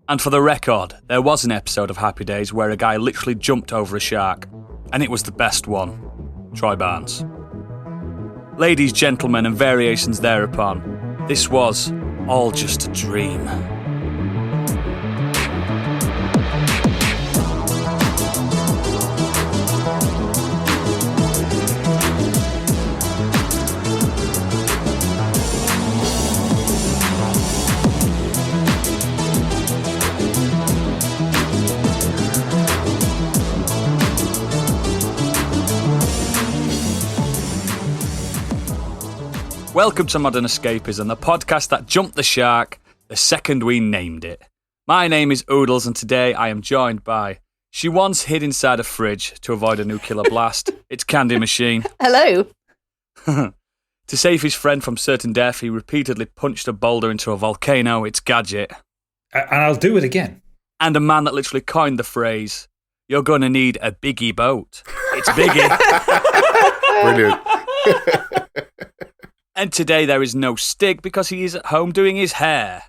And for the record, there was an episode of Happy Days where a guy literally jumped over a shark, and it was the best one. Troy Barnes. Ladies, gentlemen, and variations thereupon, this was all just a dream. Welcome to Modern Escapism, the podcast that jumped the shark the second we named it. My name is Oodles, and today I am joined by... She once hid inside a fridge to avoid a nuclear blast. It's Candy Machine. Hello. To save his friend from certain death, he repeatedly punched a boulder into a volcano. It's Gadget. And I'll do it again. And a man that literally coined the phrase, "You're going to need a biggie boat." It's Biggie. Brilliant. And today there is no Stig because he is at home doing his hair.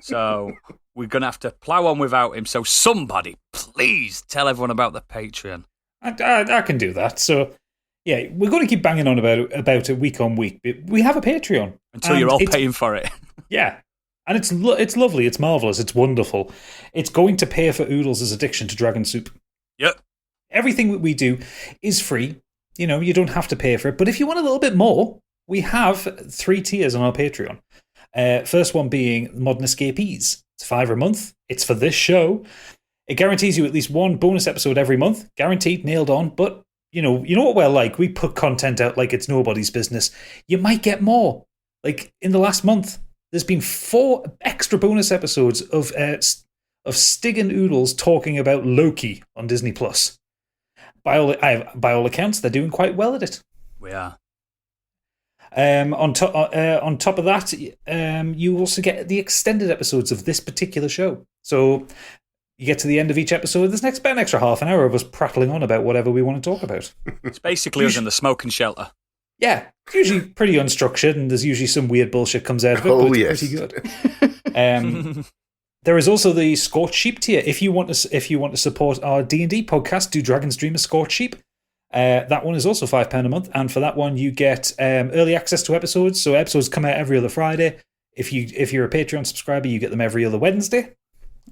So we're going to have to plough on without him. So somebody, please tell everyone about the Patreon. I can do that. So, yeah, we're going to keep banging on about it week on week. But we have a Patreon. Until you're all paying for it. Yeah. And it's lovely. It's marvellous. It's wonderful. It's going to pay for Oodles' addiction to dragon soup. Yep. Everything that we do is free. You know, you don't have to pay for it. But if you want a little bit more... We have 3 tiers on our Patreon. First one being Modern Escapees. It's $5 a month. It's for this show. It guarantees you at least one bonus episode every month. Guaranteed, nailed on. But, you know what we're like. We put content out like it's nobody's business. You might get more. Like, in the last month, there's been 4 extra bonus episodes of Stig and Oodles talking about Loki on Disney+. By all accounts, they're doing quite well at it. We are. On top of that, you also get the extended episodes of this particular show. So you get to the end of each episode. There's about an extra half an hour of us prattling on about whatever we want to talk about. It's basically us in the smoking shelter. Yeah, it's usually pretty unstructured, and there's usually some weird bullshit comes out of it. But it's pretty good. There is also the Scorched Sheep tier. If you want to support our D&D podcast, Do Dragons Dream of Scorched Sheep? That one is also £5 a month, and for that one you get early access to episodes. So episodes come out every other Friday. If you're a Patreon subscriber, you get them every other Wednesday.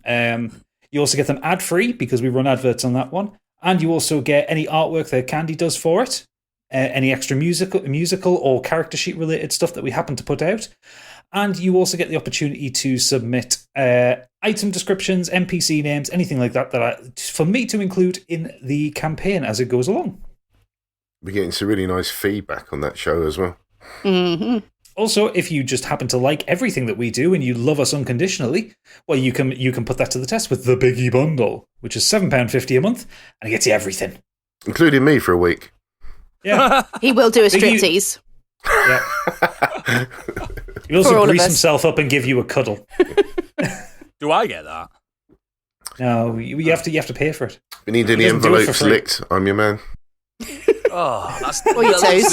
You also get them ad free because we run adverts on that one, and you also get any artwork that Candy does for it, any extra musical or character sheet related stuff that we happen to put out, and you also get the opportunity to submit item descriptions, NPC names, anything like that for me to include in the campaign as it goes along. We're getting some really nice feedback on that show as well. Mm-hmm. Also, if you just happen to like everything that we do and you love us unconditionally, well, you can put that to the test with the Biggie Bundle, which is £7.50 a month, and it gets you everything. Including me for a week. Yeah. He will do a striptease. Yeah. He'll also grease himself up and give you a cuddle. Do I get that? No, you have to pay for it. If you need any envelopes licked, I'm your man. Oh, that's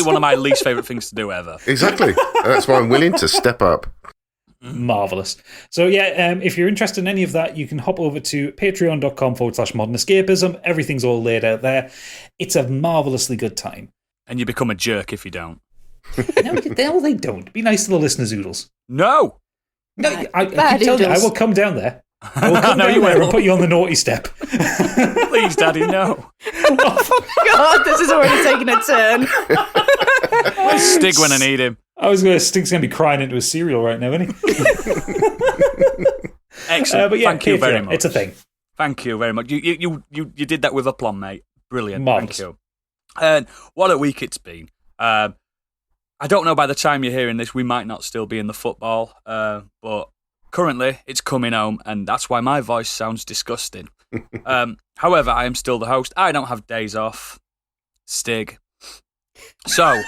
one of my least favourite things to do ever. Exactly. That's why I'm willing to step up. Marvellous. So yeah, if you're interested in any of that, you can hop over to patreon.com/modernescapism. Everything's all laid out there. It's a marvellously good time. And you become a jerk if you don't. No, they don't. Be nice to the listeners, Oodles. No, I keep telling you, I will come down there. I will come down there and put you on the naughty step. Please, Daddy, no. Oh, God, this is already taking a turn. Where's Stig when I need him? Stig's going to be crying into his cereal right now, isn't he? Excellent. But yeah, thank you very much. It's a thing. Thank you very much. You did that with aplomb, mate. Brilliant. Marvelous. Thank you. And what a week it's been. I don't know, by the time you're hearing this, we might not still be in the football, but currently it's coming home, and that's why my voice sounds disgusting. However, I am still the host. I don't have days off. Stig. So,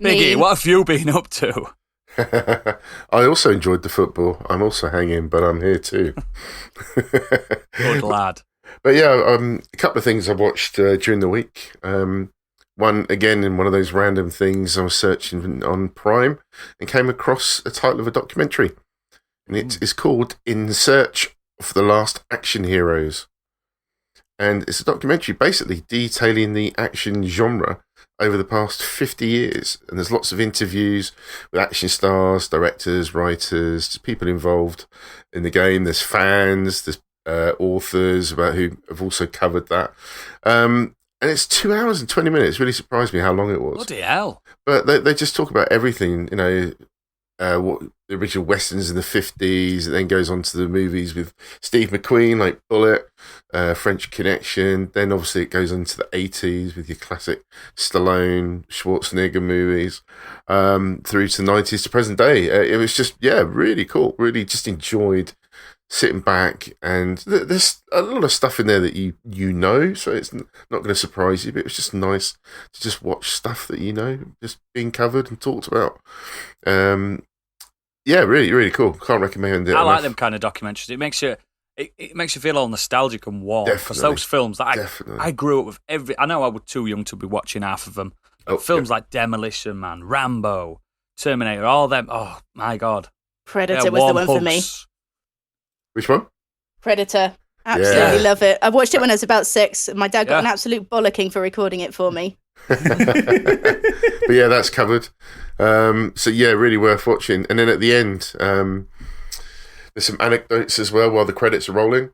Biggie, what have you been up to? I also enjoyed the football. I'm also hanging, but I'm here too. Good lad. But yeah, a couple of things I watched during the week. One, again, in one of those random things, I was searching on Prime and came across a title of a documentary. and it's called In Search of the Last Action Heroes. And it's a documentary basically detailing the action genre over the past 50 years. And there's lots of interviews with action stars, directors, writers, people involved in the game. There's fans, there's authors about who have also covered that. And it's 2 hours and 20 minutes. It really surprised me how long it was. Bloody hell. But they just talk about everything, what the original westerns in the 50s, and then goes on to the movies with Steve McQueen, like Bullet, French Connection. Then obviously it goes into the 80s with your classic Stallone, Schwarzenegger movies, through to the 90s to present day. It was just, really cool. Really just enjoyed sitting back, and there's a lot of stuff in there that you know, so it's not going to surprise you, but it was just nice to just watch stuff that just being covered and talked about. Really, really cool. Can't recommend it. I like them kind of documentaries. It makes you feel all nostalgic and warm, because those films that I grew up with I know I was too young to be watching half of them. Films like Demolition Man, Rambo, Terminator, all them. Oh my God, Predator was the one for me. Which one? Predator. Absolutely love it. I watched it when I was about 6. My dad got an absolute bollocking for recording it for me. But that's covered. Really worth watching. And then at the end, there's some anecdotes as well while the credits are rolling.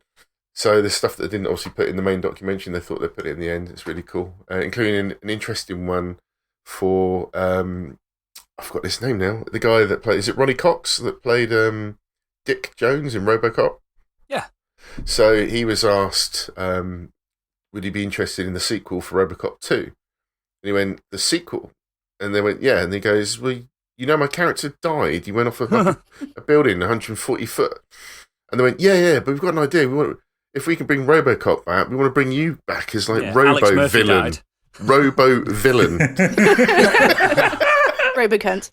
So there's stuff that they didn't obviously put in the main documentary, and they thought they'd put it in the end. It's really cool. Including an interesting one for, I forgot his name now. The guy that played, is it Ronnie Cox that played Dick Jones in RoboCop? Yeah. So he was asked, would he be interested in the sequel for RoboCop 2? And he went, the sequel? And they went, yeah. And he goes, well, my character died. He went off a building 140 foot. And they went, yeah, but we've got an idea. If we can bring RoboCop back, we want to bring you back as robo-villain. Robo-villain. Robo-cunt.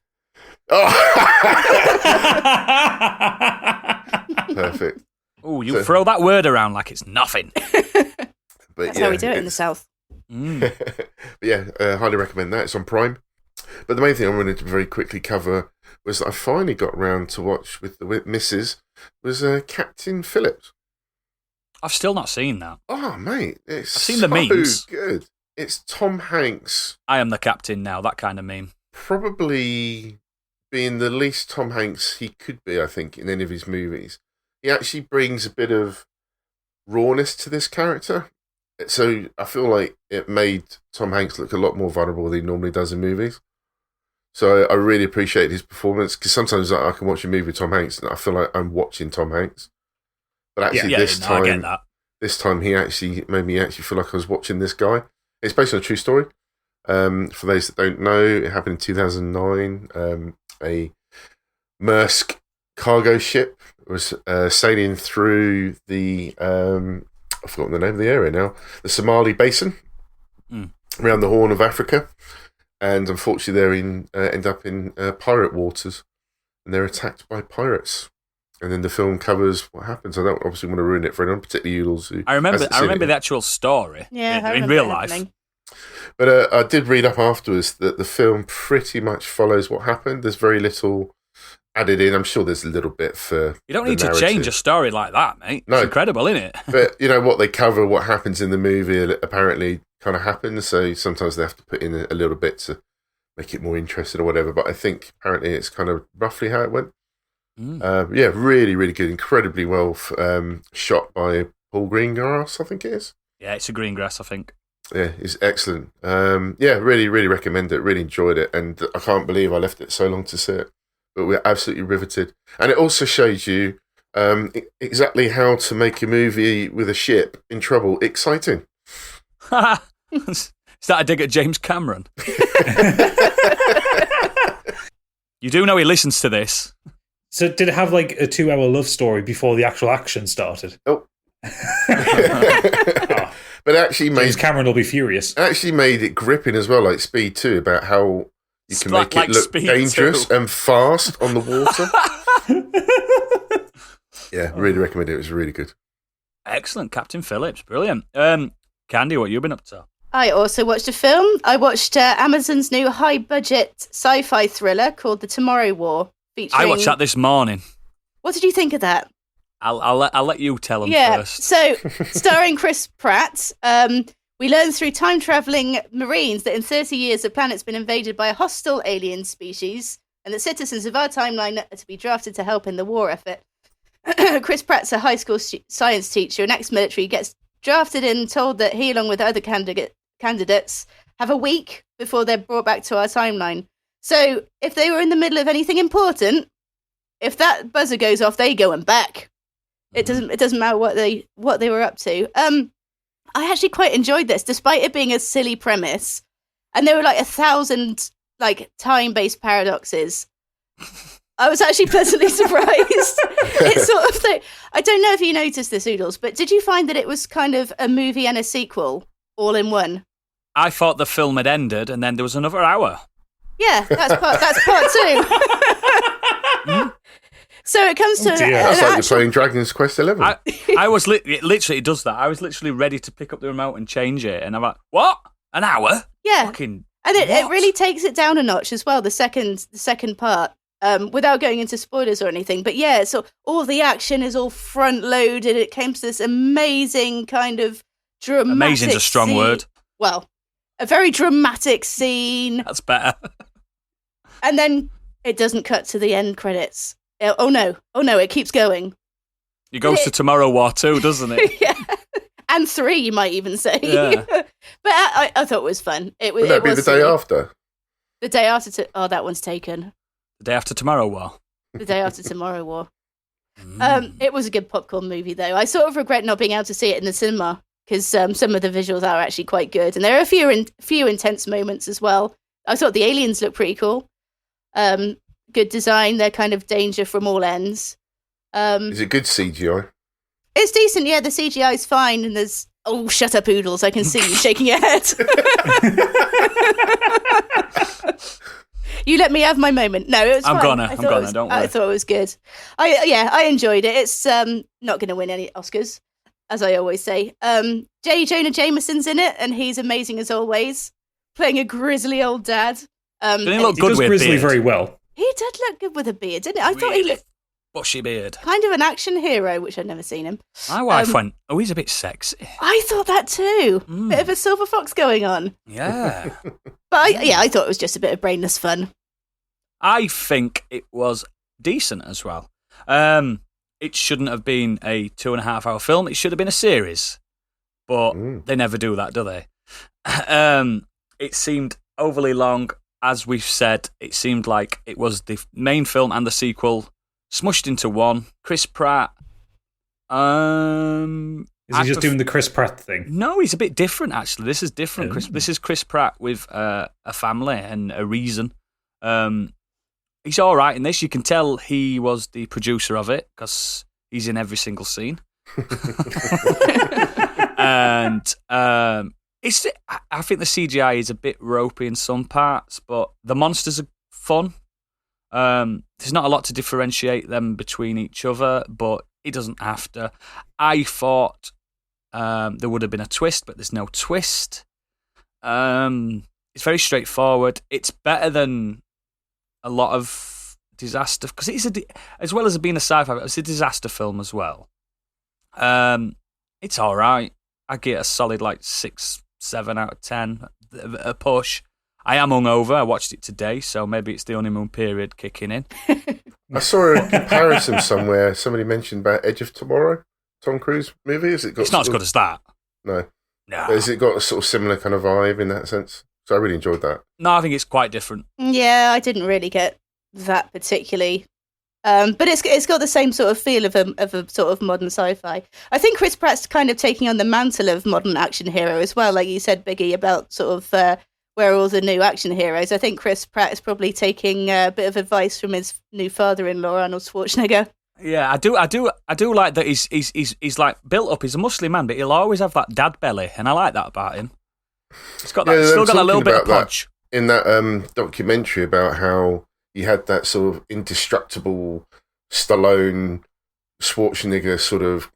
Perfect. Oh, you throw that word around like it's nothing. That's how we do it in the South. But highly recommend that. It's on Prime. But the main thing I wanted to very quickly cover was that I finally got around to watch with the missus was Captain Phillips. I've still not seen that. Oh, mate. I've seen the memes. Good. It's Tom Hanks. I am the captain now, that kind of meme. Probably being the least Tom Hanks he could be, I think, in any of his movies. He actually brings a bit of rawness to this character. So I feel like it made Tom Hanks look a lot more vulnerable than he normally does in movies. So I really appreciate his performance, because sometimes I can watch a movie with Tom Hanks and I feel like I'm watching Tom Hanks. But actually this time he actually made me actually feel like I was watching this guy. It's based on a true story. For those that don't know, it happened in 2009. A Maersk cargo ship was sailing through the I've forgotten the name of the area now, the Somali Basin, around the Horn of Africa, and unfortunately they end up in pirate waters, and they're attacked by pirates. And then the film covers what happens. I don't obviously want to ruin it for anyone, particularly you who I remember the actual story in real life. But I did read up afterwards that the film pretty much follows what happened. There's very little added in. I'm sure there's a little bit for you don't need to change a story like that, mate. No. It's incredible, isn't it? But you know what they cover, what happens in the movie apparently kind of happens. So sometimes they have to put in a little bit to make it more interesting or whatever. But I think apparently it's kind of roughly how it went. Really, really good. Incredibly well shot by Paul Greengrass, I think it is. Yeah, it's a Greengrass, I think. Yeah, it's excellent. Really, really recommend it. Really enjoyed it. And I can't believe I left it so long to see it. But we're absolutely riveted. And it also shows you exactly how to make a movie with a ship in trouble exciting. Is that a dig at James Cameron? You do know he listens to this. So did it have like a 2-hour love story before the actual action started? Oh. But actually James Cameron will be furious. Actually made it gripping as well, like Speed 2, about how you can make it look dangerous and fast on the water. Really recommend it. It was really good. Excellent, Captain Phillips. Brilliant. Candy, what have you been up to? I also watched a film. I watched Amazon's new high-budget sci-fi thriller called The Tomorrow War. I watched that this morning. What did you think of that? I'll let you tell them first. So, starring Chris Pratt, we learn through time-traveling Marines that in 30 years the planet's been invaded by a hostile alien species, and that citizens of our timeline are to be drafted to help in the war effort. Chris Pratt's a high school science teacher, an ex-military, gets drafted in, told that he, along with other candidates, have a week before they're brought back to our timeline. So, if they were in the middle of anything important, if that buzzer goes off, they going back. It doesn't matter what they were up to. I actually quite enjoyed this, despite it being a silly premise. And there were like 1,000 like time-based paradoxes. I was actually pleasantly surprised. It's sort of I don't know if you noticed this, Oodles, but did you find that it was kind of a movie and a sequel all in one? I thought the film had ended, and then there was another hour. Yeah, that's part 2. So it comes to... That's like you're playing Dragon's Quest 11. I was literally, it does that. I was literally ready to pick up the remote and change it. And I'm like, what? An hour? Yeah. Fucking and it really takes it down a notch as well, the second part, without going into spoilers or anything. But yeah, so all the action is all front-loaded. It came to this amazing kind of dramatic Amazing's a strong word. Well, a very dramatic scene. That's better. And then it doesn't cut to the end credits. Oh no, it keeps going. It goes to Tomorrow War 2, doesn't it? Yeah. And 3, you might even say. Yeah. But I thought it was fun. Would that be the day after? The day after... that one's taken. The day after Tomorrow War. The day after Tomorrow War. It was a good popcorn movie, though. I sort of regret not being able to see it in the cinema, because some of the visuals are actually quite good. And there are a few intense moments as well. I thought the aliens looked pretty cool. Good design. They're kind of danger from all ends. Is it good CGI? It's decent, yeah. The CGI is fine, and there's... Oh, shut up, Oodles. I can see you shaking your head. You let me have my moment. No, it was fine. I'm gonna, don't worry. I thought it was good. I enjoyed it. It's not going to win any Oscars, as I always say. J. Jonah Jameson's in it, and he's amazing as always, playing a grizzly old dad. Didn't he look good with grizzly beard? very well. He did look good with a beard, didn't he? I thought he looked bushy beard. kind of an action hero, which I'd never seen him. My wife went, he's a bit sexy. I thought that too. Bit of a silver fox going on. Yeah. But I thought it was just a bit of brainless fun. I think it was decent as well. It shouldn't have been a 2.5-hour film. It should have been a series. But they never do that, do they? It seemed overly long. As we've said, it seemed like it was the main film and the sequel smushed into one. Chris Pratt. Is he just doing the Chris Pratt thing? No, he's a bit different, actually. This is different. This is Chris Pratt with a family and a reason. He's all right in this. You can tell he was the producer of it because he's in every single scene. And I think the CGI is a bit ropey in some parts, but the monsters are fun. There's not a lot to differentiate them between each other, but it doesn't have to. I thought there would have been a twist, but there's no twist. It's very straightforward. It's better than a lot of disaster, because it's as well as being a sci-fi, it's a disaster film as well. It's all right. I get a solid 6-7 out of 10, a push. I am hungover. I watched it today, so maybe it's the honeymoon period kicking in. I saw a comparison somewhere. Somebody mentioned about Edge of Tomorrow, Tom Cruise movie. It's not as good as that. No. Has it got a sort of similar kind of vibe in that sense? So I really enjoyed that. No, I think it's quite different. Yeah, I didn't really get that particularly. But it's got the same sort of feel of a sort of modern sci-fi. I think Chris Pratt's kind of taking on the mantle of modern action hero as well, like you said, Biggie, about sort of where are all the new action heroes. I think Chris Pratt is probably taking a bit of advice from his new father-in-law, Arnold Schwarzenegger. Yeah, I do like that he's like built up. He's a muscly man, but he'll always have that dad belly, and I like that about him. He's got that, still got a little bit of punch. In that documentary about how he had that sort of indestructible Stallone, Schwarzenegger sort of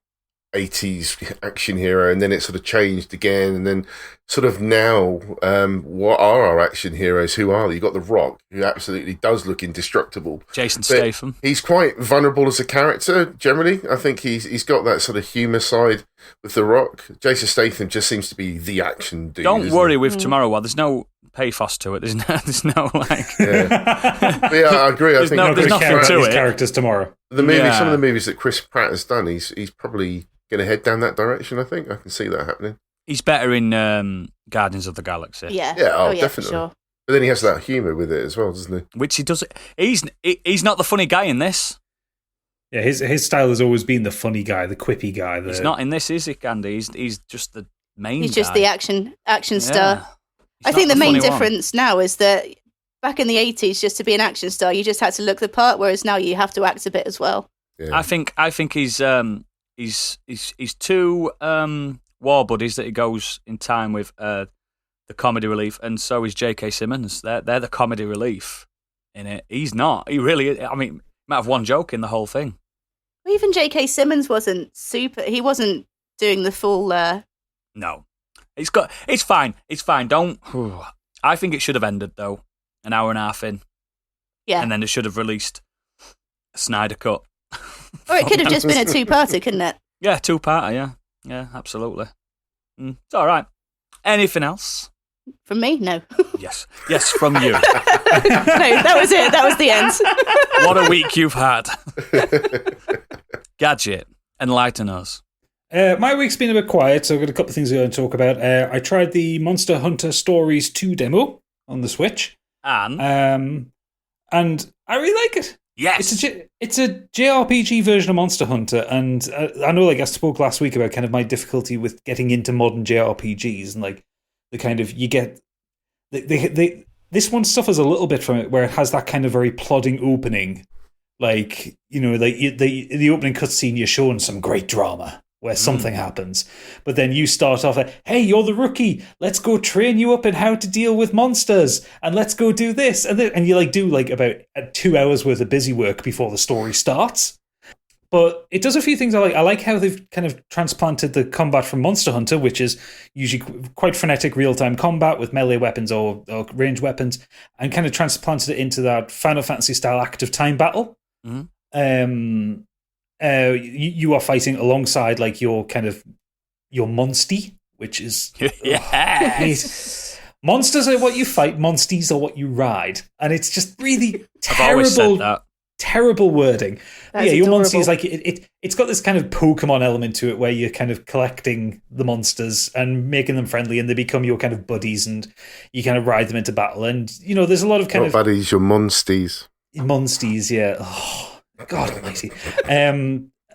80s action hero, and then it sort of changed again, and then sort of now, what are our action heroes? Who are they? You've got The Rock, who absolutely does look indestructible. Jason Statham. He's quite vulnerable as a character, generally. I think he's got that sort of humour side with The Rock. Jason Statham just seems to be the action dude. Don't worry with Tomorrow War. There's no pathos to it. There's no like... Yeah, I agree. I think there's nothing to it. Characters tomorrow. Some of the movies that Chris Pratt has done, he's probably going to head down that direction, I think. I can see that happening. He's better in Guardians of the Galaxy. Yeah. Yeah, definitely. Sure. But then he has that humour with it as well, doesn't he? Which he does. He's not the funny guy in this. Yeah, his style has always been the funny guy, the quippy guy. He's not in this, is he, Candy? He's just the main He's just guy. the action star. I think the main difference now is that back in the 80s, just to be an action star, you just had to look the part, whereas now you have to act a bit as well. Yeah. I think he's two war buddies that he goes in time with, the comedy relief, and so is J.K. Simmons. They're the comedy relief in it. He's not. He really. I mean, might have one joke in the whole thing. Well, even J.K. Simmons wasn't super. He wasn't doing the full. No, it's fine. It's fine. Don't. I think it should have ended though, an hour and a half in. Yeah, and then it should have released a Snyder cut. Or it could have just been a two-parter, couldn't it? Yeah, two-parter. Yeah, absolutely. It's all right. Anything else? From me? No. Yes, from you. No, that was it. That was the end. What a week you've had. Gadget, enlighten us. My week's been a bit quiet, so I've got a couple of things I'm going to talk about. I tried the Monster Hunter Stories 2 demo on the Switch. And I really like it. Yes. It's a JRPG version of Monster Hunter, and I know, like, I spoke last week about kind of my difficulty with getting into modern JRPGs, and like the kind of you get this one suffers a little bit from it, where it has that kind of very plodding opening, like, you know, like the opening cutscene, you're showing some great drama where something happens, but then you start off at, hey, you're the rookie, let's go train you up in how to deal with monsters, and let's go do this, and you like do like about 2 hours worth of busy work before the story starts. But it does a few things I like. I like how they've kind of transplanted the combat from Monster Hunter, which is usually quite frenetic real-time combat with melee weapons or ranged weapons, and kind of transplanted it into that Final Fantasy-style active time battle. You are fighting alongside like your monstie, which is yes. Monsters are what you fight, monsties are what you ride, and it's just really terrible wording. That's your adorable. monstie is like it's got this kind of Pokemon element to it, where you're kind of collecting the monsters and making them friendly, and they become your kind of buddies, and you kind of ride them into battle. And you know, there's a lot of kind of buddies, your monsties. Monsties, yeah. Oh, God Almighty.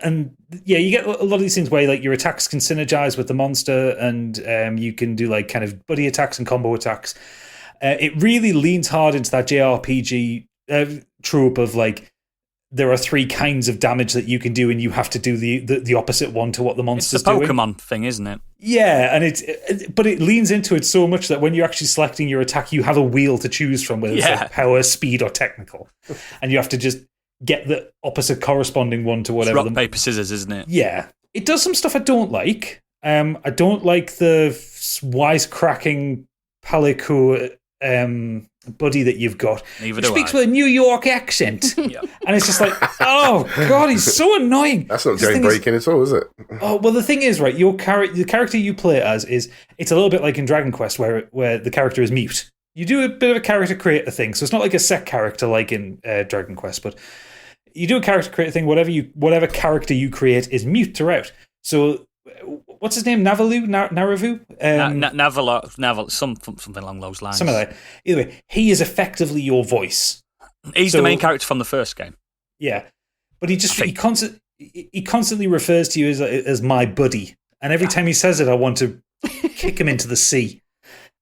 And yeah, you get a lot of these things where like your attacks can synergize with the monster, and you can do like kind of buddy attacks and combo attacks. It really leans hard into that JRPG trope of like there are 3 kinds of damage that you can do, and you have to do the opposite one to what the monster's doing. It's the Pokemon thing, isn't it? Yeah, and but it leans into it so much that when you're actually selecting your attack, you have a wheel to choose from, whether it's like power, speed, or technical, and you have to just get the opposite corresponding one to whatever. It's rock, paper, scissors, isn't it? Yeah. It does some stuff I don't like. I don't like the wisecracking Palico buddy that you've got. He speaks with a New York accent. Yep. And it's just like, oh, God, he's so annoying. That's not game-breaking at all, is it? Oh, well, the thing is, right, the character you play as it's a little bit like in Dragon Quest where the character is mute. You do a bit of a character creator thing, so it's not like a set character like in Dragon Quest, but you do a character creator thing. Whatever character you create is mute throughout. So, what's his name? Naravu? Naval, something along those lines. Something like that. Either way, he is effectively your voice. He's the main character from the first game. Yeah, but he constantly refers to you as my buddy, and every time he says it, I want to kick him into the sea.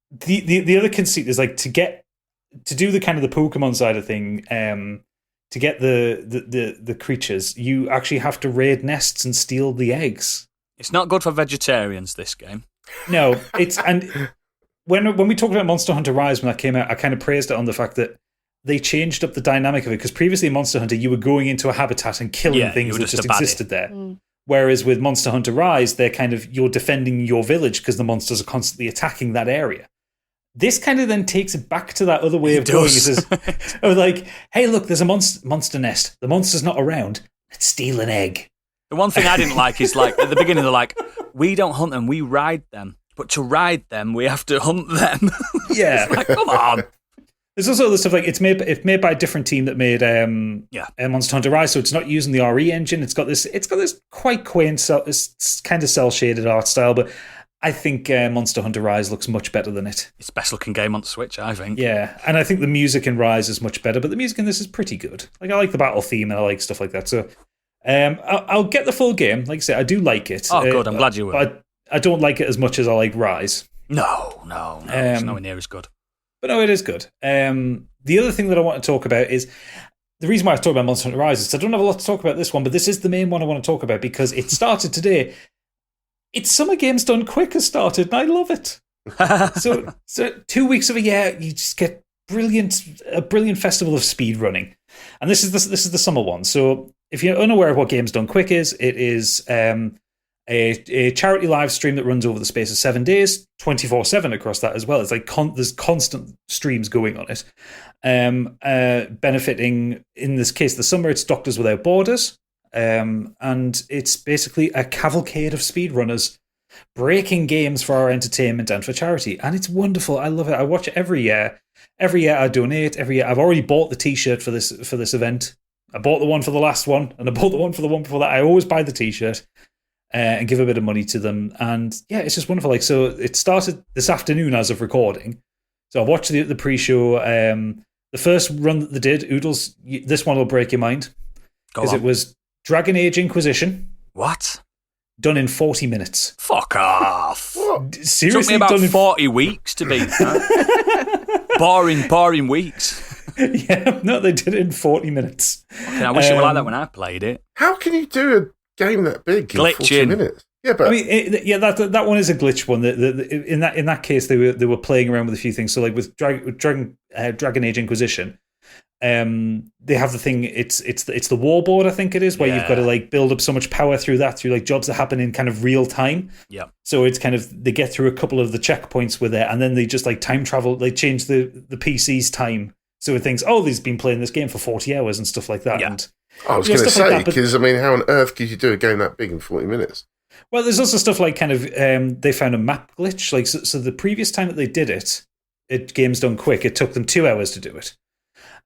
The other conceit is like to do the kind of the Pokemon side of thing. To get the creatures, you actually have to raid nests and steal the eggs. It's not good for vegetarians, this game. No, and when we talked about Monster Hunter Rise when that came out, I kind of praised it on the fact that they changed up the dynamic of it, because previously in Monster Hunter you were going into a habitat and killing things that just existed there. Whereas with Monster Hunter Rise, they're kind of, you're defending your village because the monsters are constantly attacking that area. This kind of then takes it back to that other way of going. It says, like, hey, look, there's a monster nest. The monster's not around. Let's steal an egg. The one thing I didn't like is, like, at the beginning, they're like, we don't hunt them, we ride them. But to ride them, we have to hunt them. Yeah. Like, come on. There's also other stuff like it's made by a different team that made Monster Hunter Rise, so it's not using the RE engine. It's got this quite quaint, kind of cel shaded art style, but I think Monster Hunter Rise looks much better than it. It's the best looking game on Switch, I think. Yeah, and I think the music in Rise is much better, but the music in this is pretty good. Like, I like the battle theme and I like stuff like that. So I'll get the full game. Like I say, I do like it. Oh, good. I'm glad you will. But I don't like it as much as I like Rise. No. It's nowhere near as good. But no, it is good. The other thing that I want to talk about is the reason why I talk about Monster Hunter Rise is I don't have a lot to talk about this one, but this is the main one I want to talk about because it started today. It's Summer Games Done Quick has started, and I love it. so 2 weeks of a year, you just get a brilliant festival of speed running, and this is the summer one. So if you're unaware of what Games Done Quick is, it is a charity live stream that runs over the space of 7 days, 24/7 across that as well. It's like there's constant streams going on it, benefiting, in this case, the summer, it's Doctors Without Borders, and it's basically a cavalcade of speedrunners breaking games for our entertainment and for charity, and it's wonderful. I love it. I watch it every year. Every year I donate. Every year I've already bought the T-shirt for this event. I bought the one for the last one, and I bought the one for the one before that. I always buy the T-shirt. And give a bit of money to them. And yeah, it's just wonderful. Like, so it started this afternoon as of recording. So I watched the pre-show. The first run that they did, Oodles, this one will break your mind. Because it was Dragon Age Inquisition. What? Done in 40 minutes. Fuck off. Seriously, took me about 40 weeks to beat that. boring weeks. Yeah, no, they did it in 40 minutes. Okay, I wish it were like that when I played it. How can you do a game that big in 40 minutes? Yeah, but I mean, that one is a glitch one. In that case, they were playing around with a few things. So, like with Dragon Age Inquisition, they have the thing. It's the warboard, I think it is, where you've got to like build up so much power through like jobs that happen in kind of real time. Yeah. So it's kind of they get through a couple of the checkpoints with it, and then they just like time travel. They change the PC's time, so it thinks, oh, they've been playing this game for 40 hours and stuff like that. Yeah. And I was going to say, because I mean, how on earth could you do a game that big in 40 minutes? Well, there's also stuff like kind of they found a map glitch. Like so the previous time that they did it, Games Done Quick, it took them 2 hours to do it.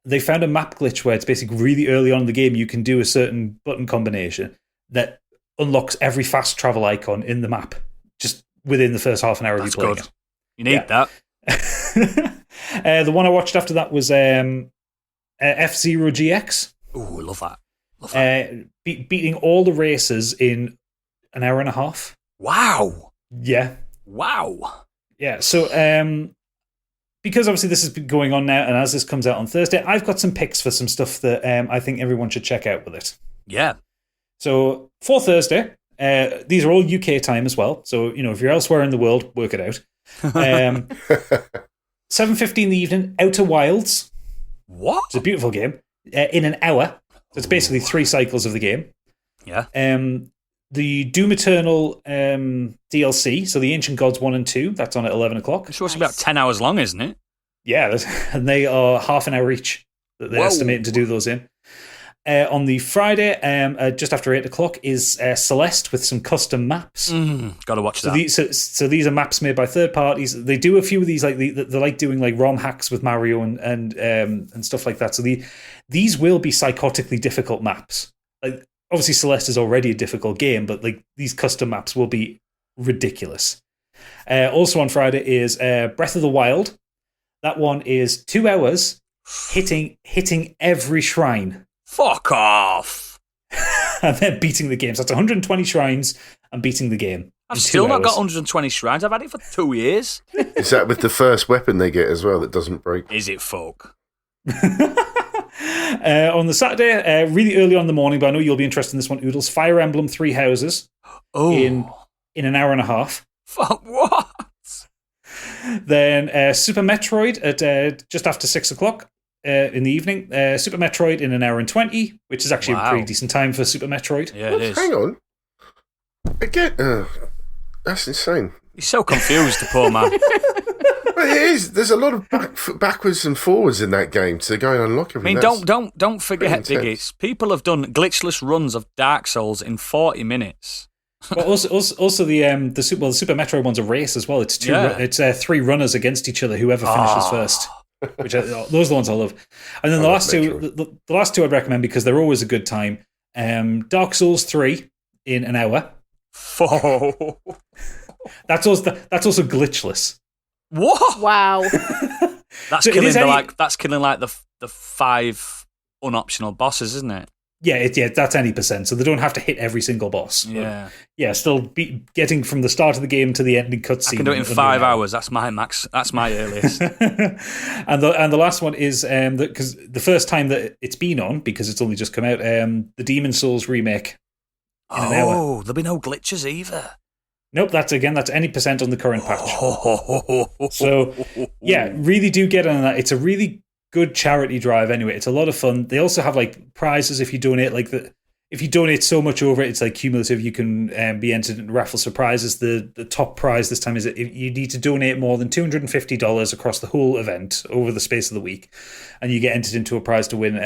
They found a map glitch where it's basically really early on in the game you can do a certain button combination that unlocks every fast travel icon in the map just within the first half an hour of you playing it. You need that. The one I watched after that was F-Zero GX. Ooh, I love that. Beating all the races in an hour and a half. Wow. Yeah. Wow. Yeah. So, because obviously this has been going on now, and as this comes out on Thursday, I've got some picks for some stuff that I think everyone should check out with it. Yeah. So, for Thursday, these are all UK time as well. So, if you're elsewhere in the world, work it out. 7:50 in the evening, Outer Wilds. What? It's a beautiful game. In an hour. So it's basically 3 cycles of the game. Yeah. The Doom Eternal DLC, so the Ancient Gods 1 and 2, that's on at 11 o'clock. It's supposed to be about 10 hours long, isn't it? Yeah, and they are half an hour each that they're estimating to do those in. On the Friday, just after 8 o'clock, is Celeste with some custom maps. Gotta watch that. So these are maps made by third parties. They do a few of these, like they like doing like ROM hacks with Mario and stuff like that. So these will be psychotically difficult maps. Like obviously Celeste is already a difficult game, but like these custom maps will be ridiculous. Also on Friday is Breath of the Wild. That one is 2 hours hitting every shrine. Fuck off. And then beating the game. So that's 120 shrines and beating the game. I've still not got 120 shrines. I've had it for 2 years. Is that with the first weapon they get as well that doesn't break? Is it folk? On the Saturday, really early on in the morning, but I know you'll be interested in this one, Oodles, Fire Emblem 3 Houses in an hour and a half. Fuck, what? Then Super Metroid at just after 6 o'clock. In the evening, Super Metroid in an hour and 20, which is actually a pretty decent time for Super Metroid. Yeah, it is. Hang on. Again, that's insane. He's so confused, the poor man. But it is. There's a lot of backwards and forwards in that game to go and unlock everything. I mean, don't forget, Biggies. People have done glitchless runs of Dark Souls in 40 minutes. Well, also the Super Metroid one's a race as well. It's three runners against each other. Whoever finishes first. Which those are the ones I love. And then the last two I'd recommend because they're always a good time. Dark Souls 3 in an hour. Oh. That's also glitchless. What? Wow. That's killing like the 5 unoptional bosses, isn't it? Yeah, that's any percent. So they don't have to hit every single boss. Yeah. Still getting from the start of the game to the ending cutscene. I can do it in 5 hours. That's my max. That's my earliest. and the last one is because the first time that it's been on, because it's only just come out, the Demon Souls remake. There'll be no glitches either. Nope, that's any percent on the current patch. So, yeah, really do get on that. It's a really good charity drive anyway. It's a lot of fun. They also have like prizes if you donate. If you donate so much over it, it's like cumulative. You can be entered in raffles for prizes. The top prize this time is that you need to donate more than $250 across the whole event over the space of the week, and you get entered into a prize to win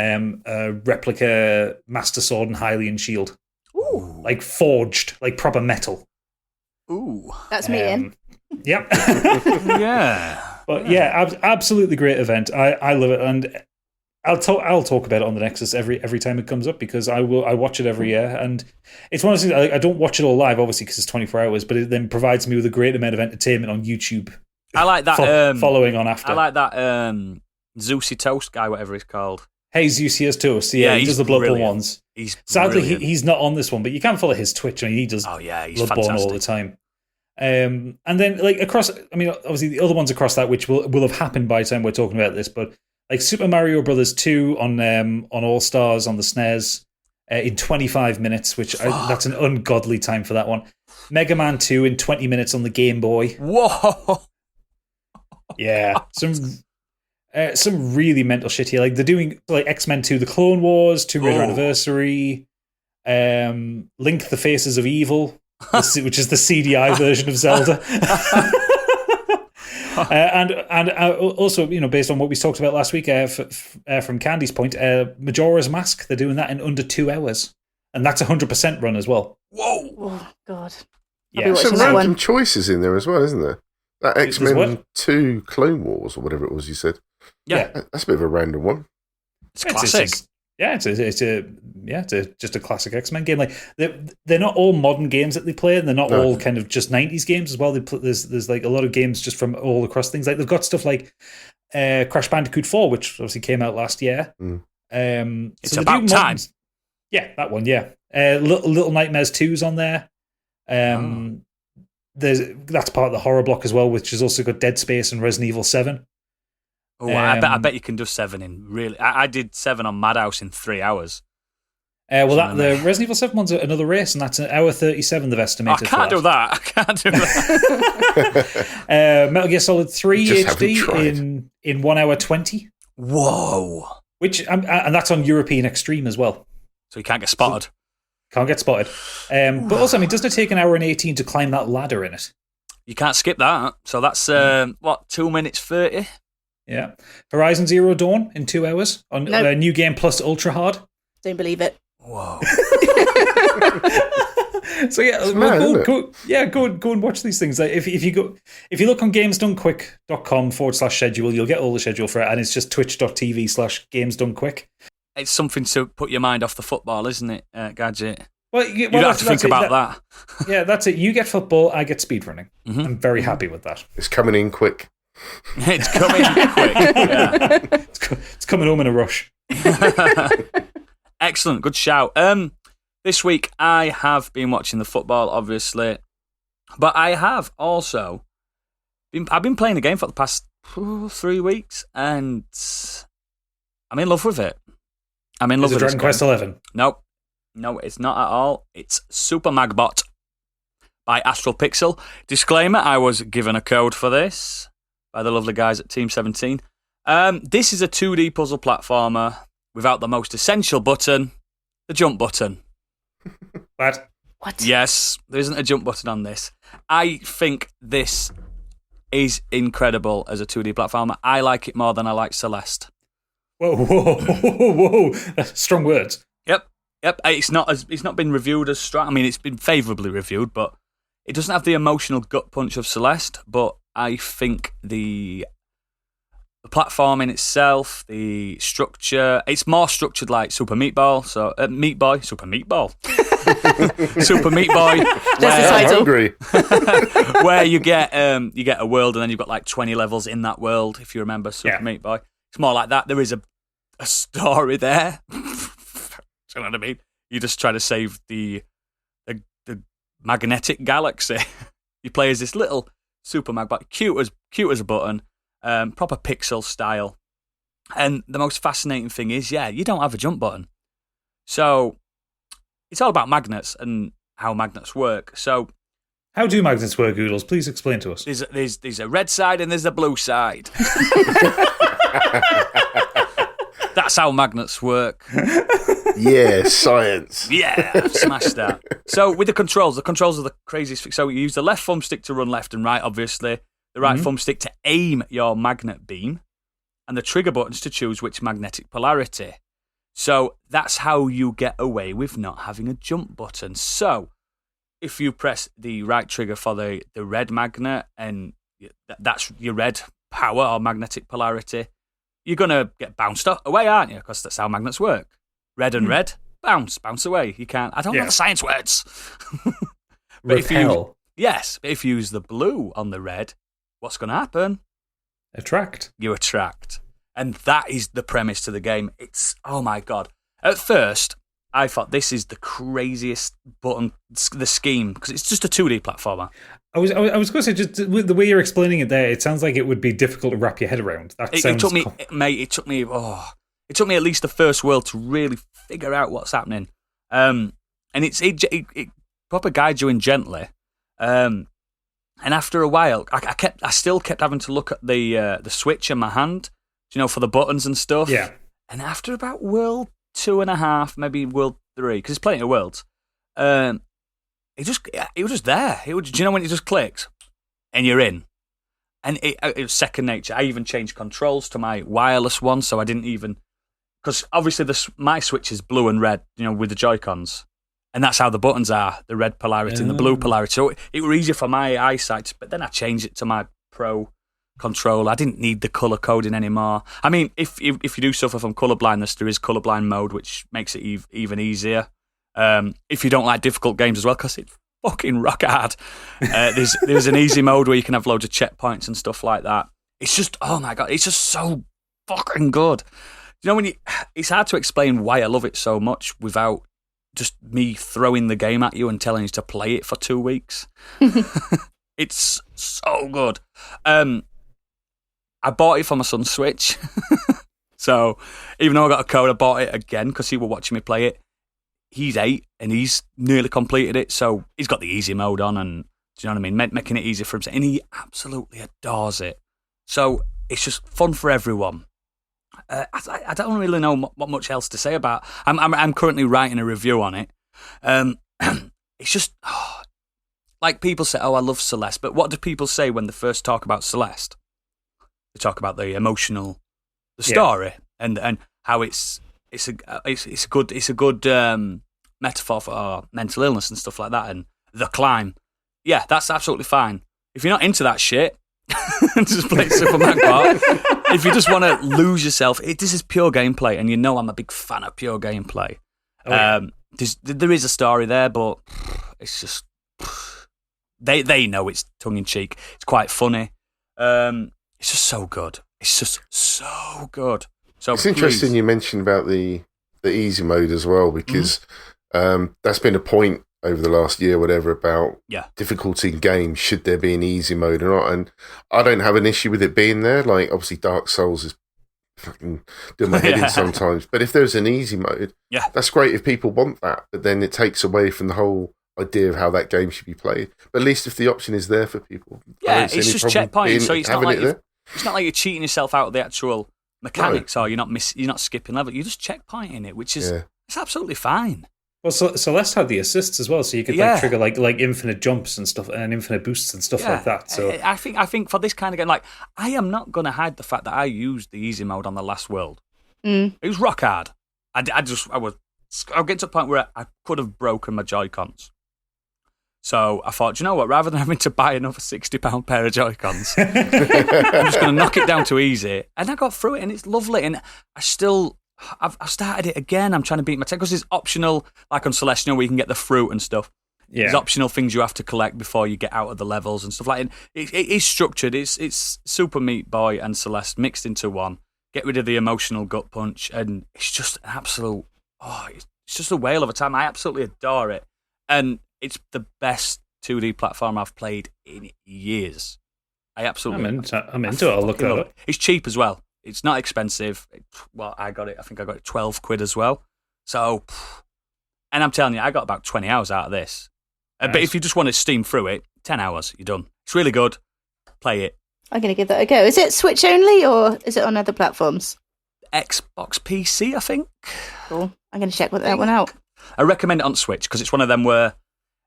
a replica Master Sword and Hylian shield. Ooh. Like forged, like proper metal. Ooh. That's me in. Yep. Yeah. But yeah, absolutely great event. I love it, and I'll talk about it on the Nexus every time it comes up because I watch it every year, and it's one of those things I don't watch it all live, obviously, because it's 24 hours, but it then provides me with a great amount of entertainment on YouTube. I like that. Following on after. I like that Zeusy Toast guy, whatever he's called. Hey, Zeusy has Toast. Yeah, he does the Bloodborne ones. Sadly, he's not on this one, but you can follow his Twitch. I mean, he does he's Bloodborne fantastic all the time. And then like across, I mean, obviously the other ones across that, which will have happened by the time we're talking about this, but like Super Mario Brothers 2 on All Stars on the SNES in 25 minutes, that's an ungodly time for that one. Mega Man 2 in 20 minutes on the Game Boy. Whoa! Yeah, some really mental shit here. Like they're doing like X-Men 2: The Clone Wars, Tomb Raider Anniversary, Link: The Faces of Evil, which is the CDI version of Zelda. And also, based on what we talked about last week, from Candy's point, Majora's Mask, they're doing that in under 2 hours, and that's 100% run as well. Whoa! Oh God! Yeah, some random choices in there as well, isn't there? That X-Men 2 Clone Wars or whatever it was you said. Yeah, that's a bit of a random one. It's classic. It's just a classic X-Men game. Like they're not all modern games that they play, and they're not all kind of just 90s games as well. There's like a lot of games just from all across things. Like they've got stuff like Crash Bandicoot 4, which obviously came out last year. It's about time. Yeah, that one. Yeah, Little Nightmares 2's on there. That's part of the horror block as well, which has also got Dead Space and Resident Evil 7. Oh, I bet you can do 7 in really. I did 7 on Madhouse in 3 hours. The Resident Evil 7 one's another race, and that's an hour 37 they've estimated. I can't do that. Metal Gear Solid 3 HD in 1 hour 20. Whoa! And that's on European Extreme as well. So you can't get spotted. Can't get spotted. But also, I mean, doesn't it take an hour and 18 to climb that ladder in it? You can't skip that. So that's 2 minutes 30. Yeah. Horizon Zero Dawn in 2 hours on New Game Plus Ultra Hard. Don't believe it. Whoa. So yeah, go and watch these things. Like if you look on gamesdonequick.com/schedule, you'll get all the schedule for it, and it's just twitch.tv/gamesdonequick. It's something to put your mind off the football, isn't it, Gadget? Well, you don't have to think about that. Yeah, that's it. You get football, I get speedrunning. Mm-hmm. I'm very happy with that. It's coming in quick. It's coming quick. Yeah. It's coming home in a rush. Excellent, good shout. This week I have been watching the football, obviously, but I have also been playing the game for the past 3 weeks, and I'm in love with it. I'm in love with Dragon Quest 11. No, it's not at all. It's Super Magbot by Astral Pixel. Disclaimer: I was given a code for this by the lovely guys at Team 17. This is a 2D puzzle platformer without the most essential button, the jump button. What? What? Yes, there isn't a jump button on this. I think this is incredible as a 2D platformer. I like it more than I like Celeste. Whoa. Strong words. Yep. It's not been reviewed as strong. I mean, it's been favourably reviewed, but it doesn't have the emotional gut punch of Celeste. But I think the platform in itself, the structure, it's more structured like Super Meat Boy. So Super Meat Boy. Super Meat Boy. I'm hungry. Where you get a world and then you've got like 20 levels in that world. If you remember Super Meat Boy, it's more like that. There is a story there. Do you know what I mean? You just try to save the magnetic galaxy. You play as this little Super Magbot, cute as a button. Proper pixel style. And the most fascinating thing is, you don't have a jump button. So it's all about magnets and how magnets work. So how do magnets work, Oodles? Please explain to us. There's a red side and there's a blue side. That's how magnets work. Yeah, science. Yeah, I've smashed that. So with the controls are the craziest thing. So you use the left thumbstick to run left and right, obviously. The right thumbstick to aim your magnet beam, and the trigger buttons to choose which magnetic polarity. So that's how you get away with not having a jump button. So if you press the right trigger for the red magnet, and that's your red power or magnetic polarity, you're going to get bounced away, aren't you? Because that's how magnets work. Red and red, bounce away. You can't. I don't know the science words. But Repel. if you use the blue on the red, what's going to happen? Attract. You attract. And that is the premise to the game. It's, oh my God. At first, I thought this is the craziest button, the scheme, because it's just a 2D platformer. I was going to say, just the way you're explaining it there, it sounds like it would be difficult to wrap your head around. It took me at least the first world to really figure out what's happening. And it proper guides you in gently. And after a while, I still kept having to look at the switch in my hand, for the buttons and stuff. Yeah. And after about world 2.5, maybe world 3, because there's plenty of worlds, it was just there. It was, when it just clicks and you're in. And it was second nature. I even changed controls to my wireless one, so I didn't even, because obviously my switch is blue and red, with the Joy-Cons. And that's how the buttons are, the red polarity and the blue polarity. So it was easier for my eyesight, but then I changed it to my Pro controller. I didn't need the colour coding anymore. I mean, if you do suffer from colour blindness, there is colourblind mode, which makes it even easier. If you don't like difficult games as well, because it's fucking rock hard. There's an easy mode where you can have loads of checkpoints and stuff like that. It's just, oh my God, it's just so fucking good. It's hard to explain why I love it so much without just me throwing the game at you and telling you to play it for 2 weeks. It's so good. I bought it for my son's Switch. So even though I got a code, I bought it again because he was watching me play it. He's 8 and he's nearly completed it, so he's got the easy mode on, and do you know what I mean? Making it easy for him, and he absolutely adores it. So it's just fun for everyone. I don't really know what much else to say about. I'm currently writing a review on it. It's just like people say, "Oh, I love Celeste," but what do people say when they first talk about Celeste? They talk about the emotional, the story, and how it's a good metaphor for mental illness and stuff like that, and the climb. Yeah, that's absolutely fine. If you're not into that shit, just play Super Magbot. If you just want to lose yourself, this is pure gameplay, and I'm a big fan of pure gameplay. There is a story there, but it's just they know it's tongue in cheek. It's quite funny. It's just so good. It's just so good. So it's interesting you mentioned about the easy mode as well, because that's been a point over the last year, whatever, about difficulty in games. Should there be an easy mode or not? And I don't have an issue with it being there. Like, obviously, Dark Souls is fucking doing my head in sometimes. But if there's an easy mode, that's great if people want that. But then it takes away from the whole idea of how that game should be played. But at least if the option is there for people, it's just checkpoints. So it's not like you're cheating yourself out of the actual mechanics, or you're not skipping level. You're just checkpointing it, which is it's absolutely fine. Well, Celeste had the assists as well, so you could trigger like infinite jumps and stuff, and infinite boosts and stuff like that. So I think for this kind of game, like, I am not going to hide the fact that I used the easy mode on the last world. It was rock hard. I'll get to the point where I could have broken my Joy-Cons. So I thought, you know what? Rather than having to buy another £60 pair of Joy-Cons, I'm just going to knock it down to easy. And I got through it, and it's lovely. And I've started it again. I'm trying to beat my time because it's optional, like on Celeste, where you can get the fruit and stuff. Yeah. There's optional things you have to collect before you get out of the levels and stuff like that. It is structured. It's Super Meat Boy and Celeste mixed into one. Get rid of the emotional gut punch, and it's just an absolute. It's just a whale of a time. I absolutely adore it, and it's the best 2D platform I've played in years. I'm into it. I'll look it up. It's cheap as well. It's not expensive. I think I got it £12 as well. So, and I'm telling you, I got about 20 hours out of this. Nice. But if you just want to steam through it, 10 hours, you're done. It's really good. Play it. I'm going to give that a go. Is it Switch only, or is it on other platforms? Xbox PC, I think. Cool. I'm going to check that one out. I recommend it on Switch because it's one of them where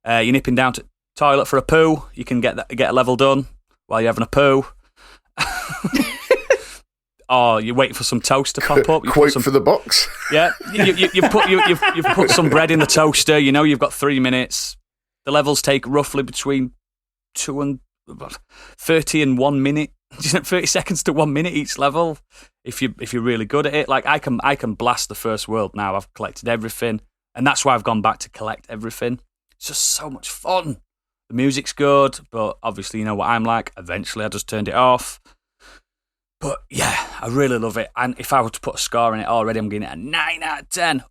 you're nipping down to the toilet for a poo. You can get a level done while you're having a poo. Or you're waiting for some toast to pop up. Quote for the box. Yeah, you've put some bread in the toaster. You know you've got 3 minutes. The levels take roughly between 30 and 1 minute. 30 seconds to 1 minute each level. If you're really good at it, like I can blast the first world now. I've collected everything, and that's why I've gone back to collect everything. It's just so much fun. The music's good, but obviously you know what I'm like. Eventually, I just turned it off. But yeah, I really love it. And if I were to put a score in it already, I'm giving it a 9 out of 10.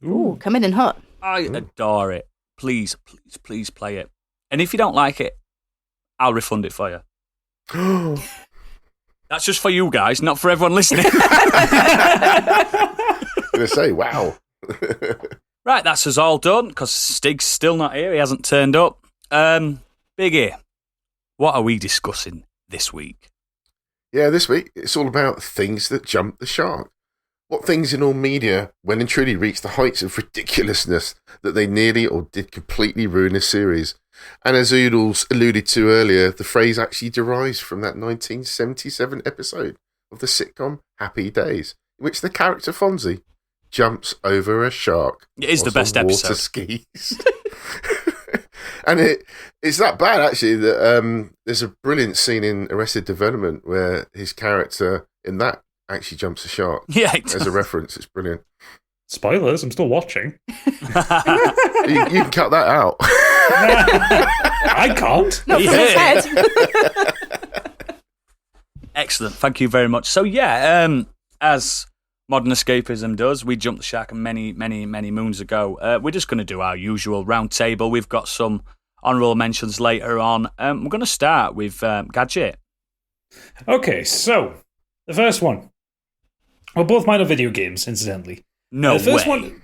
Ooh, coming in hot. I adore it. Please, please, please play it. And if you don't like it, I'll refund it for you. That's just for you guys, not for everyone listening. I'm going to say, wow. Right, that's us all done, because Stig's still not here. He hasn't turned up. Biggie, what are we discussing this week? Yeah, this week, it's all about things that jump the shark. What things in all media, when and truly reach the heights of ridiculousness that they nearly or did completely ruin a series. And as Oodles alluded to earlier, the phrase actually derives from that 1977 episode of the sitcom Happy Days, in which the character Fonzie jumps over a shark. It is the best episode. Water skis. And it's that bad, actually, that there's a brilliant scene in Arrested Development where his character in that actually jumps a shark. Yeah, as a reference. It's brilliant. Spoilers, I'm still watching. You can cut that out. I can't. Not from his head. Excellent. Thank you very much. So, yeah, as Modern Escapism does, we jumped the shark many, many, many moons ago. We're just going to do our usual round table. We've got some honourable mentions later on. We're going to start with Gadget. Okay, so the first one. Well, both mine are video games, incidentally. No the first way.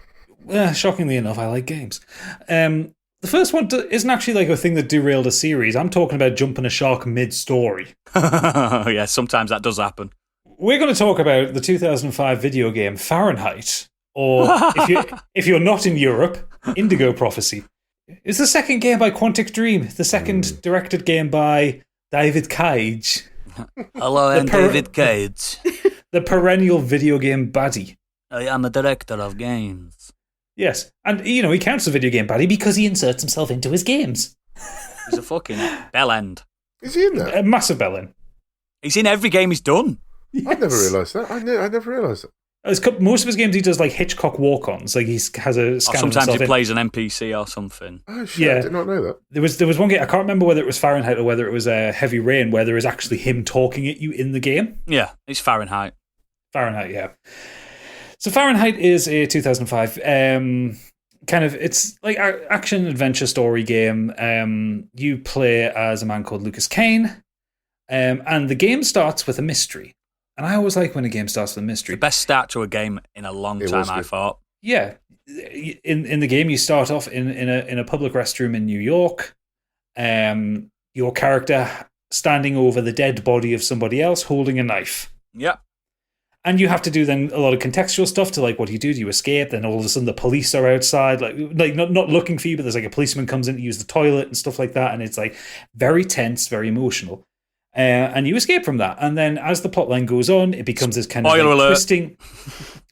One, shockingly enough, I like games. The first one isn't actually like a thing that derailed a series. I'm talking about jumping a shark mid-story. Yeah, sometimes that does happen. We're going to talk about the 2005 video game Fahrenheit, or if you're not in Europe, Indigo Prophecy. It's the second game by Quantic Dream, the second directed game by David Cage. Hello, I'm David Cage. The perennial video game baddie. I am a director of games. Yes, and he counts as a video game baddie because he inserts himself into his games. He's a fucking bellend. Is he in that? A massive bellend. He's in every game he's done. Yes. I never realised that. I never realised that. Most of his games he does like Hitchcock walk-ons. Like he has a scan. Or sometimes he plays an NPC or something. Oh shit! Yeah. I did not know that. There was one game, I can't remember whether it was Fahrenheit or whether it was Heavy Rain, where there is actually him talking at you in the game. Yeah, it's Fahrenheit. Fahrenheit, yeah. So Fahrenheit is a 2005 it's like action adventure story game. You play as a man called Lucas Kane, and the game starts with a mystery. And I always like when a game starts with a mystery. The best start to a game in a long time, I thought. Yeah, in the game you start off in a public restroom in New York. Your character standing over the dead body of somebody else holding a knife. Yeah. And you have to do then a lot of contextual stuff to like, what do you do? Do you escape? Then all of a sudden the police are outside, like not looking for you, but there's like a policeman comes in to use the toilet and stuff like that. And it's like very tense, very emotional. And you escape from that. And then as the plotline goes on, it becomes this kind of like twisting.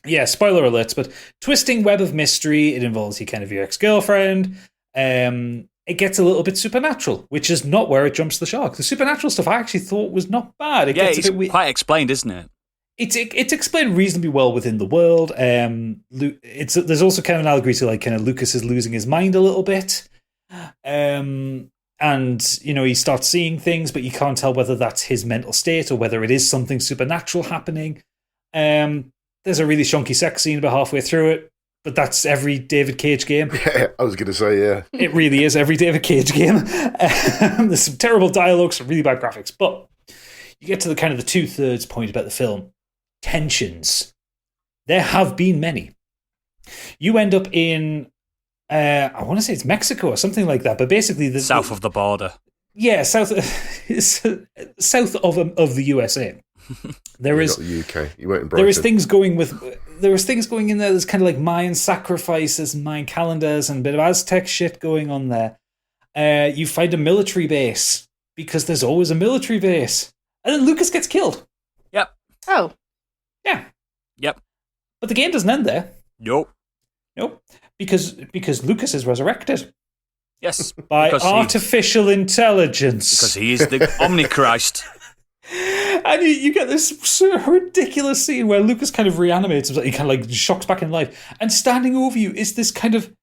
Yeah, spoiler alerts, but twisting web of mystery. It involves your ex-girlfriend. It gets a little bit supernatural, which is not where it jumps the shark. The supernatural stuff I actually thought was not bad. It's quite explained, isn't it? It's explained reasonably well within the world. There's also kind of an allegory to like kind of Lucas is losing his mind a little bit, and he starts seeing things, but you can't tell whether that's his mental state or whether it is something supernatural happening. There's a really shonky sex scene about halfway through it, but that's every David Cage game. Yeah, I was going to say, yeah, it really is every David Cage game. There's some terrible dialogue, some really bad graphics, but you get to the kind of the 2/3 point about the film. Tensions. There have been many. You end up in, I want to say it's Mexico or something like that, but basically south of the border. Yeah, south of the USA. There is the UK. You went in Brighton. There was things going in there. There's kind of like Mayan sacrifices and Mayan calendars and a bit of Aztec shit going on there. You find a military base because there's always a military base, and then Lucas gets killed. Yep. Oh. Yeah. Yep. But the game doesn't end there. Nope. Because Lucas is resurrected. Yes. By artificial intelligence. Because he is the Omnichrist. And you get this sort of ridiculous scene where Lucas kind of reanimates himself. He kind of like shocks back in life. And standing over you is this kind of...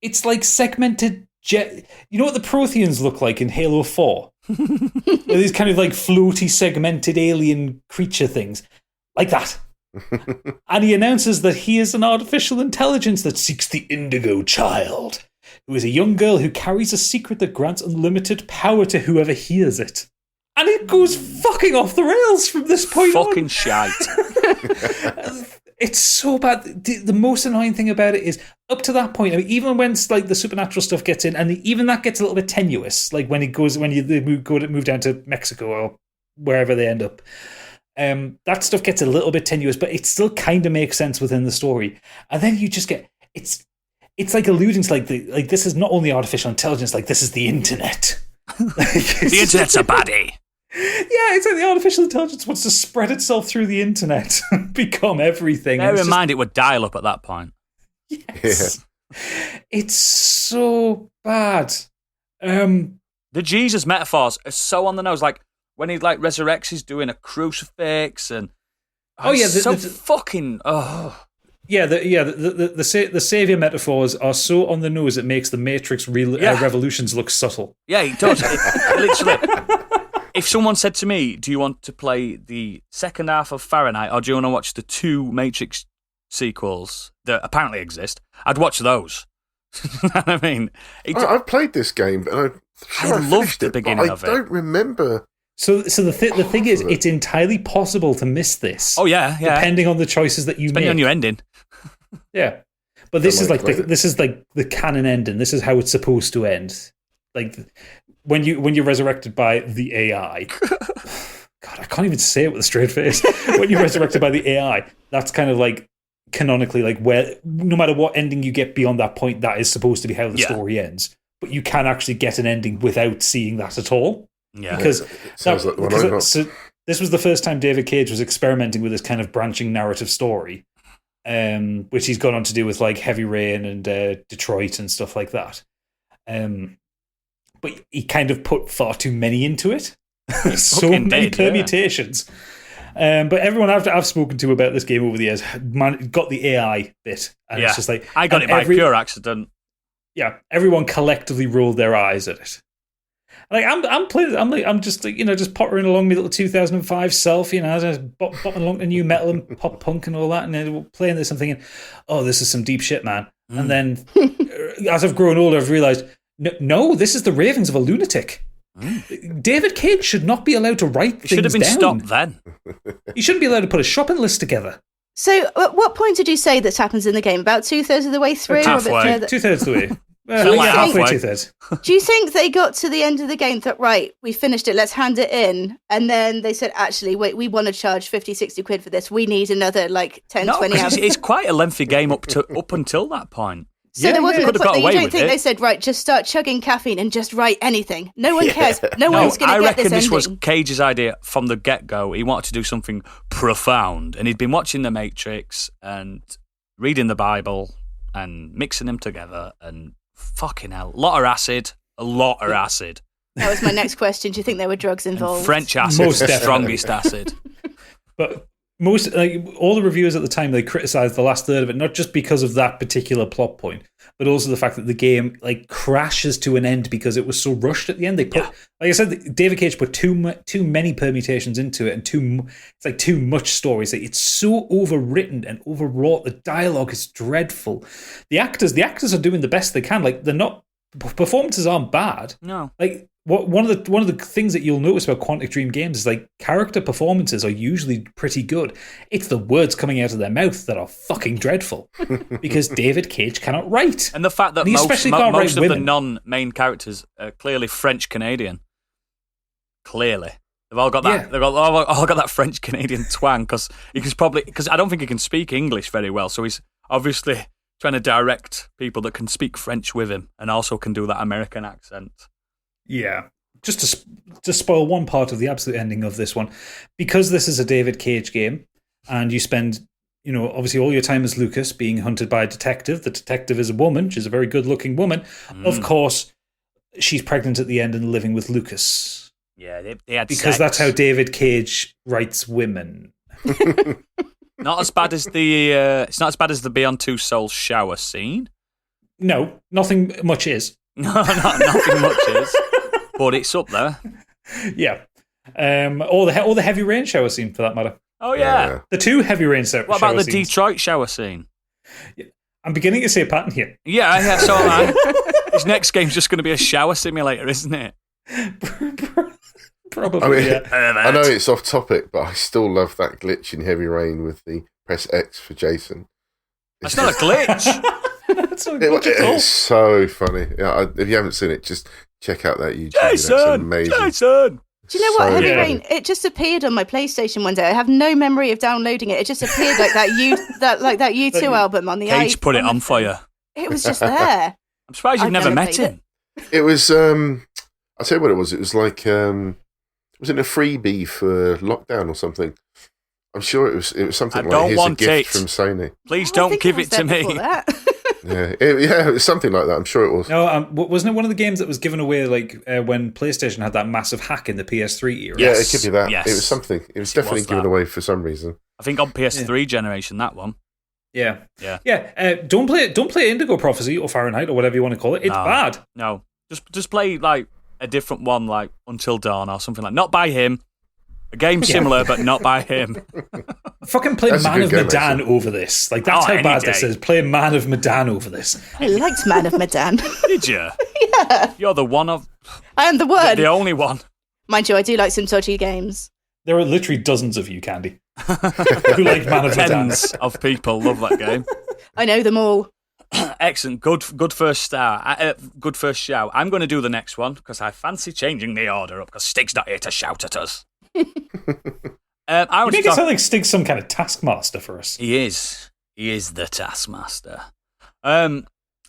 It's like segmented jet... You know what the Protheans look like in Halo 4? These kind of like floaty, segmented alien creature things. Like that. And he announces that he is an artificial intelligence that seeks the Indigo Child, who is a young girl who carries a secret that grants unlimited power to whoever hears it. And it goes fucking off the rails from this point on. Fucking shite. It's so bad. The most annoying thing about it is up to that point, I mean, even when like the supernatural stuff gets in, and even that gets a little bit tenuous, like when they move down to Mexico or wherever they end up. That stuff gets a little bit tenuous, but it still kind of makes sense within the story. And then you just get it's like alluding to like this is not only artificial intelligence, like this is the internet. The internet's a baddie. Yeah, it's like the artificial intelligence wants to spread itself through the internet and become everything. Bear in mind, it would dial up at that point. Yes, it's so bad. The Jesus metaphors are so on the nose, like. When he like resurrects, he's doing a crucifix and fucking the savior metaphors are so on the nose it makes the Matrix revolutions look subtle. Yeah, he does. Literally, if someone said to me, "Do you want to play the second half of Fahrenheit, or do you want to watch the 2 Matrix sequels that apparently exist?" I'd watch those. You know what I mean, I've played this game, and I loved the beginning of it. I don't remember. So the thing is, it's entirely possible to miss this. Oh yeah. Depending on the choices that you make. Depending on your ending. Yeah, but this is like the canon ending. This is how it's supposed to end. Like when you're resurrected by the AI. God, I can't even say it with a straight face. When you're resurrected by the AI, that's kind of like canonically like where no matter what ending you get beyond that point, that is supposed to be how the story ends. But you can actually get an ending without seeing that at all. Yeah, because this was the first time David Cage was experimenting with this kind of branching narrative story, which he's gone on to do with like Heavy Rain and Detroit and stuff like that. But he kind of put far too many into it. So many permutations. Yeah. But everyone I've spoken to about this game over the years got the AI bit, and it's just like I got it by pure accident. Yeah, everyone collectively rolled their eyes at it. Like I'm just just pottering along my little 2005 self, just bopping along to new metal and pop punk and all that, and then playing this and thinking, oh, this is some deep shit, man. And then as I've grown older, I've realised, no, this is the ravings of a lunatic. David Cage should not be allowed to write things down. Should have been stopped then. He shouldn't be allowed to put a shopping list together. So, at what point did you say this happens in the game? About 2/3 of the way through? Halfway. Or a bit 2/3 of the way. Halfway two-thirds. Do you think they got to the end of the game, thought, right, we finished it, let's hand it in, and then they said, actually, wait, we want to charge 50, 60 quid for this, we need another 10, 20 hours? It's quite a lengthy game up until that point. So there wasn't a point that you don't think it. they said, right, just start chugging caffeine and just write anything. No one cares. No one's going to get this ending. I reckon this was Cage's idea from the get-go. He wanted to do something profound, and he'd been watching The Matrix and reading the Bible and mixing them together, and fucking hell, a lot of acid. That was my next question. Do you think there were drugs involved? And French acid, most the strongest acid. But most, all the reviewers at the time, they criticised the last third of it, not just because of that particular plot point, but also the fact that the game crashes to an end because it was so rushed at the end. They put, like I said, David Cage put too many permutations into it, and too much stories. It's so overwritten and overwrought. The dialogue is dreadful. The actors are doing the best they can. They're not, performances aren't bad. No. One of the things that you'll notice about Quantic Dream games is character performances are usually pretty good. It's the words coming out of their mouth that are fucking dreadful because David Cage cannot write, and the fact that most of the non-main characters are clearly French Canadian. Clearly, they've all got that. Yeah. They've all got that French Canadian twang because I don't think he can speak English very well, so he's obviously trying to direct people that can speak French with him and also can do that American accent. Yeah. Just to spoil one part of the absolute ending of this one, because this is a David Cage game, and you spend, obviously all your time as Lucas being hunted by a detective. The detective is a woman. She's a very good-looking woman. Of course, she's pregnant at the end and living with Lucas. Yeah, they had because sex. That's how David Cage writes women. Not as bad as it's not as bad as the Beyond Two Souls shower scene. No, nothing much is. No, nothing much is. But it's up there. Yeah. Or the Heavy Rain shower scene, for that matter. Oh, yeah. The two Heavy Rain shower scenes. What about the Detroit shower scene? Yeah. I'm beginning to see a pattern here. Yeah, so am I. His next game's just going to be a shower simulator, isn't it? Probably, yeah. I know it's off topic, but I still love that glitch in Heavy Rain with the press X for Jason. That's not a glitch. It's so funny. Yeah, if you haven't seen it, just check out that YouTube. Jason! That's amazing. Jason! Do you know what? Heavy Rain, it just appeared on my PlayStation one day. I have no memory of downloading it. It just appeared like that U2 album on the Cage put it on for you. It was just there. I'm surprised you've never met him. It was, I'll tell you what it was. It was like, was it a freebie for lockdown or something? I'm sure it was something like, here's a gift from Sony. Please don't give it to me. Yeah, it was something like that. I'm sure it was. No, wasn't it one of the games that was given away when PlayStation had that massive hack in the PS3 era? Yeah, it could be that. Yes. It was something. It was definitely given away for some reason. I think on PS3 generation, that one. Yeah. Don't play Indigo Prophecy or Fahrenheit or whatever you want to call it. It's bad. No, just play a different one, like Until Dawn or something like. Not by him. A game similar, but not by him. Fucking play Man of Medan over this. That's how bad this is. Play Man of Medan over this. I liked Man of Medan. Did you? Yeah. You're the one of... I am the one. The only one. Mind you, I do like some dodgy games. There are literally dozens of you, Candy, who like Man of Medan. Tens of people love that game. I know them all. Excellent. Good first start. Good first shout. I'm going to do the next one because I fancy changing the order up because Stig's not here to shout at us. You make it sound like Stig's some kind of taskmaster for us. He is the taskmaster. I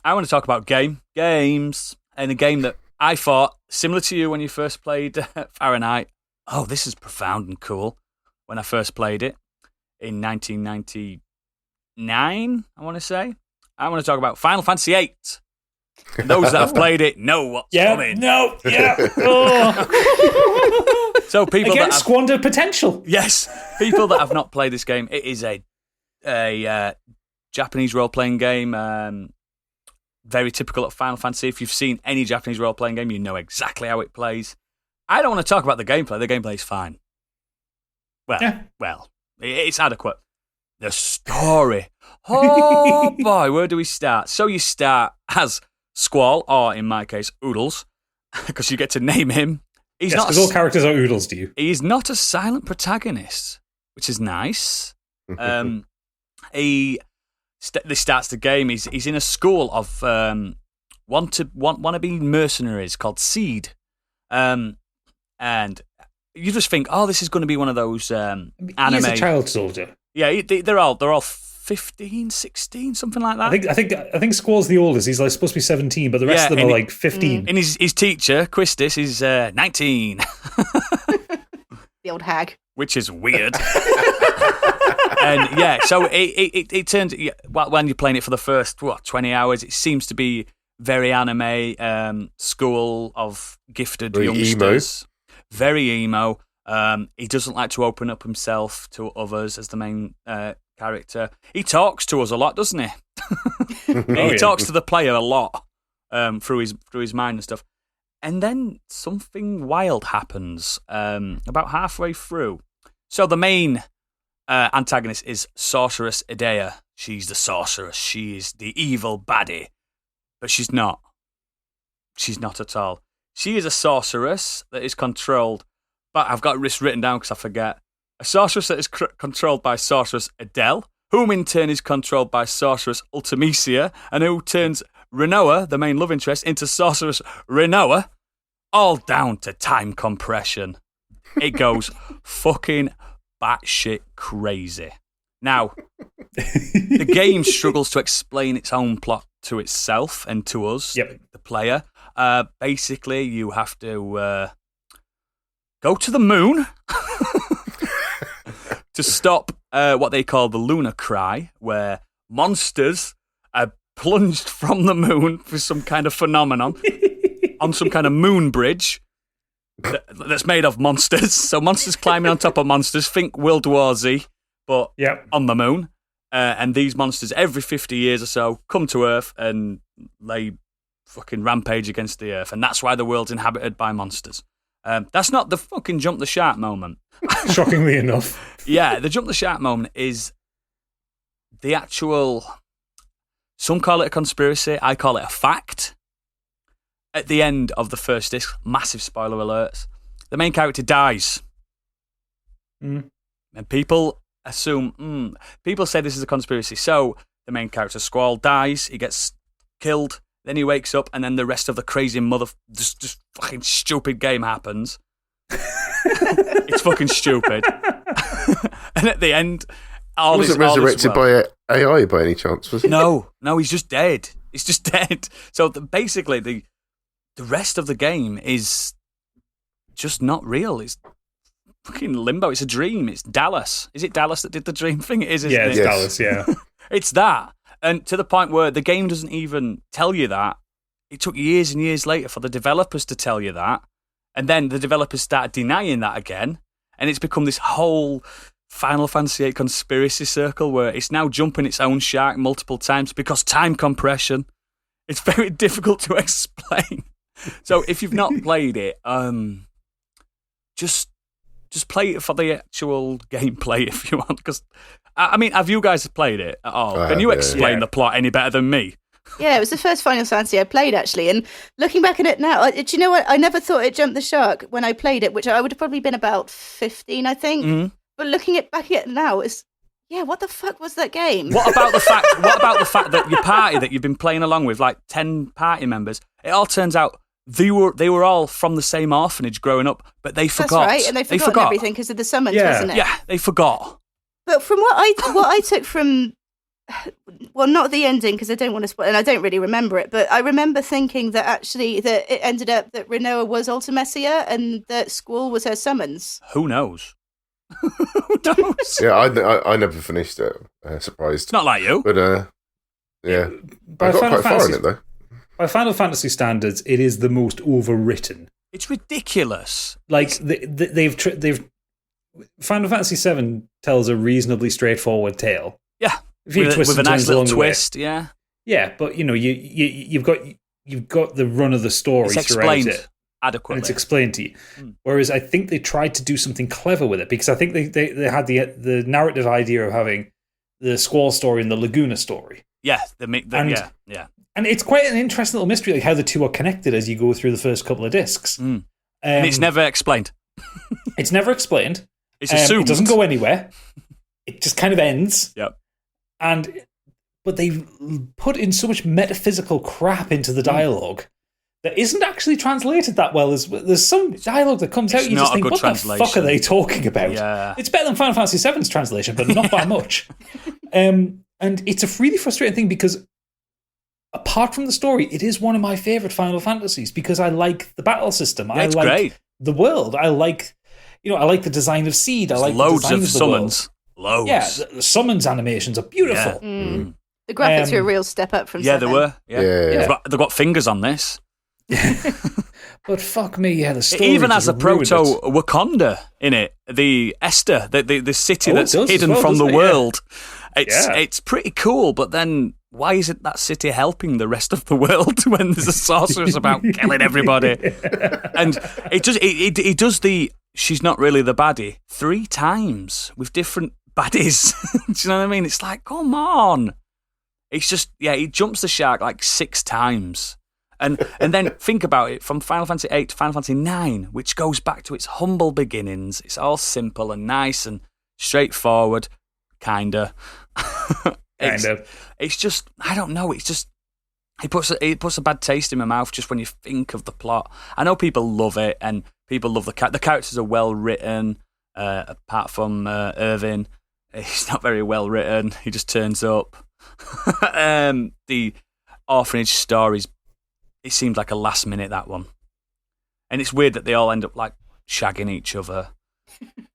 want to talk about games, and a game that I thought, similar to you when you first played Fahrenheit, oh, this is profound and cool, when I first played it in 1999, I want to say. I want to talk about Final Fantasy VIII. Those that have played it know what's coming. No, yeah. Oh. So people again, that have squandered potential. Yes, people that have not played this game, it is a Japanese role-playing game. Very typical of Final Fantasy. If you've seen any Japanese role-playing game, you know exactly how it plays. I don't want to talk about the gameplay. The gameplay is fine. Well, it's adequate. The story. Oh boy, where do we start? So you start as Squall, or in my case, Oodles, because you get to name him. Because all characters are Oodles to you. He's not a silent protagonist, which is nice. This starts the game. He's in a school of wannabe mercenaries called Seed, and you just think, oh, this is going to be one of those anime. He's a child soldier. Yeah, they're all 15, 16, something like that. I think Squall's the oldest. He's like supposed to be 17, but the rest of them are like 15. And his teacher, Quistis, is 19. The old hag. Which is weird. And yeah, so it turns, when you're playing it for the first 20 hours, it seems to be very anime, school of gifted very youngsters. Very emo. He doesn't like to open up himself to others as the main character. He talks to us a lot, doesn't he? He talks to the player a lot through his mind and stuff. And then something wild happens about halfway through. So the main antagonist is Sorceress Idea. She's the sorceress. She is the evil baddie. But she's not. She's not at all. She is a sorceress that is controlled, but I've got this written down because I forget. A sorceress that is controlled by Sorceress Adele, whom in turn is controlled by Sorceress Ultimecia, and who turns Renoa, the main love interest, into Sorceress Renoa, all down to time compression. It goes fucking batshit crazy. Now, the game struggles to explain its own plot to itself and to us, the player. Basically, you have to go to the moon to stop what they call the lunar cry, where monsters are plunged from the moon for some kind of phenomenon on some kind of moon bridge that's made of monsters. So monsters climbing on top of monsters. Think World War Z, but on the moon. And these monsters, every 50 years or so, come to Earth and lay fucking rampage against the Earth. And that's why the world's inhabited by monsters. That's not the fucking jump the shark moment. Shockingly enough. Yeah, the jump the shark moment is the actual... Some call it a conspiracy. I call it a fact. At the end of the first disc, massive spoiler alerts, the main character dies. And people assume... people say this is a conspiracy. So the main character, Squall, dies. He gets killed. Then he wakes up, and then the rest of the crazy just fucking stupid game happens. It's fucking stupid. And at the end, was it resurrected by AI by any chance? Was it? No, he's just dead. He's just dead. So basically, the rest of the game is just not real. It's fucking limbo. It's a dream. It's Dallas. Is it Dallas that did the dream thing? It is, isn't it? It's Dallas, yeah. It's that. And to the point where the game doesn't even tell you that. It took years and years later for the developers to tell you that. And then the developers started denying that again. And it's become this whole Final Fantasy VIII conspiracy circle where it's now jumping its own shark multiple times because time compression. It's very difficult to explain. So if you've not played it, just play it for the actual gameplay if you want. Because, I mean, have you guys played it at all? Can you explain the plot any better than me? Yeah, it was the first Final Fantasy I played, actually. And looking back at it now, do you know what? I never thought it jumped the shark when I played it, which I would have probably been about 15, I think. Mm-hmm. But looking back at it now, it's, what the fuck was that game? What about the fact that your party that you've been playing along with, like 10 party members, it all turns out they were all from the same orphanage growing up, but they forgot. That's right, and they forgot everything because of the summons, wasn't it? Yeah, they forgot. But from what I took from... Well, not the ending, because I don't want to spoil, and I don't really remember it, but I remember thinking that actually that it ended up that Renoa was Ultimecia and that Squall was her summons. Who knows? Who knows? Yeah, I never finished it. Surprised. Not like you. But, yeah. I got quite far in it, though. By Final Fantasy standards, it is the most overwritten. It's ridiculous. Like, they've Final Fantasy VII tells a reasonably straightforward tale. Yeah. With a nice little twist, yeah. Yeah, but you know, you've got the run of the story. It's explained throughout it, adequately. and it's explained to you. Whereas I think they tried to do something clever with it, because I think they had the narrative idea of having the Squall story and the Laguna story. Yeah, yeah. And it's quite an interesting little mystery, like how the two are connected as you go through the first couple of discs. And it's never explained. It's never explained. It's assumed. It doesn't go anywhere. It just kind of ends. Yep. But but they put in so much metaphysical crap into the dialogue that isn't actually translated that well. There's some dialogue that comes out, you just think, what the fuck are they talking about? Yeah. It's better than Final Fantasy VII's translation, but not by much. And it's a really frustrating thing because apart from the story, it is one of my favourite Final Fantasies because I like the battle system. Yeah, I like great. the world. I like the design of Seed. I like loads the design of summons. World. Loads. Yeah, the summons animations are beautiful. Yeah. The graphics are a real step up from 7. They were. Yeah. They've got fingers on this. But fuck me, the story it even has a proto Wakanda in it. The Esther, the city that's hidden from the world. It's pretty cool, but then why isn't that city helping the rest of the world when there's a sorceress about killing everybody? And it does the she's not really the baddie 3 times with different baddies. Do you know what I mean? It's like, come on. It's just, he jumps the shark like 6 times. And then think about it, from Final Fantasy VIII to Final Fantasy IX, which goes back to its humble beginnings. It's all simple and nice and straightforward, kinda. It's just, I don't know, it's just, it puts a bad taste in my mouth just when you think of the plot. I know people love it, and people love the characters are well written, apart from Irvin. He's not very well written, he just turns up. The orphanage stories, it seemed like a last minute, that one. And it's weird that they all end up like shagging each other,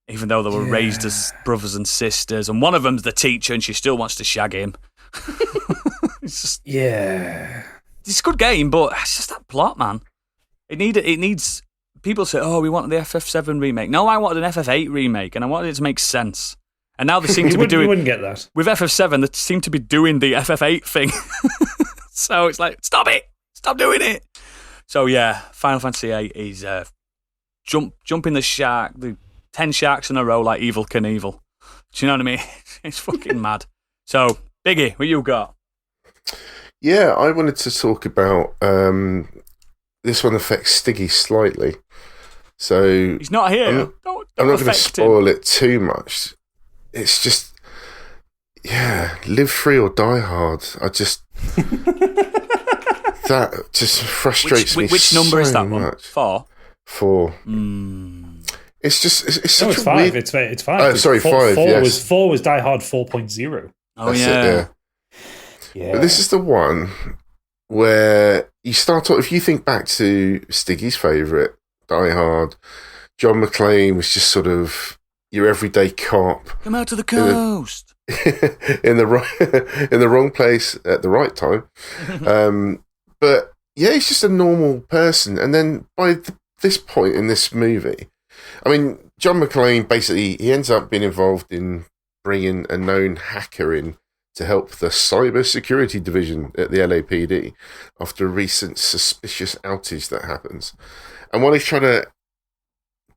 even though they were raised as brothers and sisters. And one of them's the teacher and she still wants to shag him. It's just, it's a good game, but it's just that plot, man. It needs, people say, we wanted the FF7 remake. No, I wanted an FF8 remake, and I wanted it to make sense. And now they seem to be doing... You wouldn't get that. With FF7, they seem to be doing the FF8 thing. So it's like, stop it! Stop doing it! So Final Fantasy VIII is jumping the shark, the 10 sharks in a row like Evel Knievel. Do you know what I mean? It's fucking mad. So, Biggie, what you got? Yeah, I wanted to talk about... this one affects Stiggy slightly. So he's not here. I'm not going to spoil it too much. It's just, live free or die hard. That just frustrates me. Which number is that one? Much. 4? 4. It's just, it's such it's a 5. weird... It's 5. Oh, sorry, 5, yes. 4 was Die Hard 4.0. Oh, That's it. But this is the one where you start off, if you think back to Stiggy's favourite, Die Hard, John McClane was just sort of your everyday cop. Come out to the coast. in the wrong place at the right time. But he's just a normal person. And then by this point in this movie, I mean, John McClane basically, he ends up being involved in bringing a known hacker in to help the cyber security division at the LAPD after a recent suspicious outage that happens. And while he's trying to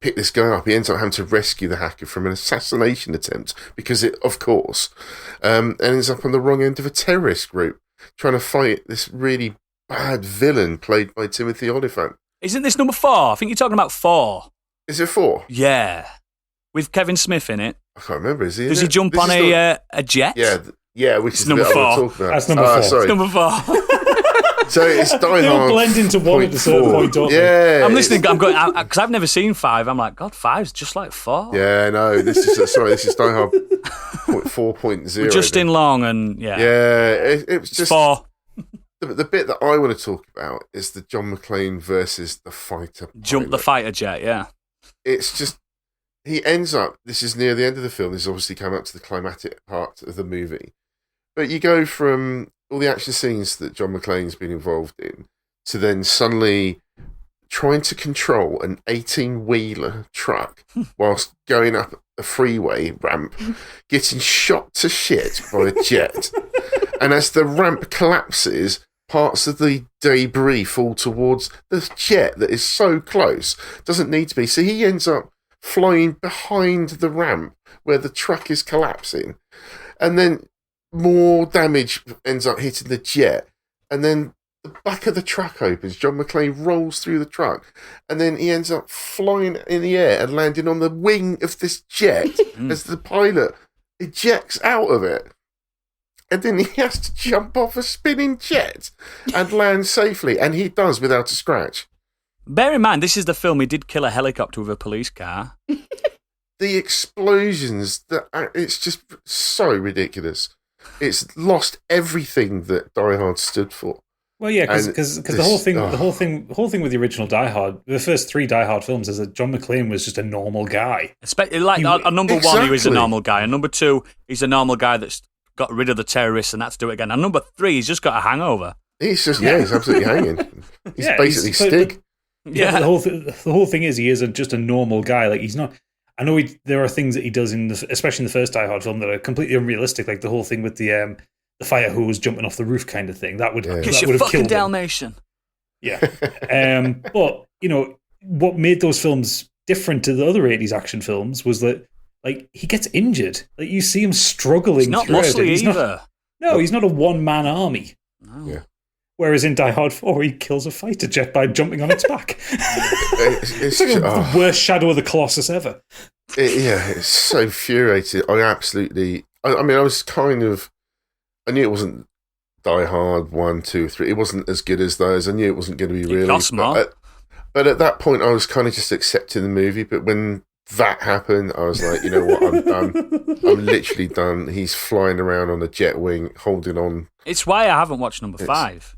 pick this guy up, he ends up having to rescue the hacker from an assassination attempt because it, of course, and ends up on the wrong end of a terrorist group trying to fight this really bad villain played by Timothy Olyphant. Isn't this number 4? I think you're talking about 4. Is it 4? Yeah. With Kevin Smith in it. I can't remember. Is he? Does he jump on a jet? Yeah, which is number 4. That's number 4. Sorry. It's number 4. So it's Die Hard. They all blend into one at a certain point, don't they? Yeah. I'm listening. I'm going because I've never seen 5. I'm like, God, 5's just like 4. Yeah, no. This is Die Hard 4.0. With Justin Long and it was just 4. The bit that I want to talk about is the John McClane versus the fighter pilot. Jump the fighter jet. Yeah. It's just he ends up. This is near the end of the film. This is obviously coming up to the climatic part of the movie. But you go from all the action scenes that John McClane's been involved in to then suddenly trying to control an 18-wheeler truck whilst going up a freeway ramp, getting shot to shit by a jet. And as the ramp collapses, parts of the debris fall towards the jet that is so close. Doesn't need to be. So he ends up flying behind the ramp where the truck is collapsing. And then more damage ends up hitting the jet, and then the back of the truck opens. John McClane rolls through the truck, and then he ends up flying in the air and landing on the wing of this jet as the pilot ejects out of it. and then he has to jump off a spinning jet and land safely, and he does without a scratch. Bear in mind, this is the film he did kill a helicopter with a police car. The explosions, it's just so ridiculous. It's lost everything that Die Hard stood for. Well, yeah, because the whole thing with the original Die Hard, the first 3 Die Hard films, is that John McClane was just a normal guy. Like on number 1, he was a normal guy. And number 2, he's a normal guy that's got rid of the terrorists and had to do it again. And number 3, he's just got a hangover. He's just he's absolutely hanging. He's basically Stig. Yeah, the whole thing is he is just a normal guy. Like he's not. I know there are things that he does especially in the first Die Hard film that are completely unrealistic, like the whole thing with the fire hose jumping off the roof kind of thing. That would have killed Dalmatian. Yeah, but what made those films different to the other 80s action films was that like he gets injured. Like you see him struggling. He's not muscly either. He's not a one-man army. No. Yeah. Whereas in Die Hard 4, he kills a fighter jet by jumping on its back. It's like the worst Shadow of the Colossus ever. It's so infuriating. I was I knew it wasn't Die Hard 1, 2, 3. It wasn't as good as those. I knew it wasn't going to be really. But at that point, I was kind of just accepting the movie. But when that happened, I was like, you know what, I'm done. I'm literally done. He's flying around on a jet wing, holding on. It's why I haven't watched number 5.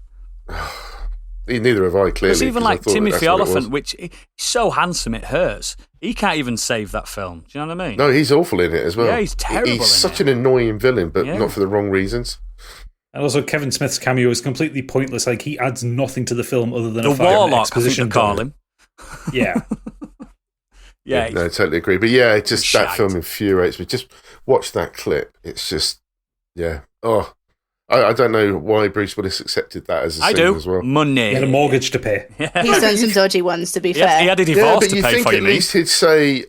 Neither have I, clearly. It's even like Timothy Olyphant, which he's so handsome it hurts. He can't even save that film. Do you know what I mean? No, he's awful in it as well. Yeah, he's terrible. He's such an annoying villain, but not for the wrong reasons. And also, Kevin Smith's cameo is completely pointless. Like he adds nothing to the film other than the a fire warlock. Exposition. I think they call him. Yeah. Yeah. No, I totally agree. But yeah, it just that film infuriates me. Just watch that clip. It's just Oh. I don't know why Bruce Willis accepted that as a scene as well. Money. He had a mortgage to pay. Yeah. He's done some dodgy ones, to be fair. He had a divorce to pay for. But you think at least he'd say,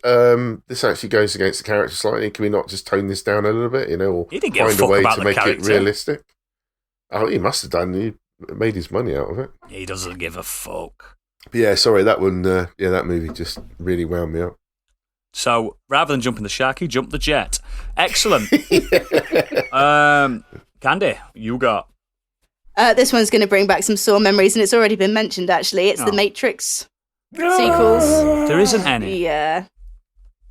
this actually goes against the character slightly. Can we not just tone this down a little bit, or he didn't find a way to make it realistic? Oh, he must have done. He made his money out of it. He doesn't give a fuck. But yeah, sorry, that one, that movie just really wound me up. So, rather than jumping the shark, he jumped the jet. Excellent. Candy, you got... this one's going to bring back some sore memories, and it's already been mentioned, actually. It's the Matrix sequels. There isn't any. Yeah.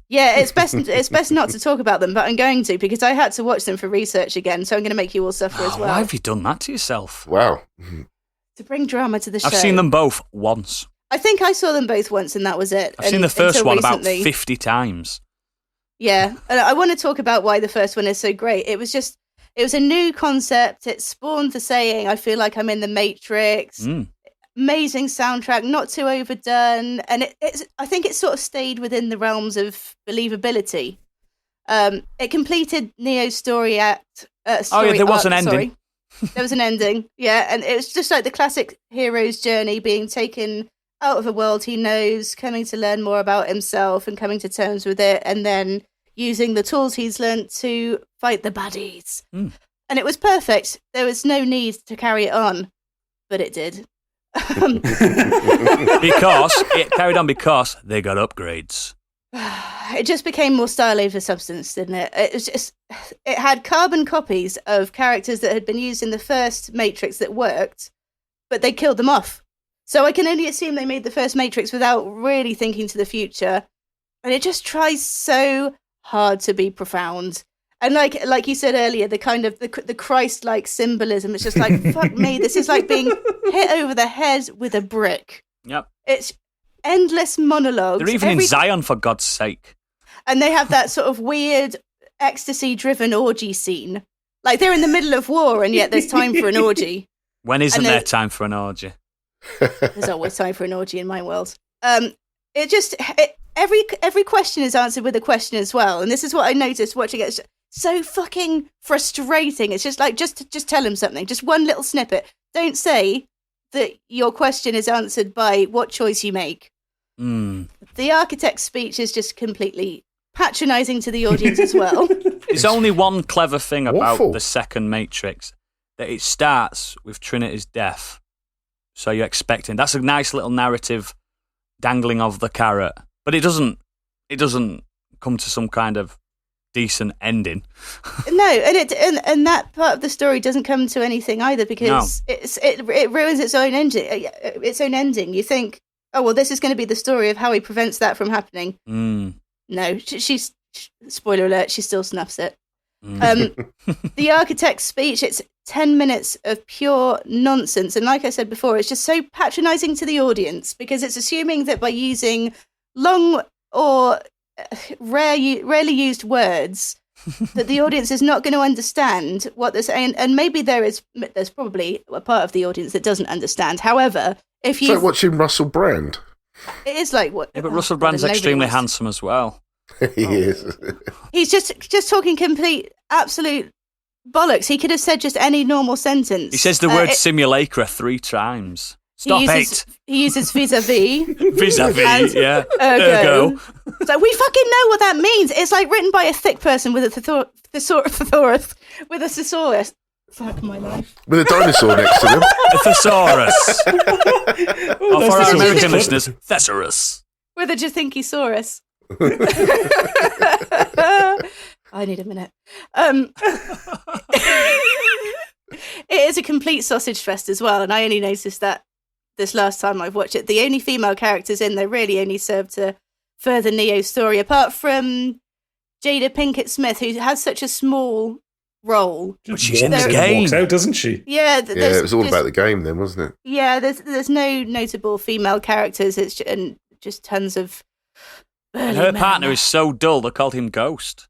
Yeah, it's best not to talk about them, but I'm going to, because I had to watch them for research again, so I'm going to make you all suffer as well. Why have you done that to yourself? Wow. To bring drama to the show. I've seen them both once. I think I saw them both once, and that was it. I've seen the first one about 50 times. Yeah, and I want to talk about why the first one is so great. It was a new concept. It spawned the saying, I feel like I'm in the Matrix. Amazing soundtrack, not too overdone. And I think it sort of stayed within the realms of believability. It completed Neo's story act. There was an ending. Sorry. There was an ending, yeah. And it was just like the classic hero's journey, being taken out of a world he knows, coming to learn more about himself and coming to terms with it, and then using the tools he's learnt to fight the baddies. And it was perfect. There was no need to carry it on, but it did. Because it carried on because they got upgrades. It just became more style over substance, didn't it? It had carbon copies of characters that had been used in the first Matrix that worked, but they killed them off. So I can only assume they made the first Matrix without really thinking to the future. And it just tries so hard to be profound. And like you said earlier, the kind of the Christ-like symbolism, it's just like, fuck me, this is like being hit over the head with a brick. Yep. It's endless monologues. They're even in Zion, for God's sake. And they have that sort of weird ecstasy-driven orgy scene. Like they're in the middle of war, and yet there's time for an orgy. When isn't there time for an orgy? There's always time for an orgy in my world. Every question is answered with a question as well, and this is what I noticed watching it. It's so fucking frustrating. It's just like just tell him something, just one little snippet. Don't say that your question is answered by what choice you make. The architect's speech is just completely patronising to the audience as well. There's only one clever thing about the second Matrix, that it starts with Trinity's death. So you're expecting, that's a nice little narrative dangling of the carrot, but it doesn't come to some kind of decent ending. No, and that part of the story doesn't come to anything either because it ruins its own ending. You think, oh well, this is going to be the story of how he prevents that from happening. No, she's spoiler alert. She still snuffs it. The architect's speech. It's 10 minutes of pure nonsense, and like I said before, it's just so patronising to the audience because it's assuming that by using long or rarely used words that the audience is not going to understand what they're saying, and maybe there's probably a part of the audience that doesn't understand. However, if you like watching Russell Brand, it is like what. Yeah, but Russell Brand's extremely handsome as well. He is. He's just talking complete absolute bollocks. He could have said just any normal sentence. He says the word simulacra 3 times. Stop it. He uses vis-a-vis. Vis-a-vis, yeah. Ergo. So we fucking know what that means. It's like written by a thick person with a thesaurus. Fuck my life. With a dinosaur next to them. A thesaurus. Or for our American listeners, thesaurus. With a Jathinkisaurus. I need a minute. It is a complete sausage fest as well, and I only noticed that this last time I've watched it. The only female characters in there really only serve to further Neo's story, apart from Jada Pinkett Smith, who has such a small role. But she's in the game. Walks out, doesn't she? Yeah, it was all about the game then, wasn't it? Yeah, there's no notable female characters. It's just tons of. And her partner is so dull they called him Ghost.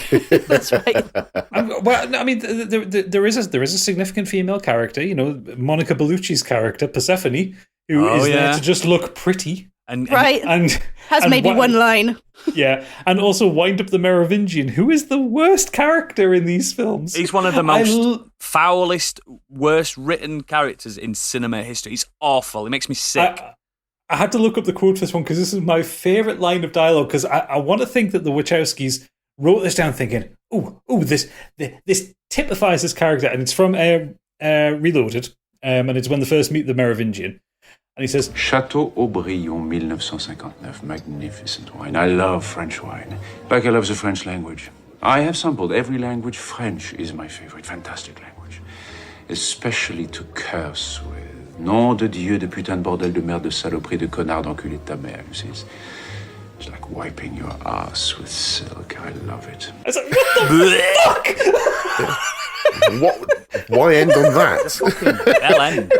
That's right. Well, I mean, there is a significant female character. You know, Monica Bellucci's character, Persephone, who is there to just look pretty, and has maybe one line. Yeah, and also wind up the Merovingian, who is the worst character in these films. He's one of the most foulest, worst written characters in cinema history. He's awful. He makes me sick. I had to look up the quote for this one because this is my favourite line of dialogue. Because I want to think that the Wachowskis wrote this down thinking, this typifies this character, and it's from Reloaded, and it's when they first meet the Merovingian, and he says, Château Aubryon, 1959, magnificent wine. I love French wine, like I love the French language. I have sampled every language. French is my favorite, fantastic language, especially to curse with. Nom de Dieu, de putain de bordel de merde de saloperie de connard d'enculé de ta mère. You see, it's like wiping your ass with silk. I love it. I was like, what the fuck? What? Why end on that? Bell end.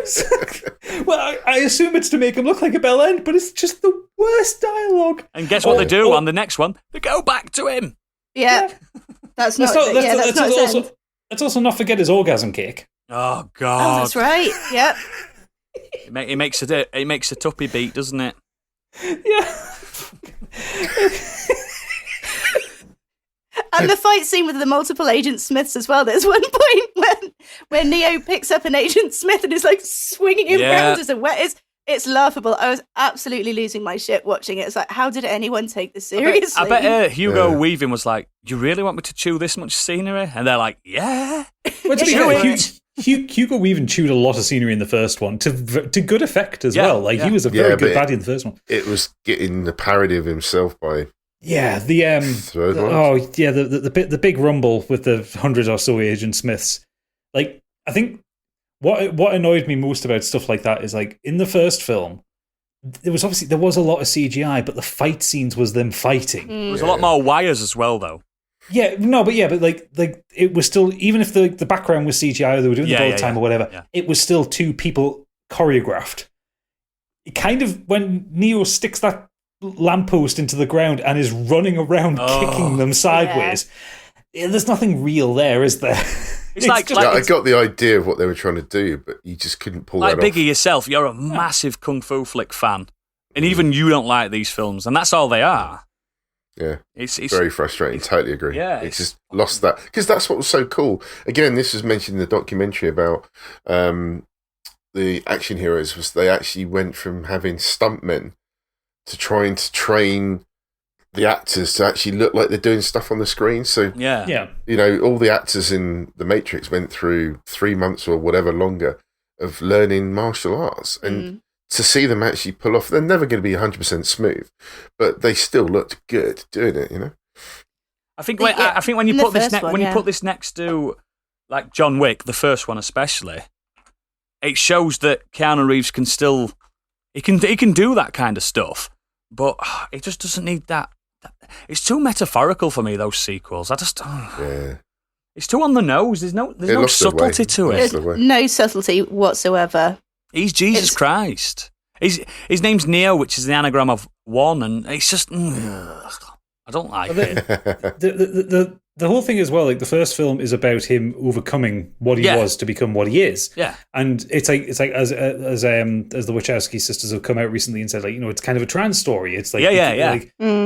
Well, I assume it's to make him look like a bell end, but it's just the worst dialogue. And guess what they do on the next one? They go back to him. Yeah. Let's also not forget his orgasm cake. Oh, God. Oh, that's right. Yep. It makes a tuppy beat, doesn't it? Yeah. And the fight scene with the multiple Agent Smiths as well. There's one point when Neo picks up an Agent Smith and is like swinging him around as a wet. It's laughable. I was absolutely losing my shit watching it. It's like, how did anyone take this seriously? I bet Hugo Weaving was like, "You really want me to chew this much scenery?" And they're like, "Yeah." Well, Hugo Weaving chewed a lot of scenery in the first one to good effect as well. Like he was a very good baddie in the first one. It was getting the parody of himself by the big rumble with the 100 or so Agent Smiths. Like I think what annoyed me most about stuff like that is like in the first film there was a lot of CGI, but the fight scenes was them fighting. There was a lot more wires as well, though. Yeah, but like it was still, even if the background was CGI or they were doing the bullet time or whatever, it was still two people choreographed. It kind of, when Neo sticks that lamppost into the ground and is running around kicking them sideways, there's nothing real there, is there? It's like I got the idea of what they were trying to do, but you just couldn't pull that off. Like Biggie yourself, you're a massive Kung Fu flick fan, and even you don't like these films, and that's all they are. Yeah, it's very frustrating. Totally agree. Yeah, it's just lost that, because that's what was so cool. Again, this was mentioned in the documentary about the action heroes. Was they actually went from having stuntmen to trying to train the actors to actually look like they're doing stuff on the screen. So you know, all the actors in The Matrix went through 3 months or whatever longer of learning martial arts, and to see them actually pull off, they're never going to be 100% smooth, but they still looked good doing it, you know? I think when you put this when you put this next to like John Wick, the first one especially, it shows that Keanu Reeves can still he can do that kind of stuff, but it just doesn't need that. It's too metaphorical for me. Those sequels, it's too on the nose. There's no subtlety to it. There's no subtlety whatsoever. He's Jesus Christ. His name's Neo, which is the anagram of one, and it's just I don't like it. The whole thing as well, like the first film is about him overcoming what he was to become what he is. Yeah. And it's like as the Wachowski sisters have come out recently and said, like, it's kind of a trans story. It's like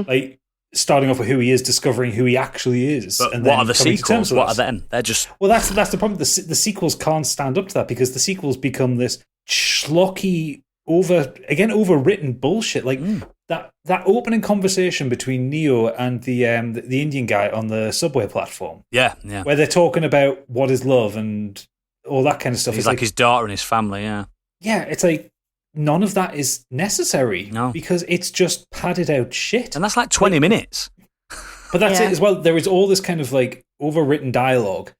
like starting off with who he is, discovering who he actually is. But and what are the sequels? What are them? They're just that's the problem. The sequels can't stand up to that because the sequels become this schlocky, overwritten bullshit. Like that opening conversation between Neo and the Indian guy on the subway platform. Yeah. Where they're talking about what is love and all that kind of stuff. He's like his daughter and his family, yeah. Yeah, it's like none of that is necessary. No. Because it's just padded out shit. And that's like 20 minutes. But that's it as well. There is all this kind of like overwritten dialogue.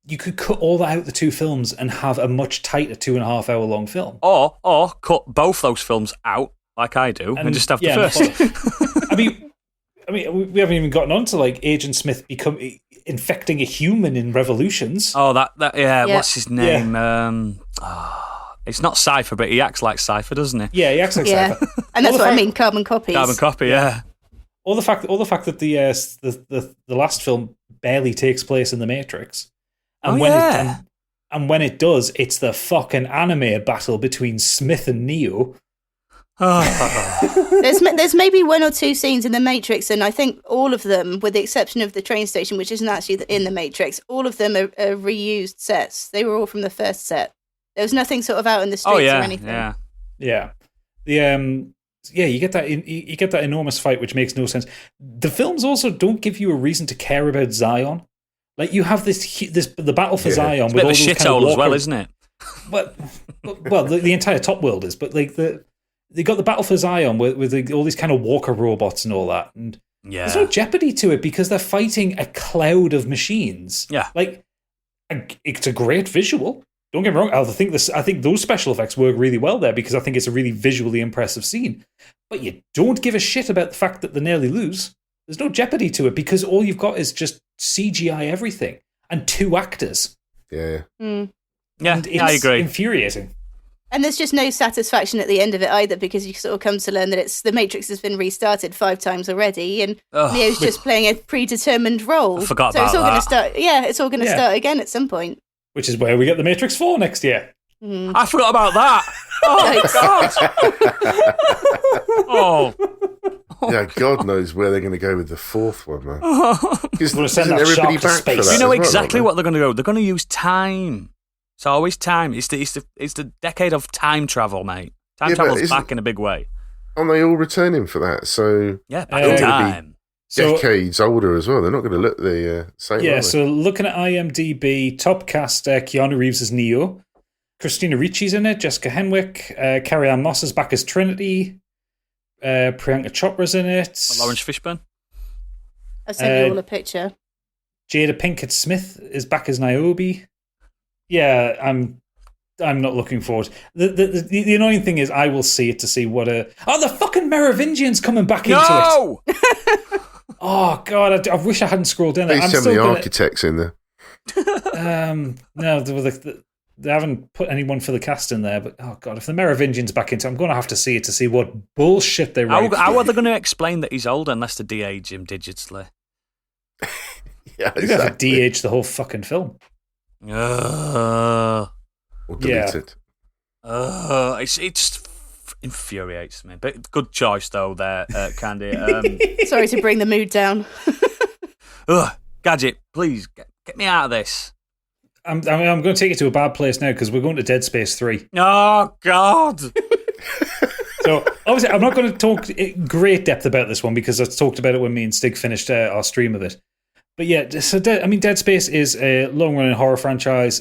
You could cut all that out the two films and have a much tighter 2.5 hour long film. Or cut both those films out, like I do, and just have the first. I mean, we haven't even gotten on to like Agent Smith infecting a human in Revolutions. Oh, that what's his name? It's not Cypher, but he acts like Cypher, doesn't he? Yeah, he acts like Cypher. And that's what I mean, carbon copies. Carbon copy, yeah. All the fact that the last film barely takes place in the Matrix. And when it does, it's the fucking anime battle between Smith and Neo. There's maybe one or two scenes in the Matrix, and I think all of them, with the exception of the train station, which isn't actually in the Matrix, all of them are reused sets. They were all from the first set. There was nothing sort of out in the streets or anything. Yeah. You get that enormous fight, which makes no sense. The films also don't give you a reason to care about Zion. Like you have the battle for Zion it's with a all bit of a shithole as well, isn't it? Well, the entire top world is, but like they got the battle for Zion with all these kind of walker robots and all that, and there's no jeopardy to it because they're fighting a cloud of machines. Yeah, like it's a great visual. Don't get me wrong. I think those special effects work really well there because I think it's a really visually impressive scene. But you don't give a shit about the fact that they nearly lose. There's no jeopardy to it because all you've got is just CGI everything and two actors. Yeah. Yeah, I agree. Infuriating. And there's just no satisfaction at the end of it either because you sort of come to learn that the Matrix has been restarted 5 times already and Neo's just playing a predetermined role. I forgot so about it's all that. going to start. Yeah, it's all going to start again at some point. Which is where we get the Matrix 4 next year. I forgot about that. Oh, God. Yeah, God knows where they're going to go with the fourth one, man. Because We're gonna send isn't that everybody shark to back space. for that You know as well, exactly aren't what they're going to go. They're going to use time. It's always time. It's the decade of time travel, mate. Time travel's back in a big way. Aren't they all returning for that? So yeah, back in time. Decades older as well. They're not going to look the same. Yeah, so looking at IMDb, top cast: Keanu Reeves as Neo, Christina Ricci's in it, Jessica Henwick, Carrie-Anne Moss is back as Trinity, Priyanka Chopra's in it. Lawrence Fishburne. I'll send you all a picture. Jada Pinkett Smith is back as Niobe. Yeah, I'm not looking forward. The annoying thing is I will see it to see what the fucking Merovingians coming back into it. Oh God, I wish I hadn't scrolled down. Please send the architects in there. No, they haven't put anyone for the cast in there. But oh God, if the Merovingians back into it, I'm going to have to see it to see what bullshit they write. How are they going to explain that he's older unless they de-age him digitally? Yeah, you have to de-age the whole fucking film. Or delete it. It just infuriates me. But good choice though there, Candy. Sorry to bring the mood down. Gadget, please get me out of this. I'm going to take you to a bad place now because we're going to Dead Space 3. Oh God. So obviously I'm not going to talk in great depth about this one because I talked about it when me and Stig finished our stream of it. But yeah, so Dead Space is a long-running horror franchise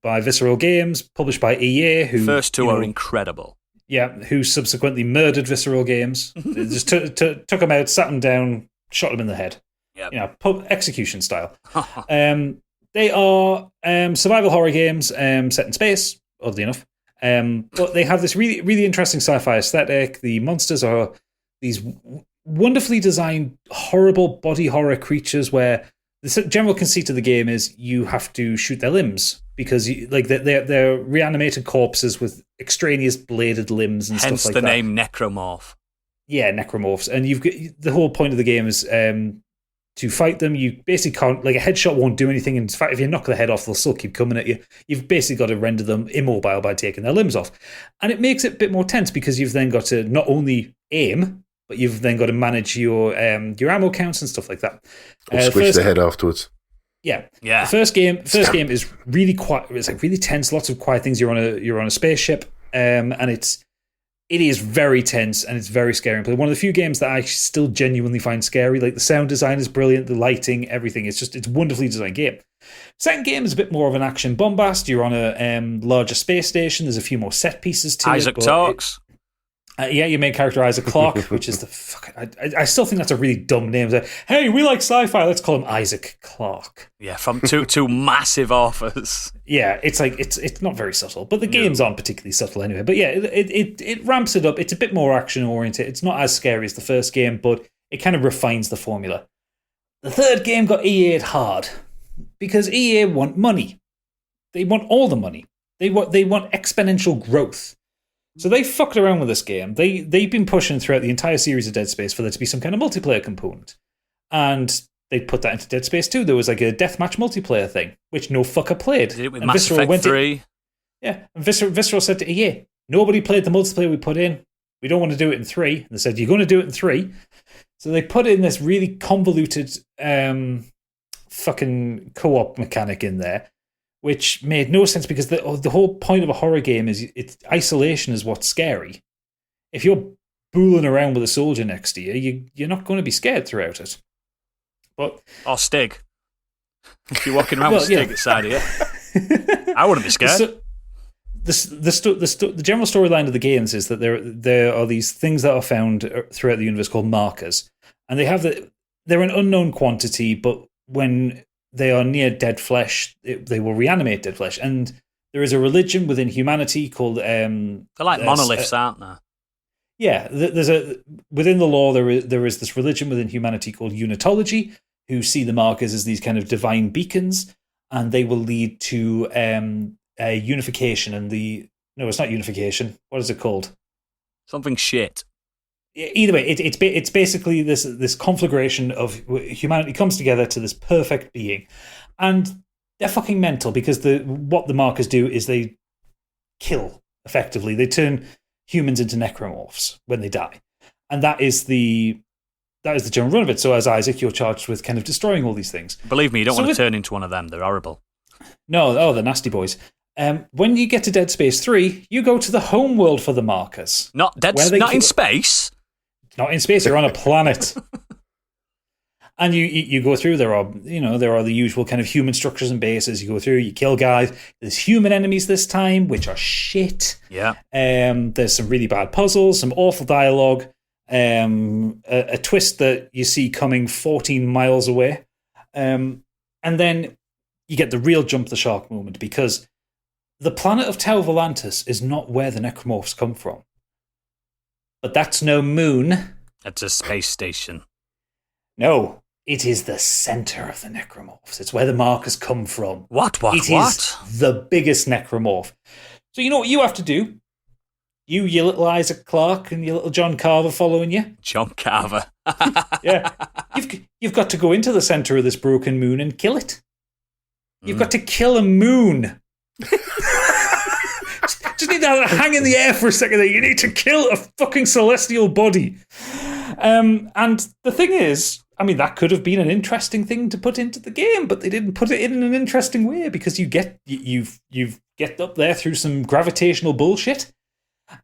by Visceral Games, published by EA. Who first two are incredible. Yeah, who subsequently murdered Visceral Games. They just took them out, sat them down, shot them in the head. execution style. They are survival horror games set in space, oddly enough. But they have this really, really interesting sci-fi aesthetic. The monsters are these wonderfully designed, horrible body horror creatures where the general conceit of the game is you have to shoot their limbs because they're reanimated corpses with extraneous bladed limbs and Hence stuff like that. Hence the name Necromorph. Yeah, necromorphs. And you've got the whole point of the game is to fight them. You basically can't, like, a headshot won't do anything. In fact, if you knock the head off, they'll still keep coming at you. You've basically got to render them immobile by taking their limbs off. And it makes it a bit more tense because you've then got to not only aim, but you've then got to manage your ammo counts and stuff like that. Or squish the head afterwards. Yeah. The first game is really quiet. It's like really tense. Lots of quiet things. You're on a spaceship, and it is very tense and it's very scary. One of the few games that I still genuinely find scary. Like, the sound design is brilliant, the lighting, everything. It's a wonderfully designed game. Second game is a bit more of an action bombast. You're on a larger space station. There's a few more set pieces to Isaac it. talks. Your main character, Isaac Clarke, which is I still think that's a really dumb name. Like, hey, we like sci-fi, let's call him Isaac Clarke. Yeah, from two massive authors. Yeah, it's like it's not very subtle, but the games aren't particularly subtle anyway. But yeah, it ramps it up. It's a bit more action oriented. It's not as scary as the first game, but it kind of refines the formula. The third game got EA'd hard because EA want money. They want all the money. They want exponential growth. So they fucked around with this game. They've been pushing throughout the entire series of Dead Space for there to be some kind of multiplayer component. And they put that into Dead Space 2. There was like a deathmatch multiplayer thing, which no fucker played. Did it with Mass Effect 3. And Visceral said to EA, nobody played the multiplayer we put in. We don't want to do it in 3. And they said, you're going to do it in 3. So they put in this really convoluted fucking co-op mechanic in there, which made no sense because the whole point of a horror game is isolation is what's scary. If you're booling around with a soldier next to you, you're not going to be scared throughout it. Or Stig. If you're walking around with Stig inside of you, I wouldn't be scared. The general storyline of the games is that there are these things that are found throughout the universe called markers, and they're an unknown quantity, but when they are near dead flesh, they will reanimate dead flesh. And there is a religion within humanity called... they're like monoliths, aren't they? Yeah, within the law, there is this religion within humanity called unitology, who see the markers as these kind of divine beacons, and they will lead to a unification. No, it's not unification. What is it called? Something shit. Either way, it's basically this conflagration of humanity comes together to this perfect being, and they're fucking mental because what the markers do is they kill effectively. They turn humans into necromorphs when they die, and that is the general run of it. So as Isaac, you're charged with kind of destroying all these things. Believe me, you don't want to turn into one of them. They're horrible. No, they're nasty boys. When you get to Dead Space 3, you go to the home world for the markers. Not in space. Not in space. You're on a planet, and you go through. There are the usual kind of human structures and bases. You go through. You kill guys. There's human enemies this time, which are shit. Yeah. There's some really bad puzzles, some awful dialogue, a twist that you see coming 14 miles away, and then you get the real jump the shark moment because the planet of Tau Volantis is not where the necromorphs come from. But that's no moon. It's a space station. No, it is the center of the necromorphs. It's where the markers come from. What? It is the biggest necromorph. So you know what you have to do? Your little Isaac Clarke and your little John Carver following you. John Carver. Yeah. You've got to go into the center of this broken moon and kill it. You've got to kill a moon. Just need to hang in the air for a second there. You need to kill a fucking celestial body. And the thing is, I mean, that could have been an interesting thing to put into the game, but they didn't put it in an interesting way because you get up there through some gravitational bullshit,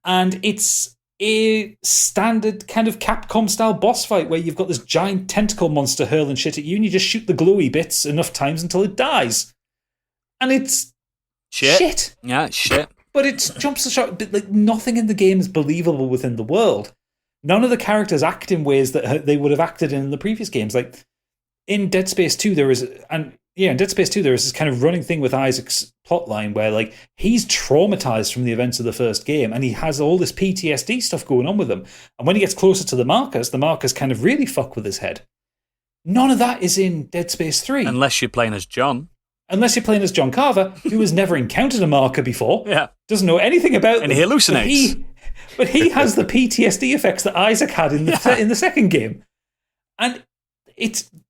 and it's a standard kind of Capcom style boss fight where you've got this giant tentacle monster hurling shit at you, and you just shoot the glowy bits enough times until it dies, and it's shit. Yeah, it's shit. But it jumps the shark. Like, nothing in the game is believable within the world. None of the characters act in ways that they would have acted in the previous games. Like, in Dead Space 2 there is in Dead Space 2 there is this kind of running thing with Isaac's plotline where like he's traumatized from the events of the first game and he has all this PTSD stuff going on with him. And when he gets closer to the markers kind of really fuck with his head. None of that is in Dead Space 3. Unless you're playing as John. Unless you're playing as John Carver, who has never encountered a marker before, doesn't know anything about them. And he hallucinates. But he has the PTSD effects that Isaac had in the second game. And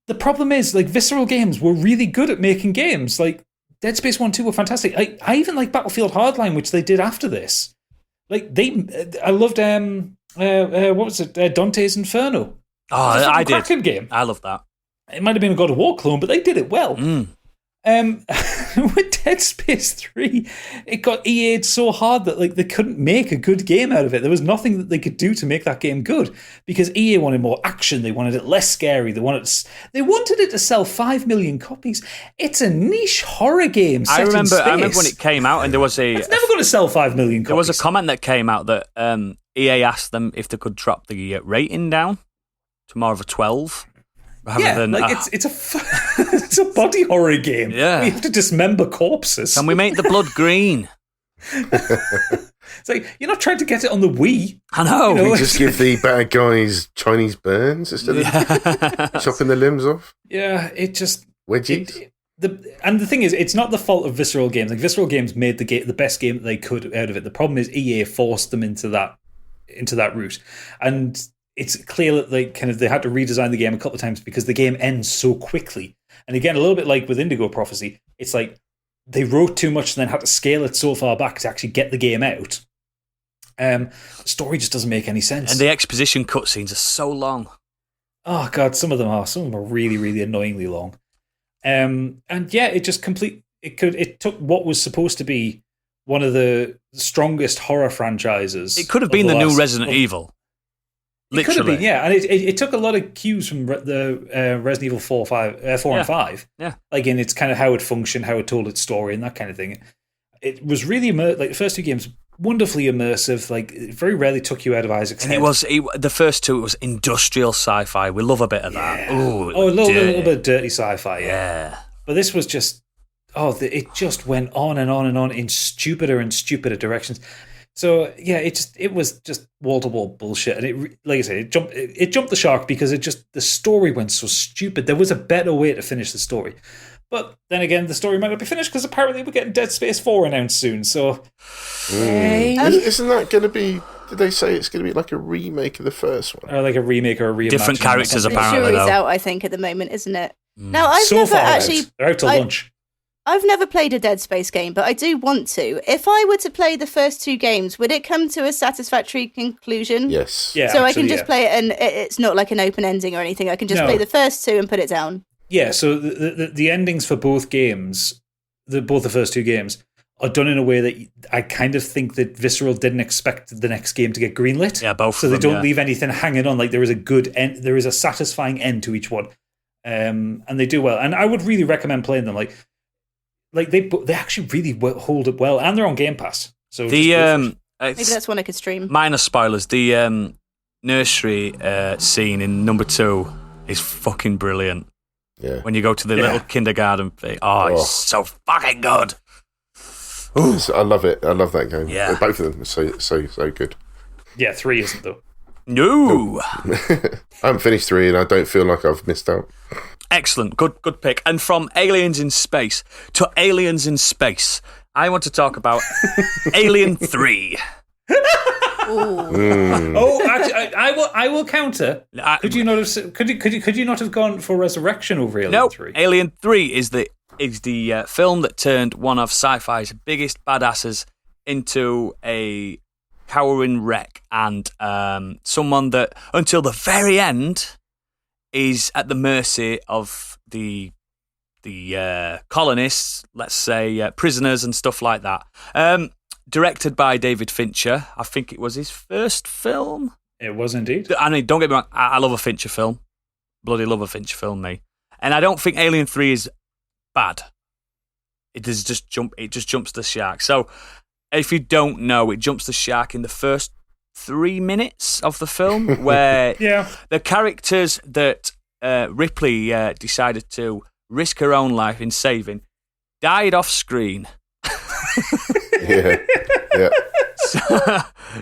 the problem is, like, Visceral Games were really good at making games. Like, Dead Space 1 2 were fantastic. I even like Battlefield Hardline, which they did after this. Like, I loved, what was it? Dante's Inferno. Oh, I did. Cracking game. I love that. It might have been a God of War clone, but they did it well. With Dead Space 3, it got EA'd so hard that like they couldn't make a good game out of it. There was nothing that they could do to make that game good because EA wanted more action. They wanted it less scary. They wanted it to sell 5 million copies. It's a niche horror game. I remember when it came out, and there was it's never going to sell 5 million copies. There was a comment that came out that EA asked them if they could drop the rating down to more of a 12. It's a body horror game. Yeah. We have to dismember corpses. Can we make the blood green? It's like, you're not trying to get it on the Wii. I know. We just give the bad guys Chinese burns instead of chopping the limbs off. Yeah, it just... Wedgies. And the thing is, it's not the fault of Visceral Games. Like, Visceral Games made the best game that they could out of it. The problem is EA forced them into that route. And it's clear that they had to redesign the game a couple of times because the game ends so quickly. And again, a little bit like with Indigo Prophecy, it's like they wrote too much and then had to scale it so far back to actually get the game out. The story just doesn't make any sense. And the exposition cutscenes are so long. Oh God, some of them are really, really annoyingly long. And yeah, it just it took what was supposed to be one of the strongest horror franchises. It could have been the new Resident Evil. It could have been, yeah. And it took a lot of cues from the Resident Evil 4 and 5. Yeah. Like in its kind of how it functioned, how it told its story and that kind of thing. It was really like the first two games, wonderfully immersive. Like it very rarely took you out of Isaac's head. The first two, it was industrial sci-fi. We love a bit of that. Ooh, a little bit of dirty sci-fi, yeah. But this was just, it just went on and on and on in stupider and stupider directions. So yeah, it was just wall-to-wall bullshit, and it, like I said, it jumped the shark because the story went so stupid. There was a better way to finish the story, but then again, the story might not be finished because apparently we're getting Dead Space 4 announced soon. So, isn't that going to be? Did they say it's going to be like a remake of the first one, or like a remake or a reimagining? Different characters, apparently. The jury's out, I think, at the moment, isn't it? Now, I've never actually. They're out to lunch. I've never played a Dead Space game, but I do want to. If I were to play the first two games, would it come to a satisfactory conclusion? Yes. Yeah. So I can just play it, and it's not like an open ending or anything. I can just play the first two and put it down. Yeah. So the endings for both games, both the first two games, are done in a way that I kind of think that Visceral didn't expect the next game to get greenlit. Yeah, both. So they don't leave anything hanging on. Like there is a good end. There is a satisfying end to each one, and they do well. And I would really recommend playing them. Like they actually really hold up well, and they're on Game Pass. So maybe that's one I could stream. Minor spoilers. The nursery scene in number 2 is fucking brilliant. Yeah. When you go to the little kindergarten thing, it's so fucking good. I love it. I love that game. Yeah. Both of them are so good. Yeah, 3 isn't though. No. I haven't finished 3, and I don't feel like I've missed out. Excellent. Good pick. And from aliens in space to aliens in space, I want to talk about Alien 3. Oh, actually, I will counter. Could you not have gone for Resurrection over Alien 3? Alien 3 is the film that turned one of sci-fi's biggest badasses into a cowering wreck and someone that, until the very end, is at the mercy of the colonists, let's say prisoners and stuff like that. Directed by David Fincher. I think it was his first film. It was indeed. I mean, don't get me wrong, I love a Fincher film. Bloody love a Fincher film, me. And I don't think Alien 3 is bad. It just jumps the shark. So if you don't know, it jumps the shark in the first 3 minutes of the film, where the characters that Ripley decided to risk her own life in saving, died off screen. Yeah.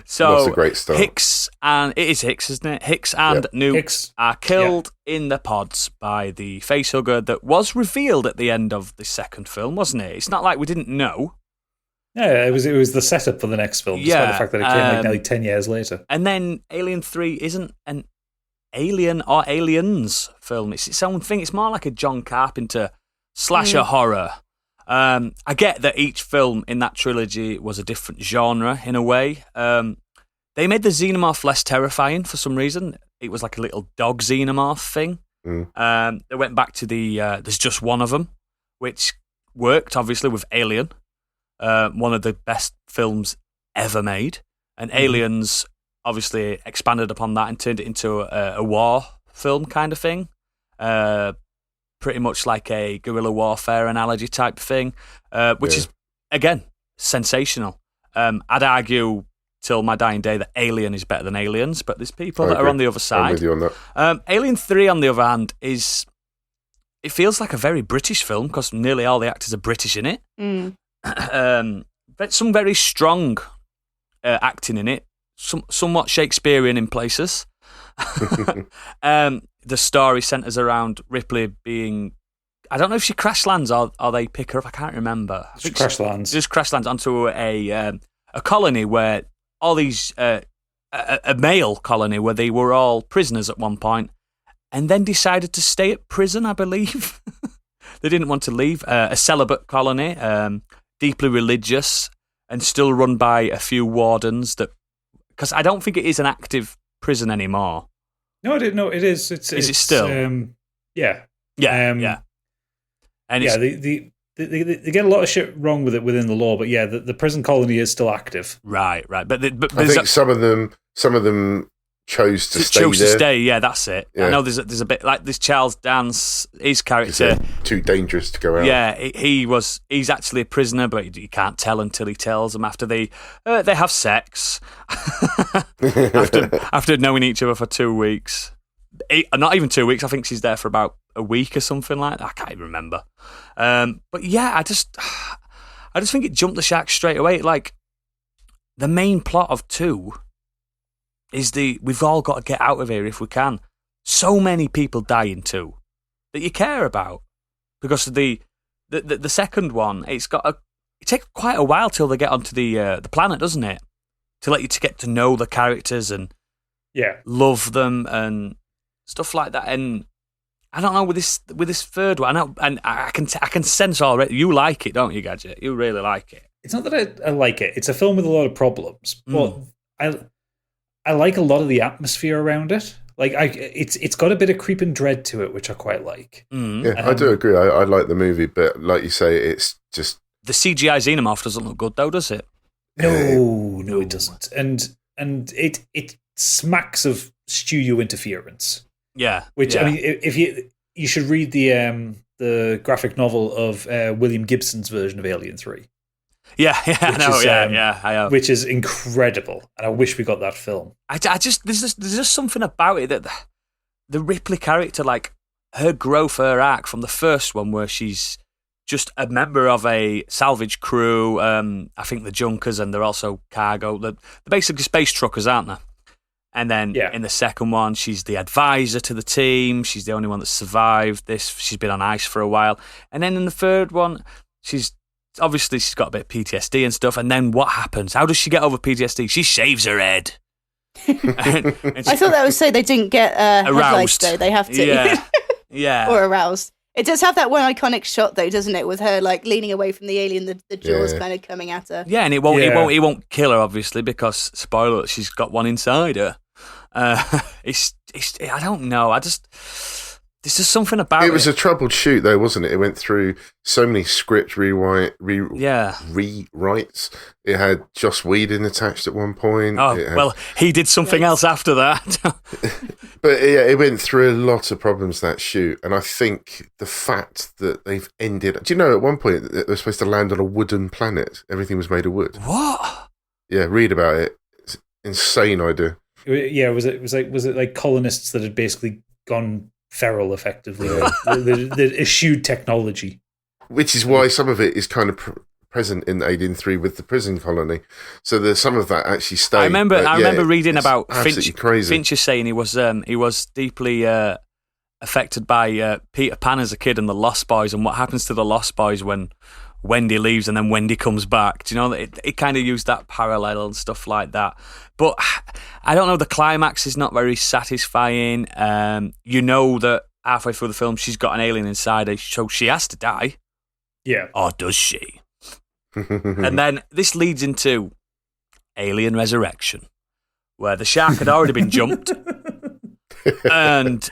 So that's a great start. Hicks and it is Hicks, isn't it? Hicks and Nuke are killed in the pods by the facehugger that was revealed at the end of the second film, wasn't it? It's not like we didn't know. Yeah, it was the setup for the next film, despite the fact that it came like nearly 10 years later. And then Alien 3 isn't an Alien or Aliens film. It's its own thing. It's more like a John Carpenter slasher horror. I get that each film in that trilogy was a different genre in a way. They made the xenomorph less terrifying for some reason. It was like a little dog xenomorph thing. They went back to the there's just one of them, which worked obviously with Alien, one of the best films ever made. And Aliens obviously expanded upon that and turned it into a war film kind of thing. Pretty much like a guerrilla warfare analogy type thing, which is, again, sensational. I'd argue till my dying day that Alien is better than Aliens, but there's people that are on the other side. I'm with you on that. Alien 3, on the other hand, it feels like a very British film because nearly all the actors are British in it. But some very strong acting in it, somewhat Shakespearean in places. The story centres around Ripley being... I don't know if she crash lands or they pick her up. I can't remember. She crash lands. Just crash lands onto a colony where all these... a male colony where they were all prisoners at one point and then decided to stay at prison, I believe. They didn't want to leave. A celibate colony, deeply religious and still run by a few wardens that... Because I don't think it is an active prison anymore. No, it is. Is it still? Yeah. And they get a lot of shit wrong with it within the law, but the prison colony is still active. Right. But I think some of them chose to stay there. Chose to stay, yeah, that's it. Yeah. I know there's a bit like this Charles Dance, his character. Too dangerous to go out. Yeah, he's actually a prisoner, but you can't tell until he tells them after they have sex. after knowing each other for 2 weeks. Not even 2 weeks, I think she's there for about a week or something like that. I can't even remember. But yeah, I just think it jumped the shark straight away. Like, the main plot of 2 is we've all got to get out of here if we can. So many people die in 2 that you care about because of the second one. It takes quite a while till they get onto the planet, doesn't it? To get to know the characters and love them and stuff like that. And I don't know with this third one. I can sense already you like it, don't you, Gadget? You really like it. It's not that I like it. It's a film with a lot of problems, but I like a lot of the atmosphere around it. Like it's got a bit of creep and dread to it, which I quite like. Yeah, I do agree. I like the movie, but like you say, it's just the CGI xenomorph doesn't look good, though, does it? No, it doesn't. And it smacks of studio interference. Yeah, which I mean, if you should read the graphic novel of William Gibson's version of Alien 3. Yeah, I know. I have. Which is incredible, and I wish we got that film. I just there's just something about it that the Ripley character, like her growth, her arc from the first one, where she's just a member of a salvage crew. I think the Junkers, and they're also cargo. They're basically space truckers, aren't they? And then in the second one, she's the advisor to the team. She's the only one that survived this. She's been on ice for a while. And then in the third one, she's got a bit of PTSD and stuff. And then what happens? How does she get over PTSD? She shaves her head. I thought that would say they didn't get aroused. Though. They have to. Yeah. Or aroused. It does have that one iconic shot, though, doesn't it? With her like leaning away from the alien, the jaws kind of coming at her. Yeah, and it won't kill her, obviously, because spoiler, she's got one inside her. I don't know. There's just something about it. It was a troubled shoot, though, wasn't it? It went through so many script rewrites. It had Joss Whedon attached at one point. Well, he did something else after that. But yeah, it went through a lot of problems, that shoot. And I think the fact that they've ended... Do you know, at one point, they were supposed to land on a wooden planet. Everything was made of wood. What? Yeah, read about it. It's an insane idea. Yeah, was it like colonists that had basically gone feral, effectively. The eschewed technology. Which is why some of it is kind of present in Alien 3 with the prison colony. So there's some of that actually stayed. I remember reading about crazy. Fincher saying he was deeply affected by Peter Pan as a kid and the Lost Boys and what happens to the Lost Boys when Wendy leaves and then Wendy comes back. Do you know, it kind of used that parallel and stuff like that. But I don't know, the climax is not very satisfying. You know that halfway through the film she's got an alien inside her, so she has to die. Yeah. Or does she? And then this leads into Alien Resurrection, where the shark had already been jumped. And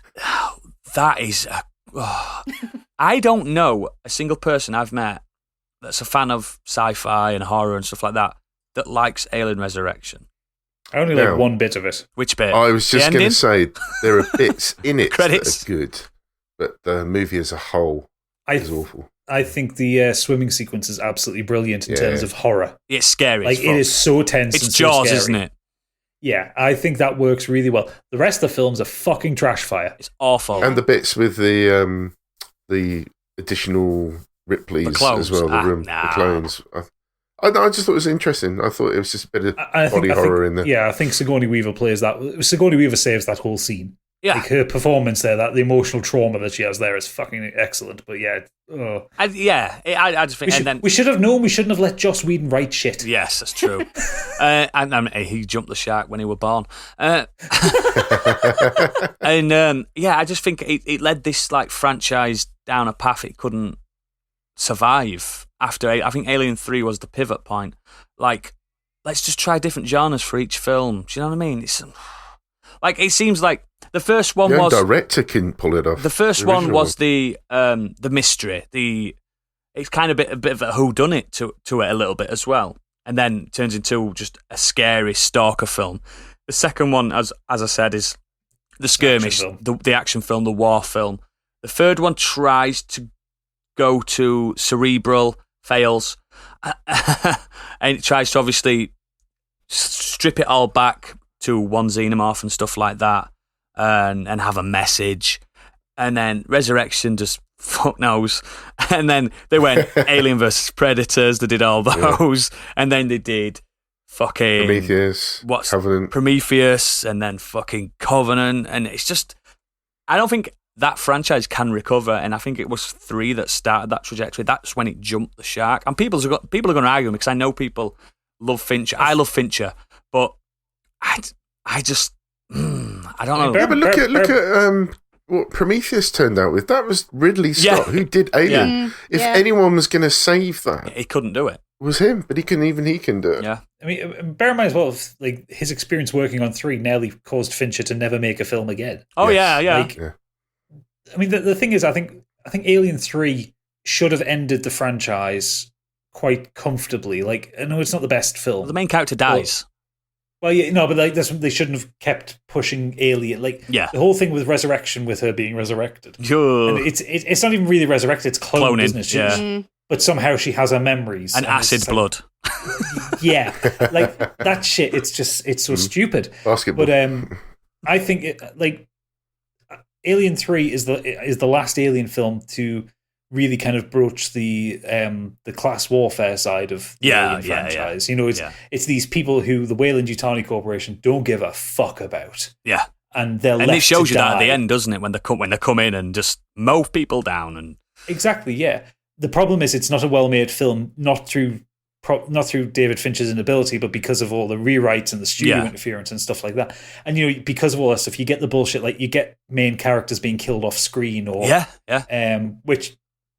that is... I don't know a single person I've met that's a fan of sci-fi and horror and stuff like that likes Alien Resurrection. I only like one bit of it. Which bit? I was just going to say, there are bits in it Credits. that are good, but the movie as a whole is awful. I think the swimming sequence is absolutely brilliant in terms of horror. It's scary. Like, it is so tense. It's and Jaws, so scary. isn't it? Yeah, I think that works really well. The rest of the film's a fucking trash fire. It's awful. And the bits with the additional Ripley's as well, the clones. I just thought it was interesting. I thought it was just a bit of body horror in there. Yeah, I think Sigourney Weaver plays that. Sigourney Weaver saves that whole scene. Yeah. Like her performance there, the emotional trauma that she has there is fucking excellent. But yeah. I just think... We should have known we shouldn't have let Joss Whedon write shit. Yes, that's true. And he jumped the shark when he was born. I just think it led this like franchise down a path it couldn't survive after. I think Alien 3 was the pivot point. Like, let's just try different genres for each film. Do you know what I mean? It's like, it seems like the first one was... The director can pull it off. The first one was the mystery. It's kind of a bit of a whodunit to it a little bit as well. And then turns into just a scary stalker film. The second one, as I said, is the skirmish, the action film, the war film. The third one tries to go to cerebral, fails. And it tries to obviously strip it all back to one xenomorph and stuff like that, and have a message. And then Resurrection just fuck knows. And then they went Alien versus Predators. They did all those, and then they did fucking Prometheus, and then fucking Covenant. And it's just, I don't think that franchise can recover. And I think it was 3 that started that trajectory. That's when it jumped the shark. And people are going to argue because I know people love Fincher. I love Fincher, but I just, I don't know. Yeah, but look at what Prometheus turned out with. That was Ridley Scott, who did Alien. Yeah. If anyone was going to save that, he couldn't do it. It was him, but he can do it. Yeah. I mean, bear in mind as well, like his experience working on 3 nearly caused Fincher to never make a film again. Oh yeah. I mean, the thing is, I think Alien 3 should have ended the franchise quite comfortably. Like, I know it's not the best film. Well, the main character dies. Well, yeah, no, but like they shouldn't have kept pushing Alien. Like, the whole thing with Resurrection, with her being resurrected, and it's not even really resurrected; it's cloning, isn't it? But somehow she has her memories and acid blood. Yeah, like that shit. It's so stupid. Basketball. But I think Alien 3 is the last Alien film to really kind of broach the class warfare side of the Alien franchise. You know, it's these people who the Weyland-Yutani Corporation don't give a fuck about. Yeah. And they're left it shows to you die. that at the end, doesn't it? When they come in and just mow people down. And exactly, yeah. The problem is it's not a well-made film, not through David Fincher's inability, but because of all the rewrites and the studio interference and stuff like that. And, you know, because of all that stuff, you get the bullshit, like you get main characters being killed off screen or... which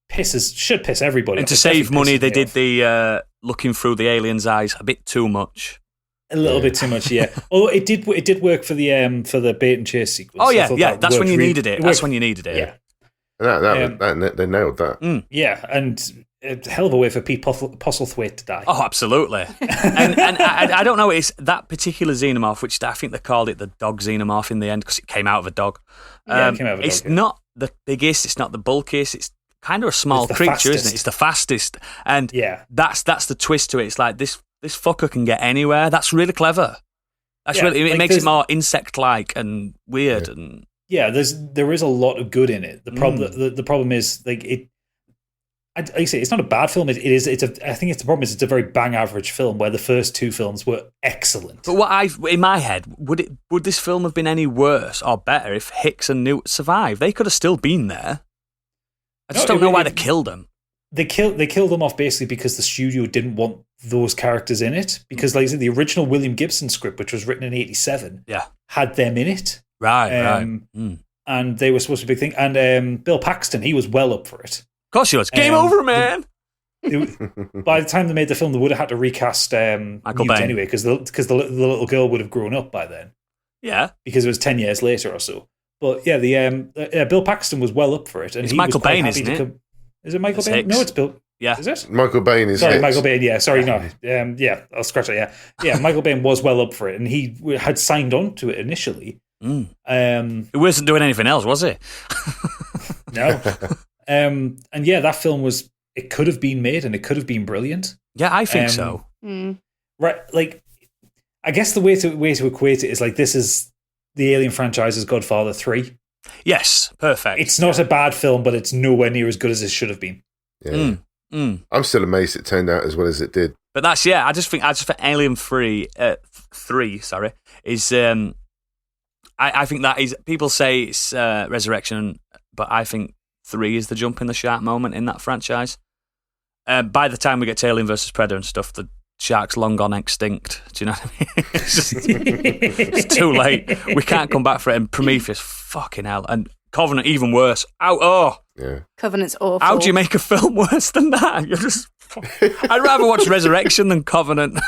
should piss everybody off. And to save money, they did the looking through the alien's eyes a bit too much. A little bit too much, yeah. Although it did work for the bait and chase sequence. Oh yeah, that's when you needed it. That's when you needed it. Yeah. They nailed that. Yeah, and a hell of a way for Pete Postlethwaite to die. Oh, absolutely. and I don't know, it's that particular xenomorph, which I think they called it the dog xenomorph in the end because it came out of a dog. It came out of a dog. It's not the biggest, it's not the bulkiest, it's kind of a small creature, fastest. Isn't it? It's the fastest. And that's the twist to it. It's like this fucker can get anywhere. That's really clever. That's really, it makes it more insect-like and weird. And Yeah, there is a lot of good in it. The problem is like it. I say it's not a bad film. I think the problem is it's a very bang average film where the first two films were excellent. But in my head, would this film have been any worse or better if Hicks and Newt survived? They could have still been there. I just don't know why they killed them. They killed them off basically because the studio didn't want those characters in it. Because like I said, the original William Gibson script, which was written in '87, had them in it. Right. And they were supposed to be a big thing. And Bill Paxton, he was well up for it. Of course he was. Game over, man. By the time they made the film, they would have had to recast Michael Newt Bain anyway, because the little girl would have grown up by then. Yeah, because it was 10 years later or so. But yeah, Bill Paxton was well up for it, and it's Michael Bain, isn't it? Is it Michael Bain? No, it's Bill. Yeah, is it? Michael Bain is. Sorry, Michael Bain. Yeah, sorry, no. Yeah, I'll scratch it. Yeah. Michael Bain was well up for it, and he had signed on to it initially. He wasn't doing anything else, was he? No. And yeah, that film it could have been made and it could have been brilliant. Yeah, I think so. Right, like I guess the way to equate it is like this is the Alien franchise's Godfather 3. Yes, perfect. It's not a bad film, but it's nowhere near as good as it should have been. Yeah. I'm still amazed it turned out as well as it did. But that's I just think Alien 3 is I think that is, people say it's Resurrection, but I think 3 is the jump in the shark moment in that franchise. By the time we get to Alien vs. Predator and stuff, the shark's long gone extinct. Do you know what I mean? It's too late. We can't come back for it. And Prometheus, fucking hell. And Covenant, even worse. Yeah. Covenant's awful. How do you make a film worse than that? I'd rather watch Resurrection than Covenant.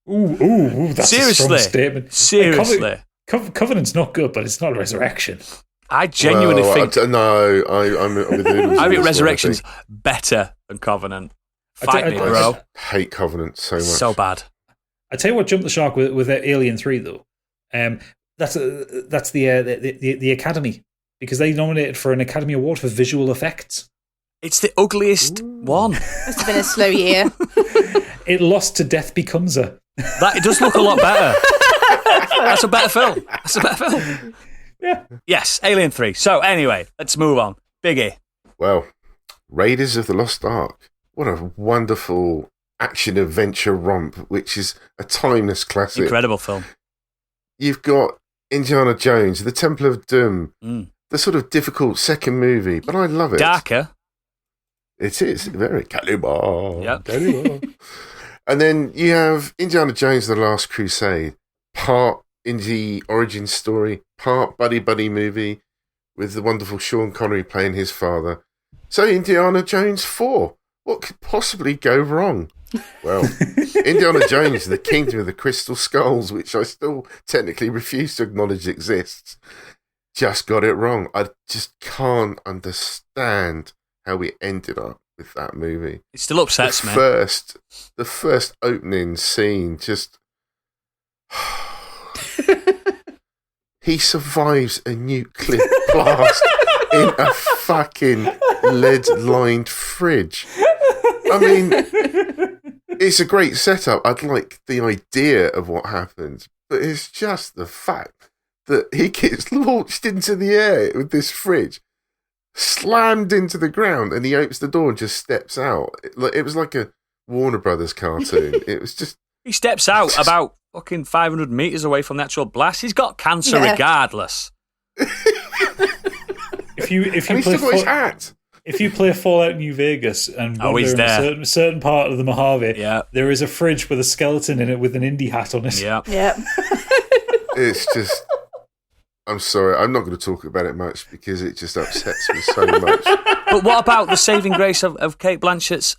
Ooh, that's a strong statement. Seriously. Covenant's not good, but it's not Resurrection. I genuinely think... I'm with you. I think Resurrection's better than Covenant. Fight me, bro. I hate Covenant so much. So bad. I tell you what jumped the shark with Alien 3, though. That's the Academy, because they nominated for an Academy Award for visual effects. It's the ugliest one. Must have been a slow year. It lost to Death Becomes Her. It does look a lot better. That's a better film. Yeah. Yes, Alien 3. So anyway, let's move on. Biggie. Well, Raiders of the Lost Ark. What a wonderful action-adventure romp, which is a timeless classic. Incredible film. You've got Indiana Jones, The Temple of Doom, the sort of difficult second movie, but I love it. Darker. It is. Very Caliber. Yep. Caliber. And then you have Indiana Jones, The Last Crusade, part indie origin story, part buddy movie with the wonderful Sean Connery playing his father. So Indiana Jones 4. What could possibly go wrong? Well, Indiana Jones, The Kingdom of the Crystal Skulls, which I still technically refuse to acknowledge exists, just got it wrong. I just can't understand how we ended up with that movie. It still upsets me. The first opening scene just... He survives a nuclear blast in a fucking lead-lined fridge. I mean, it's a great setup. I'd like the idea of what happens, but it's just the fact that he gets launched into the air with this fridge, slammed into the ground, and he opens the door and just steps out. It was like a Warner Brothers cartoon. It was just... He steps out about fucking 500 metres away from the actual blast. He's got cancer regardless. If you play Fallout New Vegas and he's there. In a certain part of the Mojave, there is a fridge with a skeleton in it with an indie hat on it. Yeah. It's just... I'm sorry, I'm not going to talk about it much because it just upsets me so much. But what about the saving grace of Cate Blanchett's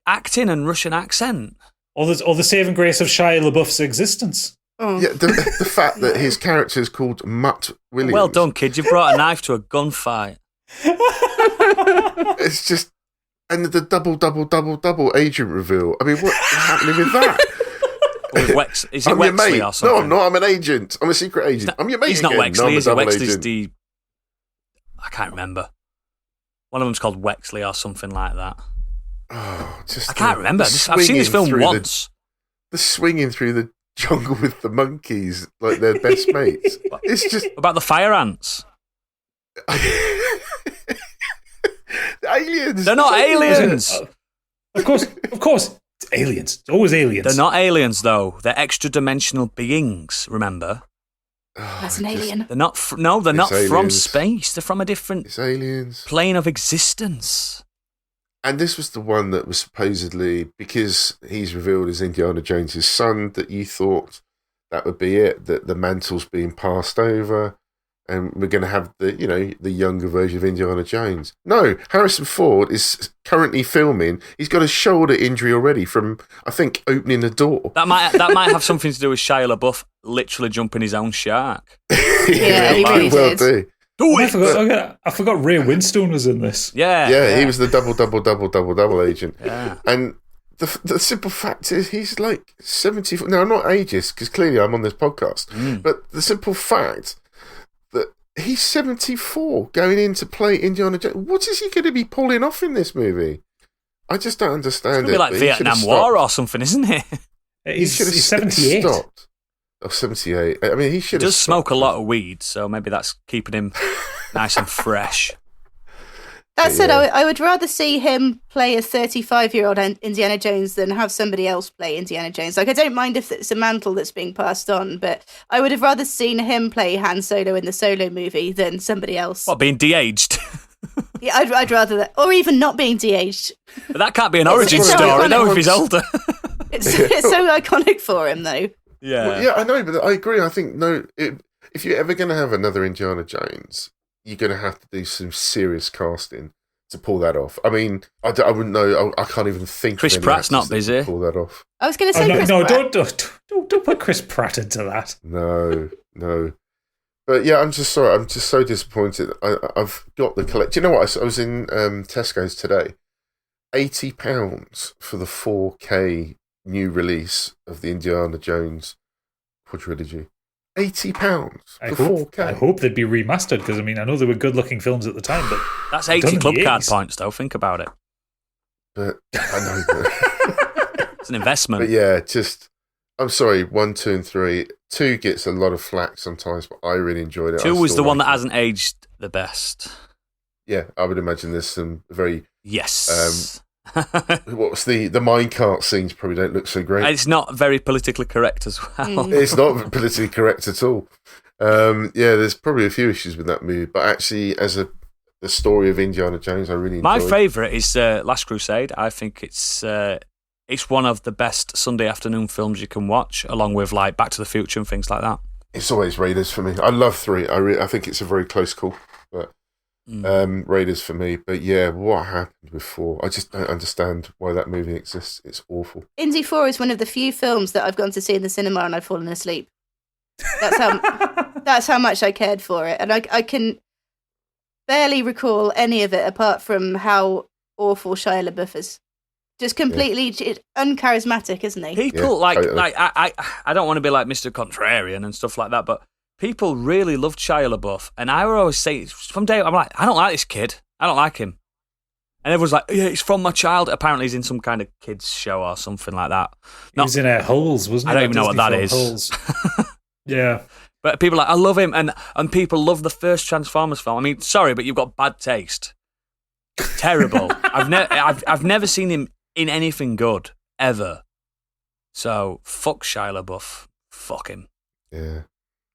acting and Russian accent? Or the saving grace of Shia LaBeouf's existence. Oh. Yeah, the fact that his character is called Mutt Williams. Well done, kid. You brought a knife to a gunfight. It's just... And the double agent reveal. I mean, what is happening with that? Is it Wexley or something? No, I'm not. I'm an agent. I'm a secret agent. I'm your mate. He's not again. Wexley, is he? Wexley's agent. I can't remember. One of them's called Wexley or something like that. Oh, I can't remember. I've seen this film once. The swinging through the jungle with the monkeys like they're best mates. It's just about the fire ants. Aliens. They're not aliens. Of course. It's aliens. It's always aliens. They're not aliens, though. They're extra-dimensional beings, remember? That's an alien. They're not. They're not from aliens. Space. They're from a different It's aliens. plane of existence. And this was the one that was supposedly, because he's revealed as Indiana Jones' son, that you thought that would be it, that the mantle's being passed over, and we're going to have the younger version of Indiana Jones. No, Harrison Ford is currently filming. He's got a shoulder injury already from, I think, opening the door. That might have something to do with Shia LaBeouf literally jumping his own shark. Yeah, he really well did. I forgot Ray Winstone was in this. Yeah, he was the double agent. Yeah. And the simple fact is, he's like 70. Now, I'm not ageist, because clearly I'm on this podcast, but the simple fact that he's 74 going in to play Indiana Jones. What is he going to be pulling off in this movie? I just don't understand It's going to be like Vietnam War or something, isn't it? He's 78. Stopped. Oh, 78. I mean, he should He have does smoke a lot of weed, so maybe that's keeping him nice and fresh. That said, I would rather see him play a 35-year-old Indiana Jones than have somebody else play Indiana Jones. Like, I don't mind if it's a mantle that's being passed on, but I would have rather seen him play Han Solo in the Solo movie than somebody else. What, being de-aged? Yeah, I'd rather that. Or even not being de-aged. But that can't be an origin so story, iconic. though, if he's older. It's so iconic for him, though. Yeah. Well, yeah, I know, but I agree. I think, if you're ever going to have another Indiana Jones, you're going to have to do some serious casting to pull that off. I mean, I wouldn't know. I can't even think. Chris of any Pratt's not actors that busy. could pull that off. I was going to say Chris Pratt. Don't put Chris Pratt into that. No. But yeah, I'm just sorry. I'm just so disappointed. I've got the collect. Do you know what? I was in Tesco's today. £80 for the 4K new release of the Indiana Jones quadrilogy. £80 for 4K. I hope they'd be remastered, because I mean, I know they were good-looking films at the time, but That's 80 club card 80s. points, though. Think about it. But I know that. It's an investment. But yeah, I'm sorry, 1, 2, and 3. 2 gets a lot of flack sometimes, but I really enjoyed it. 2 was the one that like it. hasn't aged the best. Yeah, I would imagine there's some very. Yes. What's the minecart scenes probably don't look so great. It's not very politically correct as well. It's not politically correct at all. Yeah, there's probably a few issues with that movie, but actually, as the story of Indiana Jones, I really enjoyed. My favourite is Last Crusade. I think it's one of the best Sunday afternoon films you can watch, along with like Back to the Future and things like that. It's always Raiders for me. I love 3. I think it's a very close call, but Raiders for me. But yeah, what happened before? I just don't understand why that movie exists. It's awful. Indy 4 is one of the few films that I've gone to see in the cinema and I've fallen asleep. That's how much I cared for it. And I can barely recall any of it apart from how awful Shia LaBeouf is. Just completely uncharismatic, isn't he? People totally. I don't want to be like Mr. Contrarian and stuff like that, but people really loved Shia LaBeouf, and I would always say from day I'm like, I don't like this kid. I don't like him. And everyone's like, yeah, he's from my child. Apparently he's in some kind of kids show or something like that. he was in Holes, wasn't he? I don't even know what that is. Holes. Yeah. But people are like, I love him, and people love the first Transformers film. I mean, sorry, but you've got bad taste. Terrible. I've never seen him in anything good, ever. So, fuck Shia LaBeouf. Fuck him. Yeah.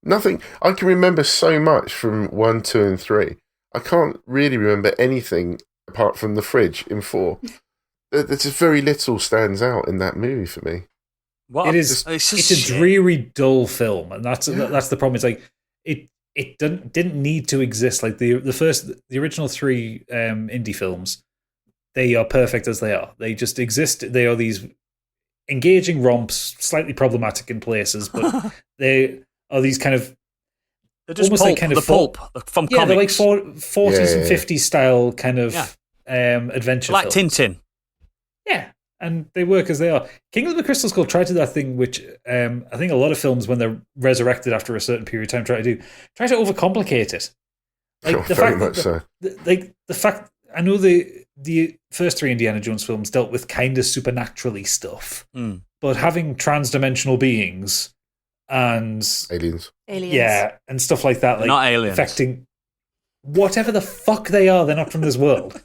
Nothing. I can remember so much from 1, 2, and 3. I can't really remember anything apart from the fridge in 4. There's just very little stands out in that movie for me. What? It is. It's a dreary, dull film, and that's the problem. It's like it didn't need to exist. Like the original 3 indie films, they are perfect as they are. They just exist. They are these engaging romps, slightly problematic in places, but they are these kind of. They're just almost pulp, like kind of pulp from comics. They're like 40s and 50s style kind of adventure like films. Tintin. Yeah, and they work as they are. King of the Crystal Skull tried to do that thing which I think a lot of films, when they're resurrected after a certain period of time, try to overcomplicate it. Like the very fact much so. The fact, I know the first 3 Indiana Jones films dealt with kind of supernaturally stuff, but having trans-dimensional beings and Aliens. yeah, and stuff like that, like not aliens. affecting. whatever the fuck they are, they're not from this world.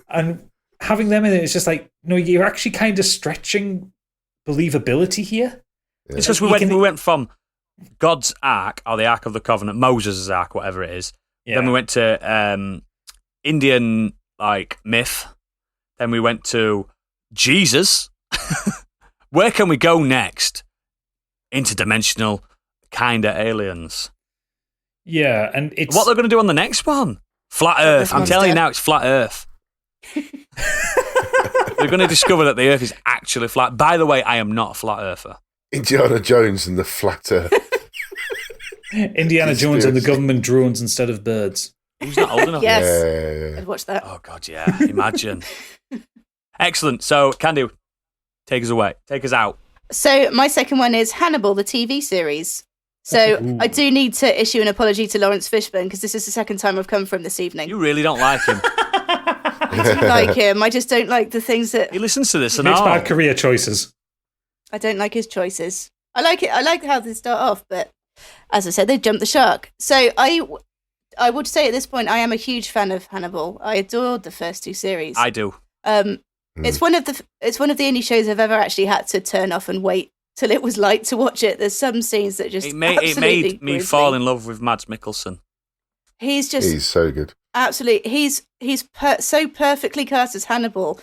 And having them in it, it's just like, no, you're actually kind of stretching believability here. Yeah. It's because we went from God's Ark, or the Ark of the Covenant, Moses' Ark, whatever it is. Yeah. Then we went to Indian myth. Then we went to Jesus. Where can we go next? Interdimensional kind of aliens. Yeah, and it's what they're going to do on the next one. Flat Earth. I'm telling you now, it's flat Earth. They're going to discover that the Earth is actually flat. By the way, I am not a flat earther. Indiana Jones and the flat Earth. Indiana Jones and the government drones instead of birds. Who's not old enough? Yes. Yeah. I'd watch that. Oh, God, yeah. Imagine. Excellent. So, Candy, take us away. Take us out. So, my second one is Hannibal, the TV series. So, I do need to issue an apology to Lawrence Fishburne because this is the second time I've come from this evening. You really don't like him. I do like him. I just don't like the things that... He listens to this and makes all. bad career choices. I don't like his choices. I like it. I like how they start off, but as I said, they jumped the shark. So, I would say at this point, I am a huge fan of Hannibal. I adored the first two series. I do. It's one of the only shows I've ever actually had to turn off and wait till it was light to watch it. There's some scenes that just it made me fall in love with Mads Mikkelsen. He's so good. Absolutely, he's so perfectly cast as Hannibal,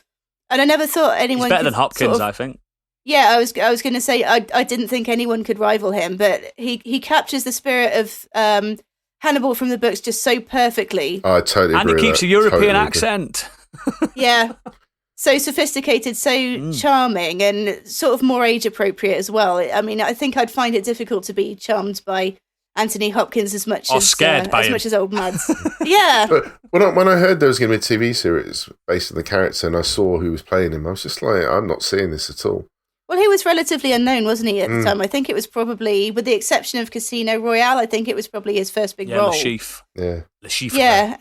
and I never thought anyone. He's better than Hopkins, I think. Yeah, I was going to say I didn't think anyone could rival him, but he captures the spirit of Hannibal from the books just so perfectly. I totally agree. And he keeps a European accent. Yeah. So sophisticated, so charming, and sort of more age appropriate as well. I mean, I think I'd find it difficult to be charmed by Anthony Hopkins as much as old Mads. Yeah. But when I heard there was going to be a TV series based on the character, and I saw who was playing him, I was just like, I'm not seeing this at all. Well, he was relatively unknown, wasn't he, at the time? I think it was probably, with the exception of Casino Royale, I think it was probably his first big role. Le Chiffre. Yeah. Le Chiffre. Yeah.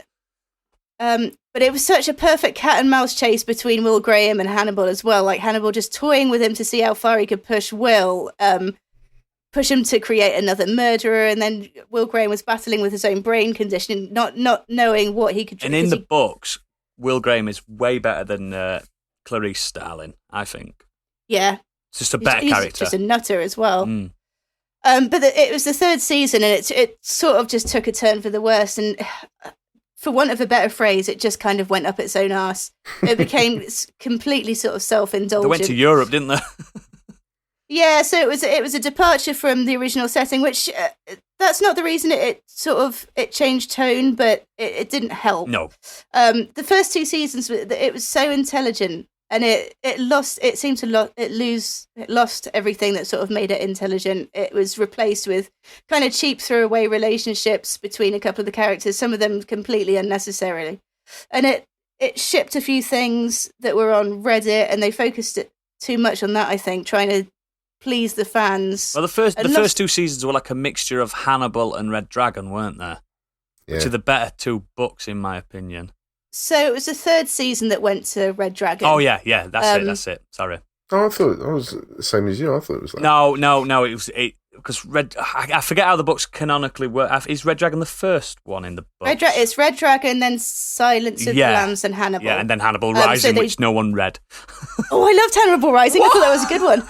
But it was such a perfect cat and mouse chase between Will Graham and Hannibal as well. Like Hannibal just toying with him to see how far he could push Will, push him to create another murderer, and then Will Graham was battling with his own brain condition, not knowing what he could do. And in the books, Will Graham is way better than Clarice Starling, I think. Yeah. It's just a better character. He's just a nutter as well. But it was the third season, and it sort of just took a turn for the worse, and for want of a better phrase, it just kind of went up its own arse. It became completely sort of self-indulgent. They went to Europe, didn't they? Yeah, so it was a departure from the original setting, which that's not the reason it changed tone, but it didn't help. No. The first two seasons, it was so intelligent, and it lost everything that sort of made it intelligent. It was replaced with kind of cheap throwaway relationships between a couple of the characters, some of them completely unnecessarily. And it shipped a few things that were on Reddit, and they focused it too much on that, I think, trying to please the fans. Well, the first two seasons were like a mixture of Hannibal and Red Dragon, weren't there? Yeah. Which are the better two books, in my opinion. So it was the third season that went to Red Dragon. Oh, yeah, that's it. Sorry. Oh, I thought I was the same as you. I thought it was that. No, it was because I forget how the books canonically work. Is Red Dragon the first one in the book? It's Red Dragon, then Silence of the Lambs, and Hannibal. Yeah, and then Hannibal Rising, which no one read. Oh, I loved Hannibal Rising. I thought that was a good one.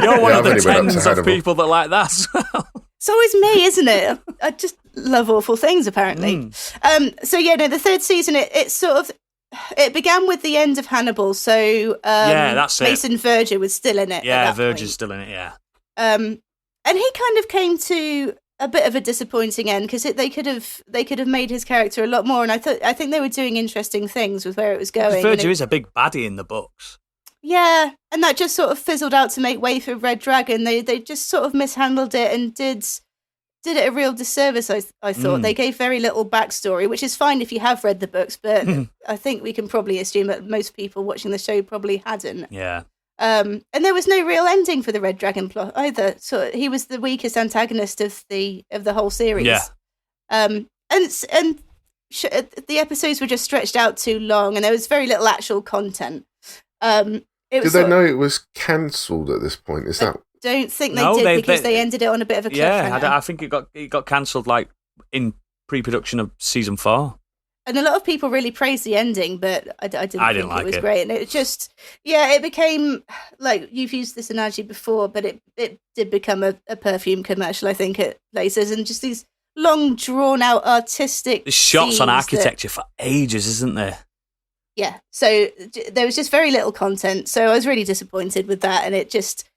You're one of the tens of people that like that as well. It's always me, isn't it? I just love awful things, apparently. The third season, it began with the end of Hannibal. So that's Mason Verger was still in it. Yeah, Verger's still in it. Yeah. And he kind of came to a bit of a disappointing end because they could have made his character a lot more. And I think they were doing interesting things with where it was going. Verger is a big baddie in the books. Yeah, and that just sort of fizzled out to make way for Red Dragon. They just sort of mishandled it and did it a real disservice, I thought. They gave very little backstory, which is fine if you have read the books, but I think we can probably assume that most people watching the show probably hadn't. Yeah. And there was no real ending for the Red Dragon plot either. So he was the weakest antagonist of the whole series. Yeah. And the episodes were just stretched out too long, and there was very little actual content. Did they know it was cancelled at this point? Is that? Don't think they did because they ended it on a bit of a cliffhanger. Yeah, I think it got cancelled like in pre-production of season 4. And a lot of people really praised the ending, but I didn't think like it was it. great. And it just, it became, like, you've used this analogy before, but it did become a perfume commercial, I think, at places. And just these long, drawn-out, artistic There's shots on scenes architecture for ages, isn't there? Yeah, so there was just very little content. So I was really disappointed with that. And it just...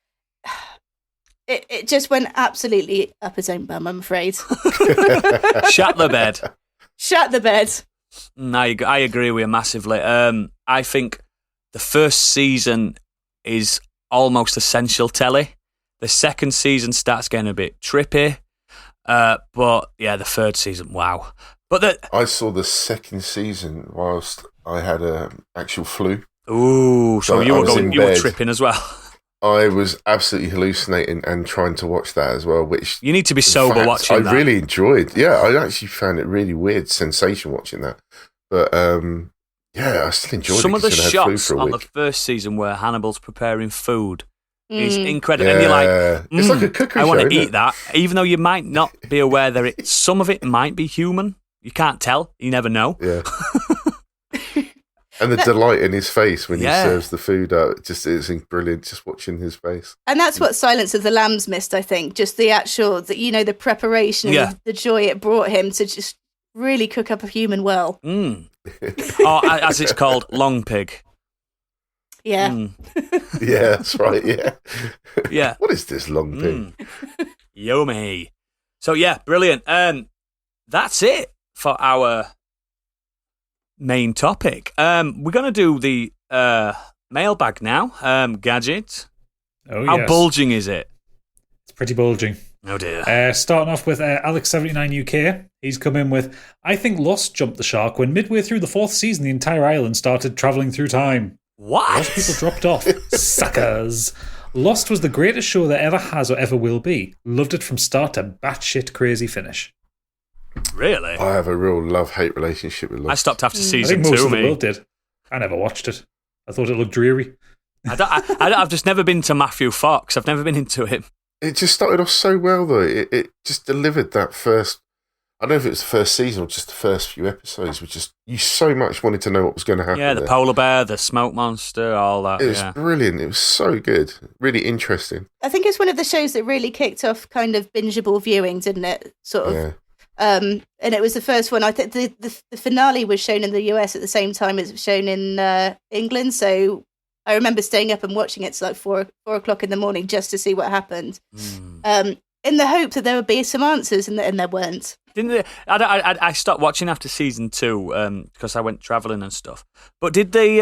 It just went absolutely up its own bum, I'm afraid. Shut the bed. Shut the bed. I agree with you massively. I think the first season is almost essential telly. The second season starts getting a bit trippy. But yeah, the third season, wow. But I saw the second season whilst I had an actual flu. Ooh, so you were tripping as well. I was absolutely hallucinating and trying to watch that as well, which... You need to be sober watching that. I really enjoyed. Yeah, I actually found it really weird sensation watching that. But, I still enjoyed it. Some of the shots on the first season where Hannibal's preparing food is incredible. Yeah. And you're like, it's like a cookery I want show, to eat that. Even though you might not be aware that some of it might be human. You can't tell. You never know. Yeah. And the delight in his face when he serves the food out, it's brilliant just watching his face. And that's what Silence of the Lambs missed, I think. Just the actual, the preparation and the joy it brought him to just really cook up a human well. Or, as it's called, long pig. Yeah. Yeah, that's right, yeah. Yeah. What is this long pig? Yummy. So, yeah, brilliant. That's it for our... main topic. We're going to do the mailbag now. Gadget. Oh, How bulging is it? It's pretty bulging. Oh, dear. Starting off with Alex79UK. He's come in with, I think Lost jumped the shark when midway through the 4th season the entire island started travelling through time. What? Most people dropped off. Suckers. Lost was the greatest show that ever has or ever will be. Loved it from start to batshit crazy finish. Really? I have a real love-hate relationship with Lost. I stopped after season 2. I think most of the world did. I never watched it. I thought it looked dreary. I've just never been to Matthew Fox. I've never been into him. It just started off so well, though. It just delivered that first... I don't know if it was the first season or just the first few episodes, which just... You so much wanted to know what was going to happen. Yeah, the polar bear, the smoke monster, all that. It was brilliant. It was so good. Really interesting. I think it's one of the shows that really kicked off kind of bingeable viewing, didn't it? Sort of. Yeah. And it was the first one. I think the finale was shown in the US at the same time as it was shown in England. So I remember staying up and watching it till like 4 o'clock in the morning just to see what happened, in the hope that there would be some answers, and there weren't. Didn't they, I stopped watching after season 2 because I went travelling and stuff. But did they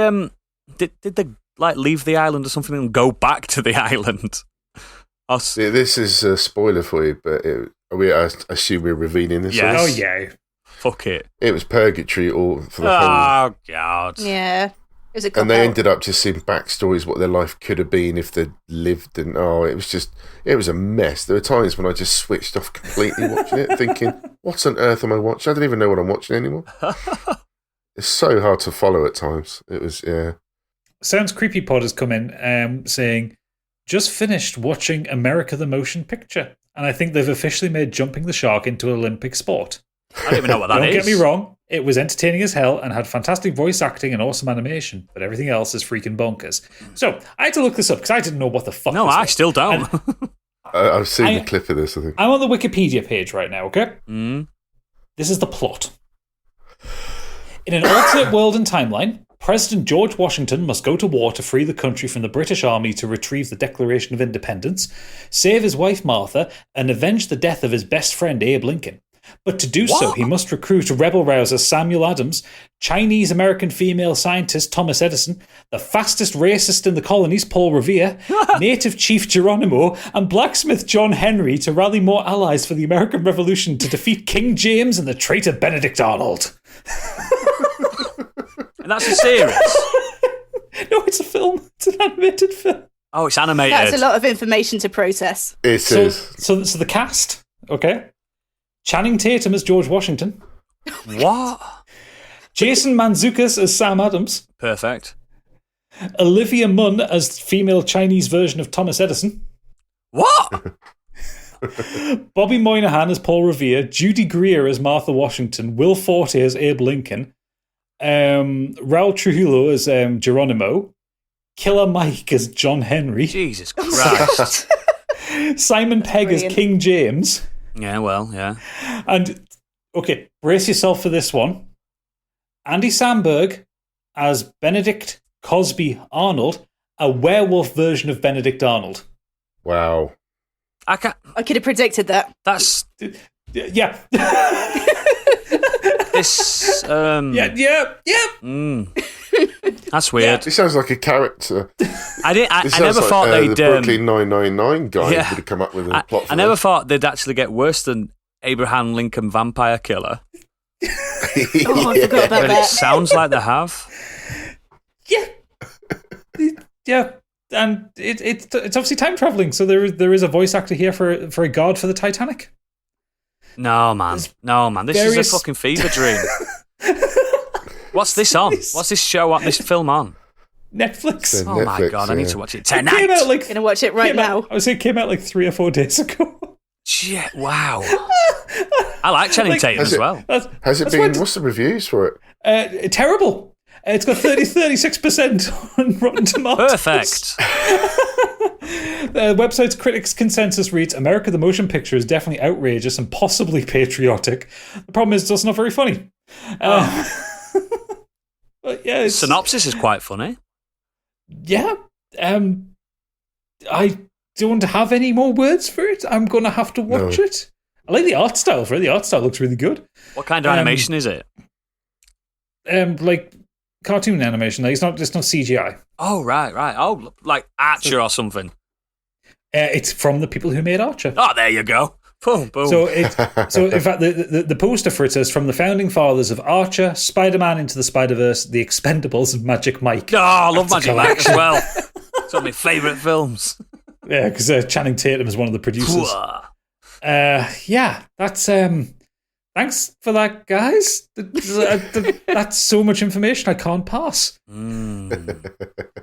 did they like leave the island or something and go back to the island? Yeah, this is a spoiler for you, but I assume we're revealing this. Yes. Oh, yeah. Fuck it. It was purgatory all for the whole... Oh, God. Yeah. It was a and they ended up just seeing backstories, what their life could have been if they'd lived, and it was a mess. There were times when I just switched off completely watching it, thinking, what on earth am I watching? I don't even know what I'm watching anymore. It's so hard to follow at times. It was, yeah. Sounds Creepy Pod has come in saying, just finished watching America the Motion Picture, and I think they've officially made jumping the shark into an Olympic sport. I don't even know what that Don't is. get me wrong, it was entertaining as hell and had fantastic voice acting and awesome animation, but everything else is freaking bonkers. So, I had to look this up because I didn't know what the fuck No, this I was. still don't. I've seen the clip of this, I think. I'm on the Wikipedia page right now, okay? Mm. This is the plot. In an alternate world and timeline, President George Washington must go to war to free the country from the British Army to retrieve the Declaration of Independence, save his wife Martha, and avenge the death of his best friend Abe Lincoln. But to do so, he must recruit rebel rouser Samuel Adams, Chinese-American female scientist Thomas Edison, the fastest racist in the colonies Paul Revere, native chief Geronimo, and blacksmith John Henry to rally more allies for the American Revolution to defeat King James and the traitor Benedict Arnold. And that's a series? No, it's a film. It's an animated film. Oh, it's animated. That's a lot of information to process. It is. So the cast, okay? Channing Tatum as George Washington. What? Jason Mantzoukas as Sam Adams. Perfect. Olivia Munn as female Chinese version of Thomas Edison. What? Bobby Moynihan as Paul Revere, Judy Greer as Martha Washington, Will Forte as Abe Lincoln, Raul Trujillo as Geronimo, Killer Mike as John Henry, Jesus Christ. Simon Pegg as King James. Yeah, well, yeah. And, okay, brace yourself for this one. Andy Samberg as Benedict Cosby Arnold, a werewolf version of Benedict Arnold. Wow. I could have predicted that. That's... Yeah. This... Yeah. That's weird. It sounds like a character. I never thought they'd... The Brooklyn 999 guy would have come up with a plot for I never thought they'd actually get worse than Abraham Lincoln Vampire Killer. I forgot about But that. it sounds like they have. Yeah. And it's obviously time traveling, so there is a voice actor here for a god for the Titanic. No, man. This is a fucking fever dream. What's this on? What's this show, this film on? Netflix. Oh my God, I need to watch it tonight. It came out like, Gonna watch it right now. I would say it came out like 3 or 4 days ago. Shit, wow. I like Channing Tatum as well. Has it been? What's the reviews for it? Terrible. It's got 36% on Rotten Tomatoes. Perfect. The website's critics' consensus reads, America the Motion Picture is definitely outrageous and possibly patriotic. The problem is it's also not very funny. But yeah, synopsis is quite funny. Yeah. I don't have any more words for it. I'm going to have to watch it. I like the art style for it. The art style looks really good. What kind of animation is it? Like cartoon animation. Like it's not CGI. Oh, right. Oh, like Archer or something. It's from the people who made Archer. Oh, there you go. Boom, boom. So in fact, the poster for it says, from the founding fathers of Archer, Spider-Man Into the Spider-Verse, The Expendables, and Magic Mike. Oh, I love Magic Mike as well. It's one of my favourite films. Yeah, because Channing Tatum is one of the producers. Yeah, that's... Thanks for that, guys. That's so much information I can't pass. I'm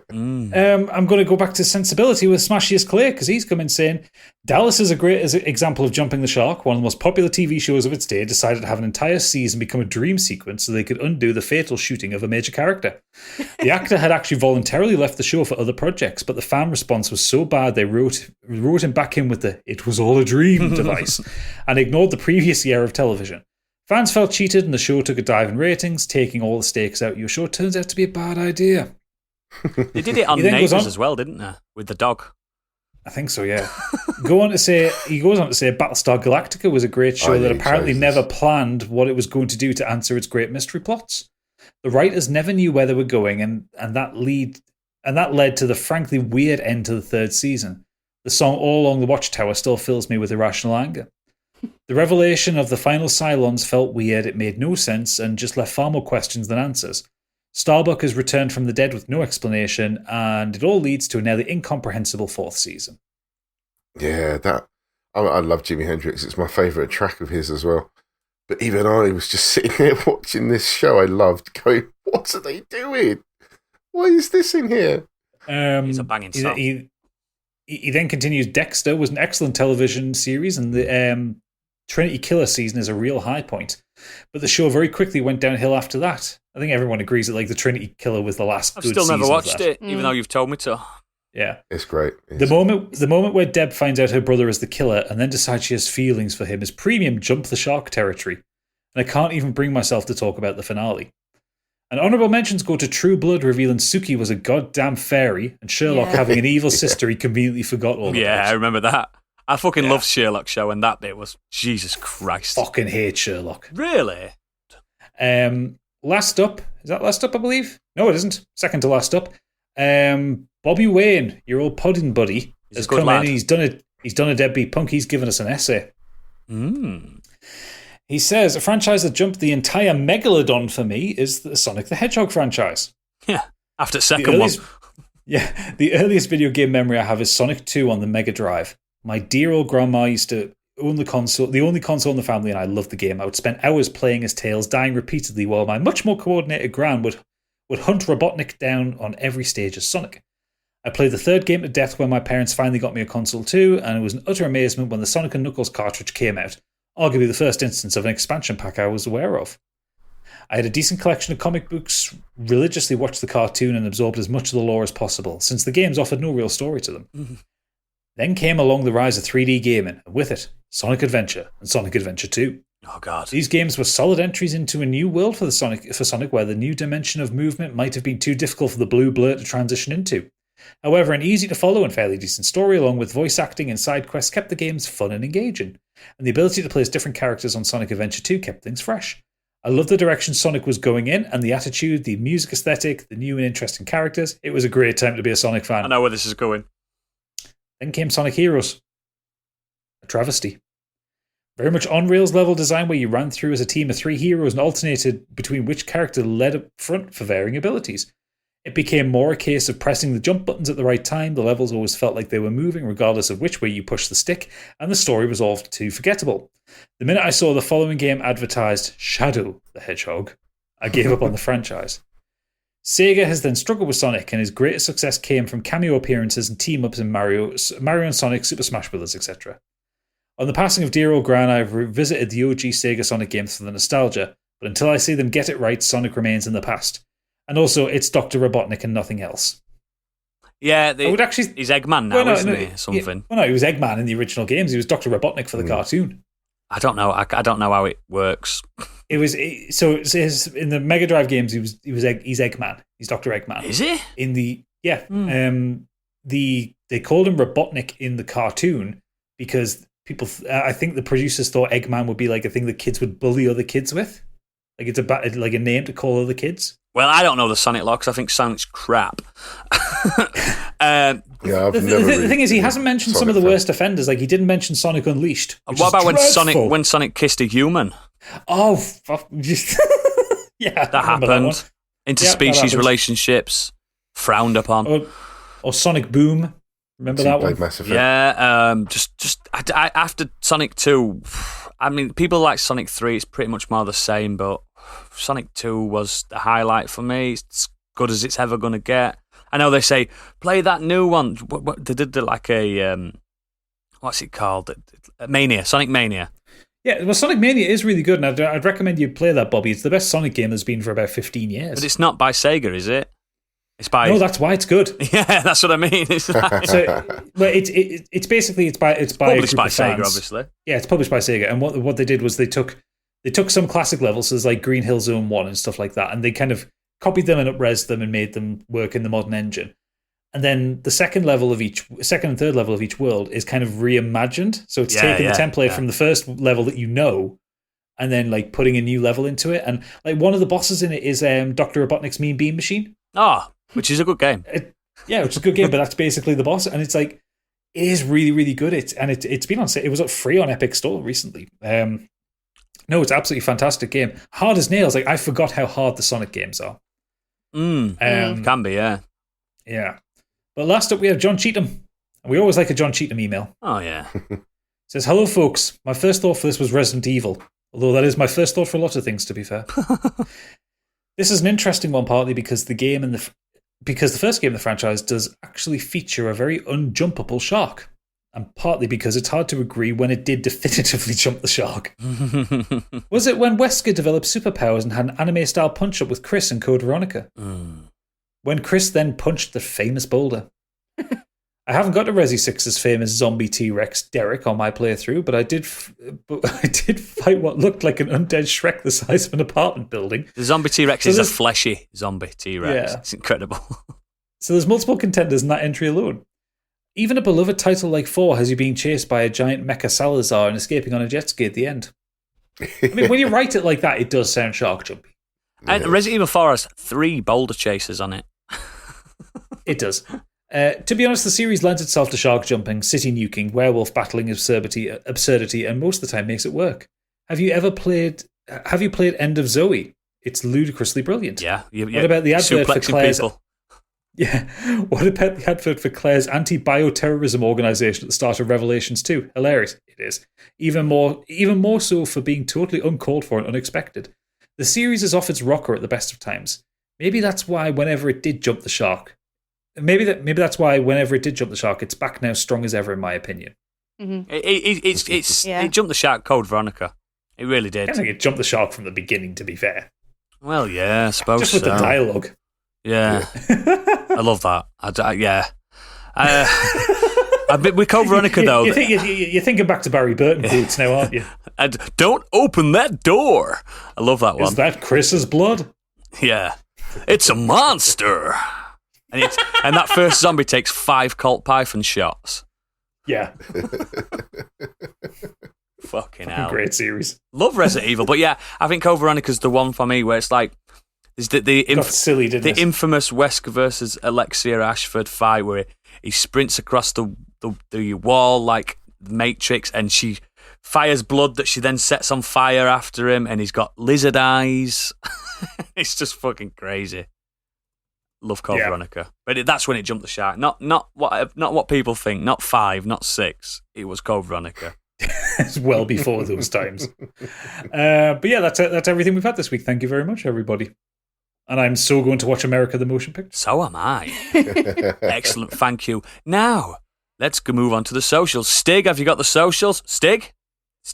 going to go back to sensibility with Smashiest Clay, because he's come in saying, Dallas is a great example of jumping the shark. One of the most popular TV shows of its day decided to have an entire season become a dream sequence so they could undo the fatal shooting of a major character. The actor had actually voluntarily left the show for other projects, but the fan response was so bad they wrote him back in with the "it was all a dream" device and ignored the previous year of television. Fans felt cheated and the show took a dive in ratings, taking all the stakes out. Your show turns out to be a bad idea. They did it on Neighbours as well, didn't they? With the dog. I think so, yeah. He goes on to say Battlestar Galactica was a great show that apparently never planned what it was going to do to answer its great mystery plots. The writers never knew where they were going, and that led to the frankly weird end to the third season. The song All Along the Watchtower still fills me with irrational anger. The revelation of the final Cylons felt weird, it made no sense, and just left far more questions than answers. Starbuck has returned from the dead with no explanation, and it all leads to a nearly incomprehensible fourth season. Yeah, I love Jimi Hendrix. It's my favourite track of his as well. But even I was just sitting there watching this show I loved, going, what are they doing? Why is this in here? It's a banging song. He then continues, Dexter was an excellent television series, and the Trinity Killer season is a real high point. But the show very quickly went downhill after that. I think everyone agrees that the Trinity Killer was the last good season. I've still never watched it, even though you've told me to. Yeah. It's great. The moment where Deb finds out her brother is the killer and then decides she has feelings for him is premium jump the shark territory. And I can't even bring myself to talk about the finale. And honourable mentions go to True Blood revealing Suki was a goddamn fairy and Sherlock having an evil sister he conveniently forgot all about. Yeah, I remember that. I fucking loved Sherlock show, and that bit was Jesus Christ. Fucking hate Sherlock. Really? Last up, is that last up, I believe? No, it isn't. Second to last up. Bobby Wayne, your old podding buddy, has come in and he's done a deadbeat punk. He's given us an essay. He says, a franchise that jumped the entire megalodon for me is the Sonic the Hedgehog franchise. Yeah, after second one. Yeah, the earliest video game memory I have is Sonic 2 on the Mega Drive. My dear old grandma used to own the only console in the family, and I loved the game. I would spend hours playing as Tails, dying repeatedly, while my much more coordinated gran would hunt Robotnik down on every stage as Sonic. I played the third game to death when my parents finally got me a console too, and it was an utter amazement when the Sonic & Knuckles cartridge came out, arguably the first instance of an expansion pack I was aware of. I had a decent collection of comic books, religiously watched the cartoon and absorbed as much of the lore as possible, since the games offered no real story to them. Then came along the rise of 3D gaming, and with it, Sonic Adventure and Sonic Adventure 2. Oh god. These games were solid entries into a new world for Sonic where the new dimension of movement might have been too difficult for the blue blur to transition into. However, an easy to follow and fairly decent story along with voice acting and side quests kept the games fun and engaging, and the ability to play as different characters on Sonic Adventure 2 kept things fresh. I loved the direction Sonic was going in and the attitude, the music aesthetic, the new and interesting characters. It was a great time to be a Sonic fan. I know where this is going. Then came Sonic Heroes. A travesty. Very much on-rails level design where you ran through as a team of 3 heroes and alternated between which character led up front for varying abilities. It became more a case of pressing the jump buttons at the right time. The levels always felt like they were moving regardless of which way you pushed the stick, and the story was all too forgettable. The minute I saw the following game advertised Shadow the Hedgehog, I gave up on the franchise. Sega has then struggled with Sonic, and his greatest success came from cameo appearances and team-ups in Mario and Sonic, Super Smash Bros., etc. On the passing of dear old Gran, I've revisited the OG Sega Sonic games for the nostalgia, but until I see them get it right, Sonic remains in the past. And also, it's Dr. Robotnik and nothing else. Yeah, he's Eggman now, isn't he? Something. Well, no, he was Eggman in the original games. He was Dr. Robotnik for the cartoon. I don't know. I don't know how it works. It in the Mega Drive games. He's Eggman. He's Dr. Eggman. Is he? They called him Robotnik in the cartoon because people. I think the producers thought Eggman would be like a thing that kids would bully other kids with. Like it's like a name to call other kids. Well, I don't know the Sonic lore because I think Sonic's crap. The thing is, he hasn't mentioned some of the worst offenders. Like he didn't mention Sonic Unleashed. What about when Sonic kissed a human? Oh, fuck. Yeah, that happened. Interspecies relationships frowned upon. Or Sonic Boom. Remember that one? Yeah. After Sonic 2, I mean, people like Sonic 3. It's pretty much more the same, but Sonic 2 was the highlight for me. It's as good as it's ever going to get. I know they say, play that new one. They did like a, what's it called? Mania, Sonic Mania. Yeah, well, Sonic Mania is really good, and I'd recommend you play that, Bobby. It's the best Sonic game there's been for about 15 years. But it's not by Sega, is it? It's by... No, that's why it's good. Yeah, that's what I mean. It's basically published by Sega, obviously. Yeah, it's published by Sega, and what they did was they took some classic levels, so there's like Green Hill Zone 1 and stuff like that, and they kind of copied them and up-resed them and made them work in the modern engine. And then the second and third level of each world is kind of reimagined. So it's taking the template from the first level that you know, and then like putting a new level into it. And like one of the bosses in it is Dr. Robotnik's Mean Bean Machine. Oh, which is a good game. Which is a good game, but that's basically the boss. And it's like, it is really, really good. It's been on sale. It was free on Epic Store recently. No, it's absolutely fantastic game. Hard as nails. Like I forgot how hard the Sonic games are. Can be, yeah. Yeah. But last up, we have John Cheetham. And we always like a John Cheetham email. Oh, yeah. Says, hello, folks. My first thought for this was Resident Evil. Although that is my first thought for a lot of things, to be fair. This is an interesting one, partly because the first game in the franchise does actually feature a very unjumpable shark. And partly because it's hard to agree when it did definitively jump the shark. Was it when Wesker developed superpowers and had an anime-style punch-up with Chris in Code Veronica? When Chris then punched the famous boulder. I haven't got to Resi 6's famous zombie T-Rex Derek on my playthrough, but I did fight what looked like an undead Shrek the size of an apartment building. The zombie T-Rex is a fleshy zombie T-Rex. Yeah. It's incredible. So there's multiple contenders in that entry alone. Even a beloved title like 4 has you being chased by a giant mecha Salazar and escaping on a jet ski at the end. I mean, when you write it like that, it does sound shark jumpy. And Resident Evil 4 has 3 boulder chasers on it. It does. To be honest, the series lends itself to shark jumping, city nuking, werewolf battling absurdity, and most of the time makes it work. Have you played End of Zoe? It's ludicrously brilliant. Yeah. What about the advert for Claire's... people? Yeah. What about the advert for Claire's anti-bioterrorism organisation at the start of Revelations 2? Hilarious. It is. Even more so for being totally uncalled for and unexpected. The series is off its rocker at the best of times. Maybe that's why whenever it did jump the shark, maybe that's why whenever it did jump the shark, it's back now strong as ever, in my opinion. Mm-hmm. It jumped the shark Code Veronica. It really did. I think it jumped the shark from the beginning, to be fair. Well, yeah, I suppose just with the dialogue. Yeah. I love that. Yeah. With Code Veronica, though. You're thinking back to Barry Burton quotes now, aren't you? And don't open that door. I love that one. Is that Chris's blood? Yeah. It's a monster. And that first zombie takes 5 Colt Python shots. Yeah. Fucking hell. Great series. Love Resident Evil. But yeah, I think Code Veronica's the one for me where it's like, there's got silly, didn't it? Infamous Wesker versus Alexia Ashford fight where he sprints across the wall like the Matrix, and she fires blood that she then sets on fire after him, and he's got lizard eyes. It's just fucking crazy. Love Code Veronica, but that's when it jumped the shark. Not what people think. Not 5, not 6. It was Code Veronica. It's well before those times. But yeah, that's everything we've had this week. Thank you very much, everybody. And I'm so going to watch America the Motion Picture. So am I. Excellent, thank you. Now, let's move on to the socials. Stig, have you got the socials? Stig?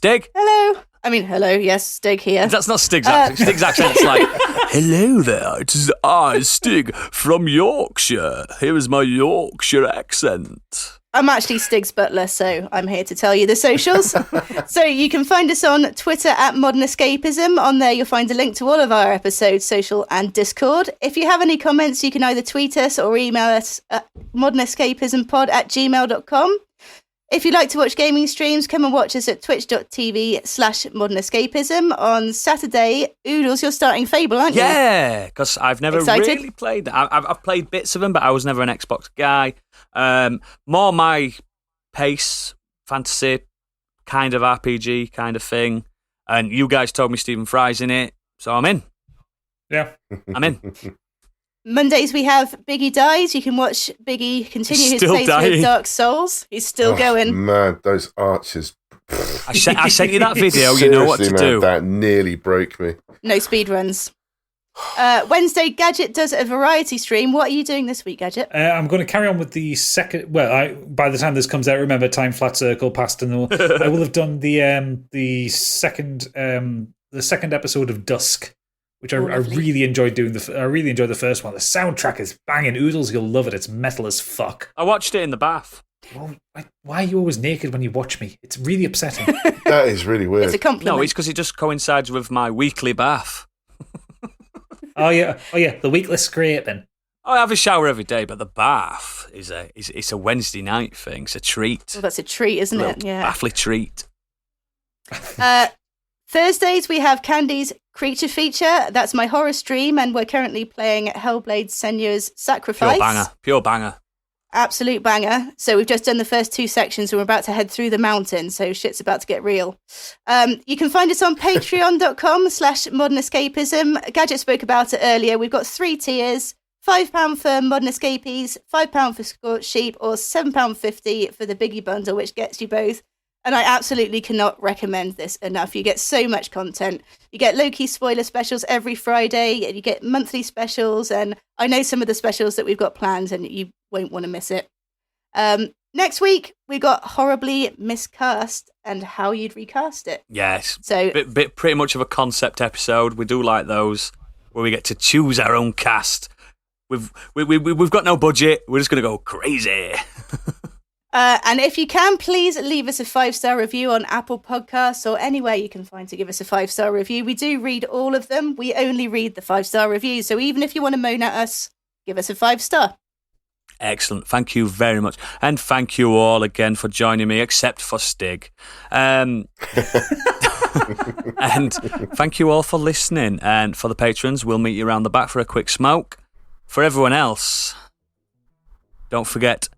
Hello. Hello, yes, Stig here. That's not Stig's accent. Stig's accent is like, hello there, it is I, Stig, from Yorkshire. Here is my Yorkshire accent. I'm actually Stig's butler, so I'm here to tell you the socials. So you can find us on Twitter at modernescapism. On there, you'll find a link to all of our episodes, social and Discord. If you have any comments, you can either tweet us or email us at modernescapismpod@gmail.com. If you'd like to watch gaming streams, come and watch us at twitch.tv/modernescapism. On Saturday, Oodles, you're starting Fable, aren't you? Yeah, because I've never really played that. I've played bits of them, but I was never an Xbox guy. More my pace, fantasy, kind of RPG kind of thing. And you guys told me Stephen Fry's in it, so I'm in. Yeah. I'm in. Mondays we have Biggie Dies. You can watch Biggie continue his playthrough of Dark Souls. He's still going. Man, those archers. I sent you that video. You know what to do. That nearly broke me. No speed runs. Wednesday, Gadget does a variety stream. What are you doing this week, Gadget? I'm going to carry on with the second. Well, by the time this comes out, remember Time Flat Circle passed, and I will have done the second episode of Dusk, which I really enjoyed doing. I really enjoyed the first one. The soundtrack is banging. Oodles, you'll love it. It's metal as fuck. I watched it in the bath. Well, why are you always naked when you watch me? It's really upsetting. That is really weird. It's a compliment. No, it's because it just coincides with my weekly bath. Oh yeah, the weekly scraping. I have a shower every day, but the bath is a Wednesday night thing. It's a treat. Well, that's a treat, isn't it? Yeah. Bathly treat. Thursdays we have Candy's Creature Feature. That's my horror stream, and we're currently playing Hellblade: Senua's Sacrifice. Pure banger. Absolute banger. So we've just done the first 2 sections and we're about to head through the mountain, so shit's about to get real. You can find us on patreon.com/modernescapism. Gadget spoke about it earlier. We've got 3 tiers: £5 for Modern Escapees, £5 for Scorched Sheep, or £7.50 for the Biggie Bundle, which gets you both. And I absolutely cannot recommend this enough. You get so much content. You get low-key spoiler specials every Friday, and you get monthly specials, and I know some of the specials that we've got planned, and you won't want to miss it. Next week, we got Horribly Miscast and how you'd recast it. Yes. So pretty much of a concept episode. We do like those, where we get to choose our own cast. We've got no budget. We're just going to go crazy. And if you can, please leave us a 5-star review on Apple Podcasts or anywhere you can find to give us a 5-star review. We do read all of them. We only read the 5-star reviews. So even if you want to moan at us, give us a 5-star. Excellent. Thank you very much. And thank you all again for joining me, except for Stig. And thank you all for listening. And for the patrons, we'll meet you around the back for a quick smoke. For everyone else, don't forget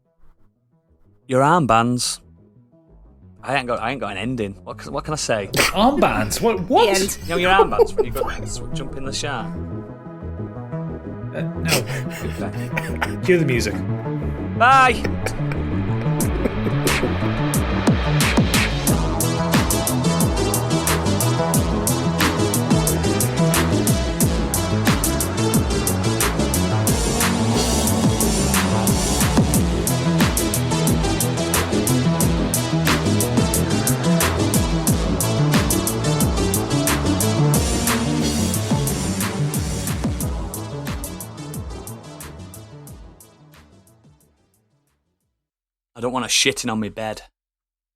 your armbands. I ain't got an ending. What can I say? Armbands? What? The end. You know your armbands when you go jump in the shower? No. Cue the music. Bye. I don't want her shitting on my bed.